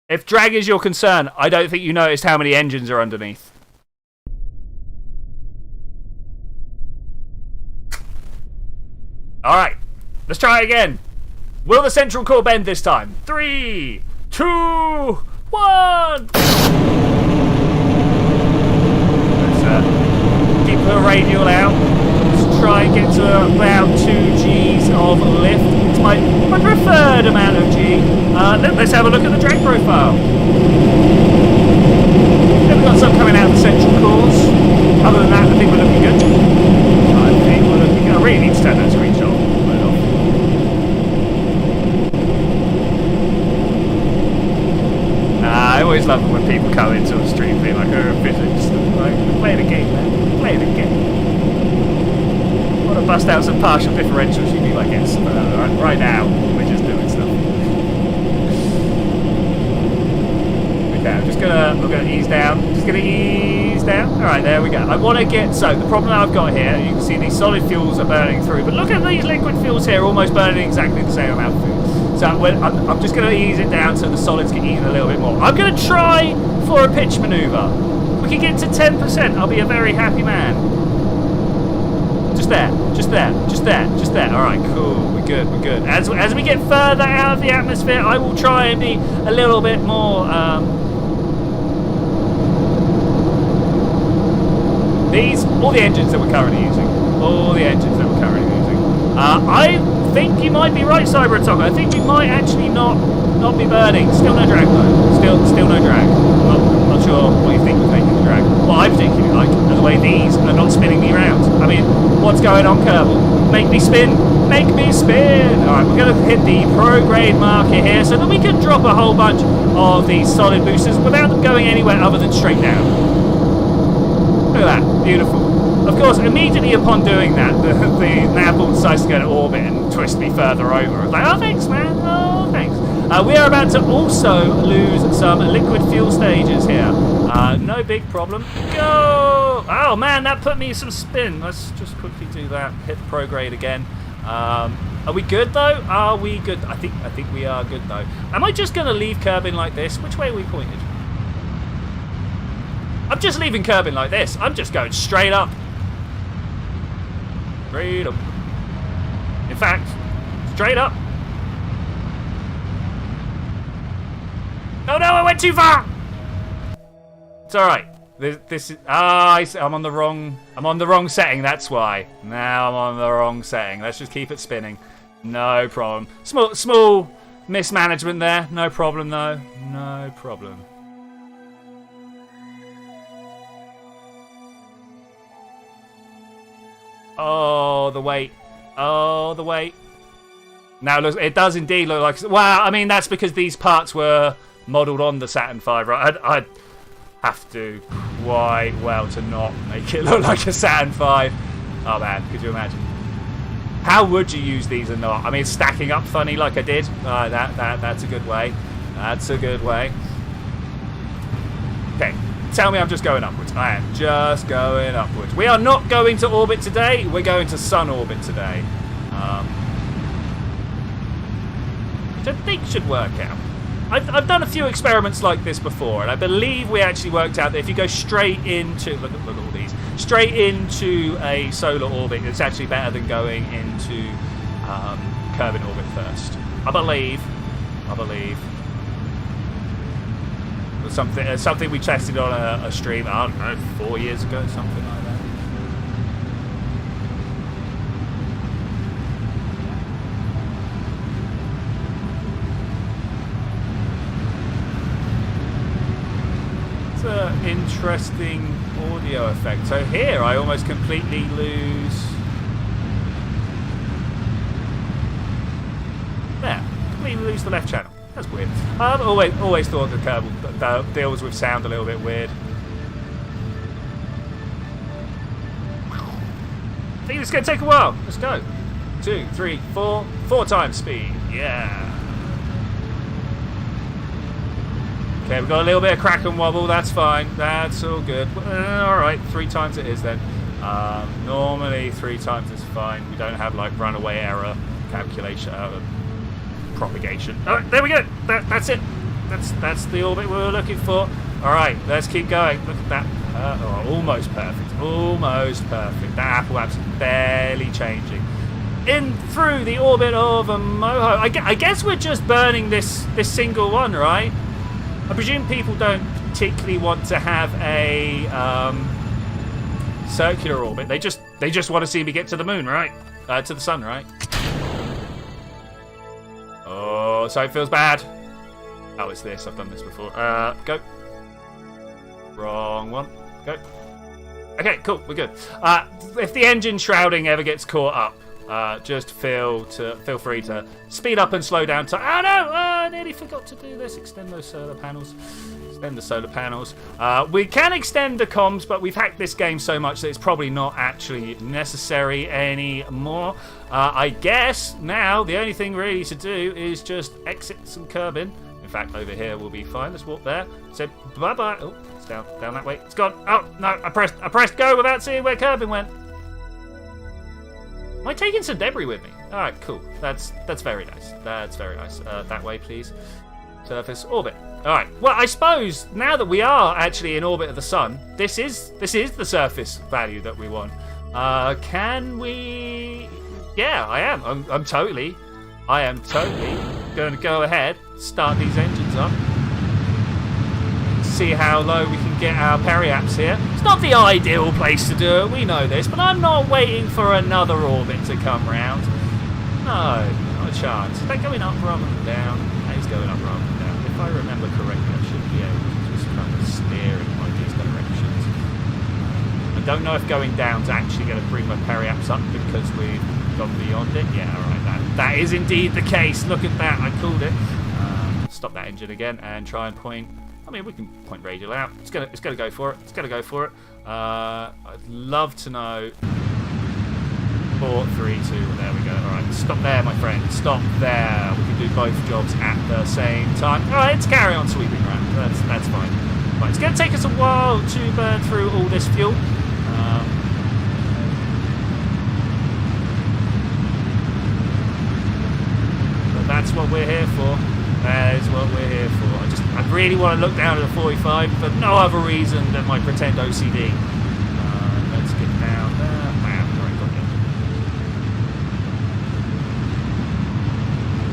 If drag is your concern, I don't think you noticed how many engines are underneath. Alright, let's try again. Will the central core bend this time? 3, 2, 1! Keep the radial out. Let's try and get to about 2 Gs of lift. It's my preferred amount of G. Let's have a look at the drag profile. Then we've got some coming out of the central cores. Other than that, I think we're looking good. I really need to turn that screenshot off. I always love it when people come into a stream being like, oh, physics. Like, we're playing a game, man. We're playing a game. I want to bust out some partial differentials. You'd be like, yes, but right now, we're just doing stuff. Okay, we're gonna ease down. Just gonna ease down. Alright, there we go. I want to get, so the problem that I've got here, you can see these solid fuels are burning through, but look at these liquid fuels here, almost burning exactly the same amount of fuel. So I'm just going to ease it down so the solids get eaten a little bit more. I'm going to try for a pitch maneuver. If we can get to 10%, I'll be a very happy man. Just there, just there, just there, just there. All right, cool. We're good, we're good. As we get further out of the atmosphere, I will try and be a little bit more... all the engines that we're currently using. All the engines that we're currently using. I think you might be right, Cyber Attack. I think we might actually not be burning. Still no drag though. Still no drag. Not sure what you think was making the drag. What I'm thinking, like, the way these are not spinning me around. I mean, what's going on, Kerbal? Make me spin. Make me spin. All right, we're going to hit the pro grade marker here so that we can drop a whole bunch of these solid boosters without them going anywhere other than straight down. Look at that. Beautiful. Of course, immediately upon doing that, the navball decides to go to orbit and twist me further over. It's like, oh, thanks, man. Oh, thanks. We are about to also lose some liquid fuel stages here. No big problem. Go! Oh, man, that put me some spin. Let's just quickly do that. Hit the prograde again. Are we good, though? Are we good? I think we are good, though. Am I just going to leave Kerbin like this? Which way are we pointed? I'm just leaving Kerbin like this. I'm just going straight up. Straight up. In fact, straight up. Oh no, I went too far. It's all right. This is I'm on the wrong setting. That's why. Now I'm on the wrong setting. Let's just keep it spinning. No problem. Small mismanagement there. No problem though. No problem. Oh, the weight. Oh, the weight. Now, it does indeed look like... Well, I mean, that's because these parts were modelled on the Saturn V, right? I'd have to quite well to not make it look like a Saturn V. Oh, man, could you imagine? How would you use these and not? I mean, stacking up funny like I did. That's a good way. That's a good way. Okay. Tell me I'm just going upwards. I am just going upwards. We are not going to orbit today. We're going to sun orbit today. Which I think should work out. I've done a few experiments like this before, and I believe we actually worked out that if you go straight into... Look at all these. Straight into a solar orbit, it's actually better than going into Kerbin orbit first. I believe. Something we tested on a stream, I don't know, 4 years ago, something like that. It's an interesting audio effect. So here I almost completely lose... There, completely lose the left channel. That's weird. I've always thought that Kerbal deals with sound a little bit weird. I think it's going to take a while. Let's go. 2, 3, 4. 4 times speed. Yeah. Okay, we've got a little bit of crack and wobble. That's fine. That's all good. All right, 3 times it is then. Normally 3 times is fine. We don't have like runaway error calculation propagation. All right, there we go. That's it. That's the orbit we were looking for. All right, let's keep going. Look at that. Almost perfect. Almost perfect. That apple app's barely changing. In through the orbit of a moho. I guess we're just burning this single one, right? I presume people don't particularly want to have a circular orbit. They just want to see me get to the moon, right? To the sun, right? Oh, so it feels bad. Oh, it's this. I've done this before. Go. Wrong one. Go. Okay, cool. We're good. If the engine shrouding ever gets caught up, just feel free to speed up and slow down. Oh no! I nearly forgot to do this. Extend those solar panels. Extend the solar panels. We can extend the comms, but we've hacked this game so much that it's probably not actually necessary anymore. I guess now the only thing really to do is just exit some Kerbin. In fact, over here we'll be fine. Let's walk there. So bye bye. Oh, it's down that way. It's gone. Oh no! I pressed go without seeing where Kerbin went. Am I taking some debris with me? All right, cool. That's very nice. That's very nice. That way, please. Surface orbit. All right. Well, I suppose now that we are actually in orbit of the sun, this is the surface value that we want. Can we? Yeah, I am. I'm totally going to go ahead, start these engines up, see how low we can get our periaps here. It's not the ideal place to do it, we know this, but I'm not waiting for another orbit to come round. No, not a chance. Is that going up rather than down? That is going up rather than down. If I remember correctly, I should be able to just kind of steer in one of these directions. I don't know if going down is actually going to bring my periaps up because we've gone beyond it. Yeah, alright, that is indeed the case. Look at that, I called it. Stop that engine again and try and point. I mean, we can point radial out. It's gonna go for it. It's gonna go for it. I'd love to know. 4, 3, 2. There we go. All right, stop there, my friend. Stop there. We can do both jobs at the same time. All right, let's carry on sweeping around. That's fine. Right, it's gonna take us a while to burn through all this fuel. But that's what we're here for. That is what we're here for. I really want to look down at a 45 for no other reason than my pretend OCD. Let's get down there. Bam, right, got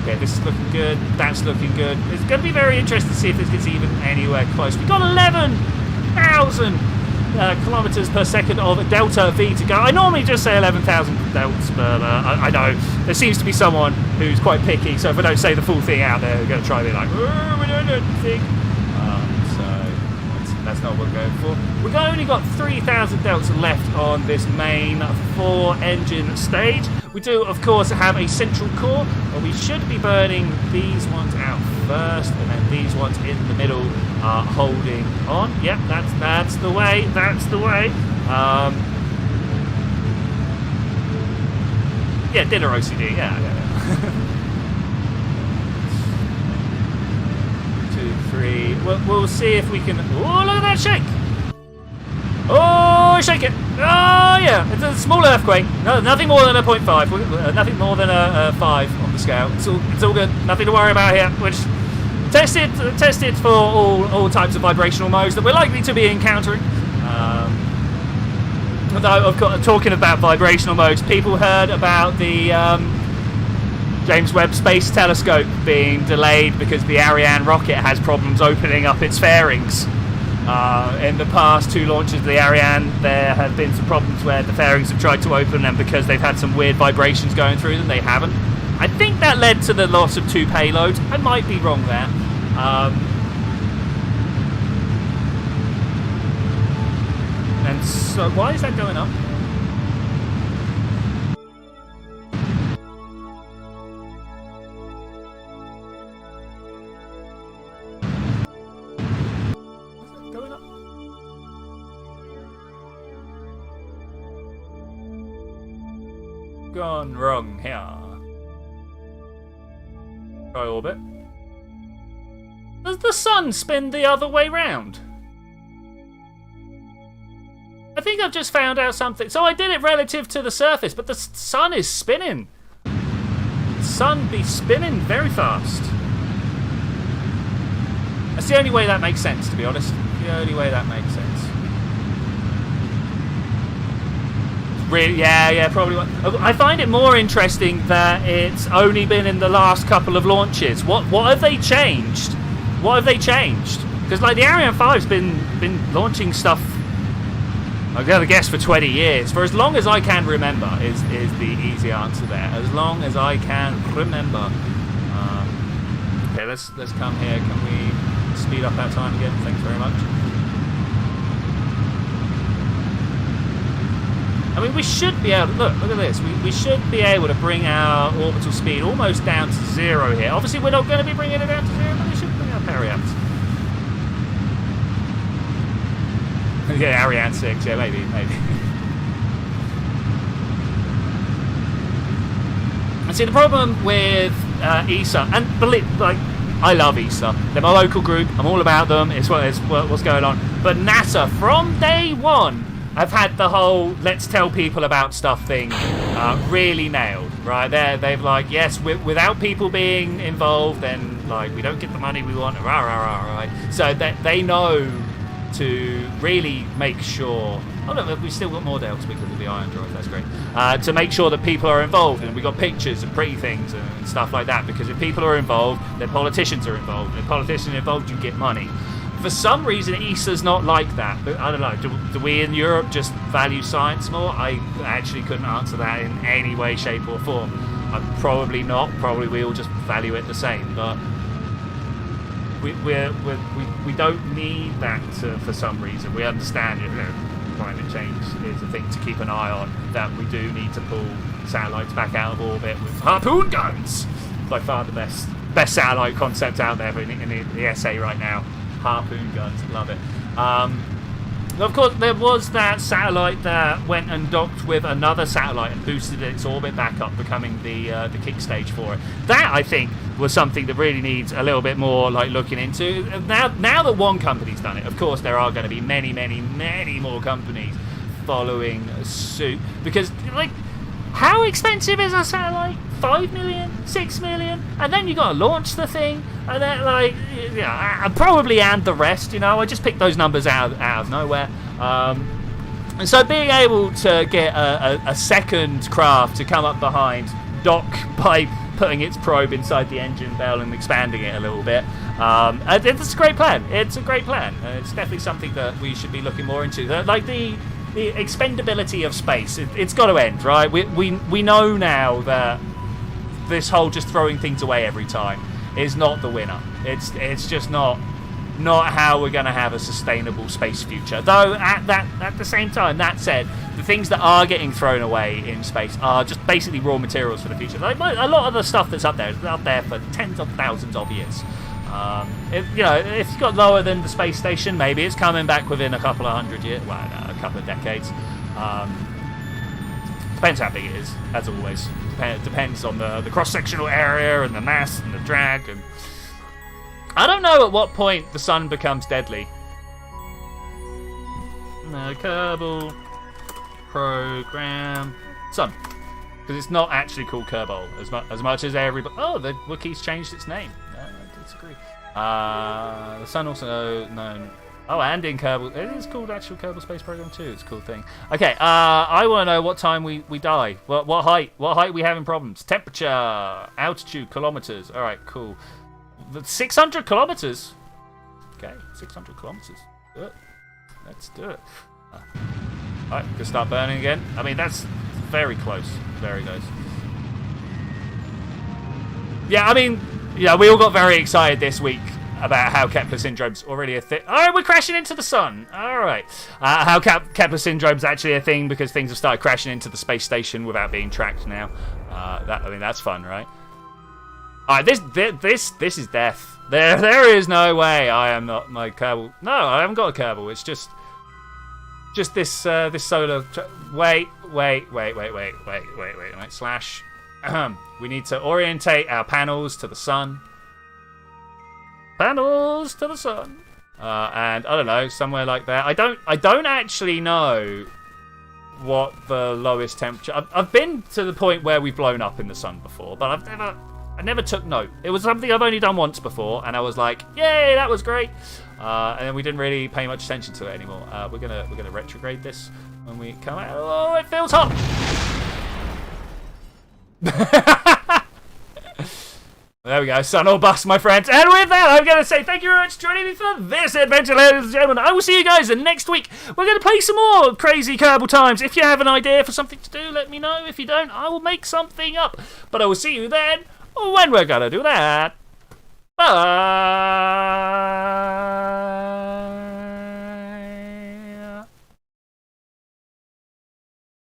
it. Okay, this is looking good. That's looking good. It's going to be very interesting to see if this gets even anywhere close. We've got 11,000 kilometers per second of delta V to go. I normally just say 11,000 delts, but I know there seems to be someone who's quite picky, so if I don't say the full thing out there, they're going to try to be like, oh, we don't know anything. So that's not what we're going for. We've only got 3,000 delts left on this main 4-engine stage. We do, of course, have a central core, but we should be burning these ones out first, and then these ones in the middle are holding on. Yep, that's the way. That's the way. Yeah, dinner OCD. Yeah. 2, 3. We'll see if we can. Oh, look at that shake! Oh, shake it! Oh, yeah, it's a small earthquake. No, nothing more than a 0.5. Nothing more than a 5 on the scale. It's all good. Nothing to worry about here. Which tested for all types of vibrational modes that we're likely to be encountering. Although, of course, talking about vibrational modes, people heard about the James Webb Space Telescope being delayed because the Ariane rocket has problems opening up its fairings. In the past 2 launches of the Ariane, there have been some problems where the fairings have tried to open, and because they've had some weird vibrations going through them, they haven't. I think that led to the loss of 2 payloads. I might be wrong there. And so, why is that going up? gone wrong here? Try orbit. Does the sun spin the other way round? I think I've just found out something. So I did it relative to the surface, but the sun is spinning. The sun be spinning very fast. That's the only way that makes sense, to be honest. The only way that makes sense. Really, yeah, probably. I find it more interesting that it's only been in the last couple of launches. What have they changed? What have they changed? Because like the Ariane 5's been launching stuff, I'm gonna guess, for 20 years. For as long as I can remember is the easy answer there. As long as I can remember. Okay, let's come here. Can we speed up our time again? Thanks very much. I mean, we should be able to, look at this. We should be able to bring our orbital speed almost down to 0 here. Obviously, we're not going to be bringing it down to 0, but we should bring our periapts. Yeah, Ariane 6, yeah, maybe. And see, the problem with ESA, and believe, like, I love ESA. They're my local group. I'm all about them. It's what's going on. But NASA, from day one, I've had the whole let's tell people about stuff thing really nailed, right? They've like, yes, without people being involved, then like we don't get the money we want, right? So that they know to really make sure. Oh look, we've still got more Delts because of the ion drive. That's great. To make sure that people are involved, and we got pictures and pretty things and stuff like that. Because if people are involved, then politicians are involved. And if politicians are involved, you get money. For some reason, ESA's not like that. But I don't know. Do we in Europe just value science more? I actually couldn't answer that in any way, shape, or form. Probably not. Probably we all just value it the same. But we don't need that for some reason. We understand climate change is a thing to keep an eye on. That we do need to pull satellites back out of orbit with harpoon guns. By far the best satellite concept out there in the SA right now. Harpoon guns, love it. Of course, there was that satellite that went and docked with another satellite and boosted its orbit back up, becoming the kick stage for it. That, I think, was something that really needs a little bit more like looking into. Now that one company's done it, of course, there are going to be many, many, many more companies following suit. Because, like, how expensive is a satellite? 5 million, 6 million, and then you got to launch the thing, and then like, probably and the rest. I just picked those numbers out of nowhere. And so being able to get a second craft to come up behind, dock by putting its probe inside the engine bell and expanding it a little bit, it's a great plan. It's a great plan. It's definitely something that we should be looking more into. Like the expendability of space, it's got to end, right? We know now that this whole just throwing things away every time is not the winner. It's just not how we're going to have a sustainable space future. Though at the same time, that said, the things that are getting thrown away in space are just basically raw materials for the future. Like a lot of the stuff that's up there is up there for tens of thousands of years. If it's got lower than the space station, maybe it's coming back within a couple of hundred years. Well, no, a couple of decades. Depends how big it is, as always. Depends on the cross-sectional area and the mass and the drag. And I don't know at what point the sun becomes deadly. No, Kerbal program sun, because it's not actually called Kerbal as much as everybody. Oh, the Wookiees changed its name. I disagree. The sun also known. Oh, and in Kerbal, it is called actual Kerbal Space Program too. It's a cool thing. Okay, I want to know what time we die. What height? What height we having problems? Temperature, altitude, kilometers. All right, cool. 600 kilometers. Okay, 600 kilometers. Do it. Let's do it. All right, gonna start burning again. I mean, that's very close. Very close. Yeah, I mean, we all got very excited this week about how Kepler syndrome's already a thing. All right, we're crashing into the sun. All right. How Kepler syndrome's actually a thing because things have started crashing into the space station without being tracked now. That's fun, right? All right, this is death. There is no way I am not my Kerbal. No, I haven't got a Kerbal. It's just this solar. Wait, Wait. Slash. We need to orientate our panels to the sun. Panels to the sun. And I don't know, somewhere like that. I don't actually know what the lowest temperature. I've been to the point where we've blown up in the sun before, but I never took note. It was something I've only done once before, and I was like, yay, that was great. And then we didn't really pay much attention to it anymore. We're gonna retrograde this when we come out. Oh, it feels hot. There we go, sun or bust, my friends. And with that, I'm going to say thank you very much for joining me for this adventure, ladies and gentlemen. I will see you guys next week. We're going to play some more crazy Kerbal Times. If you have an idea for something to do, let me know. If you don't, I will make something up. But I will see you then when we're going to do that. Bye.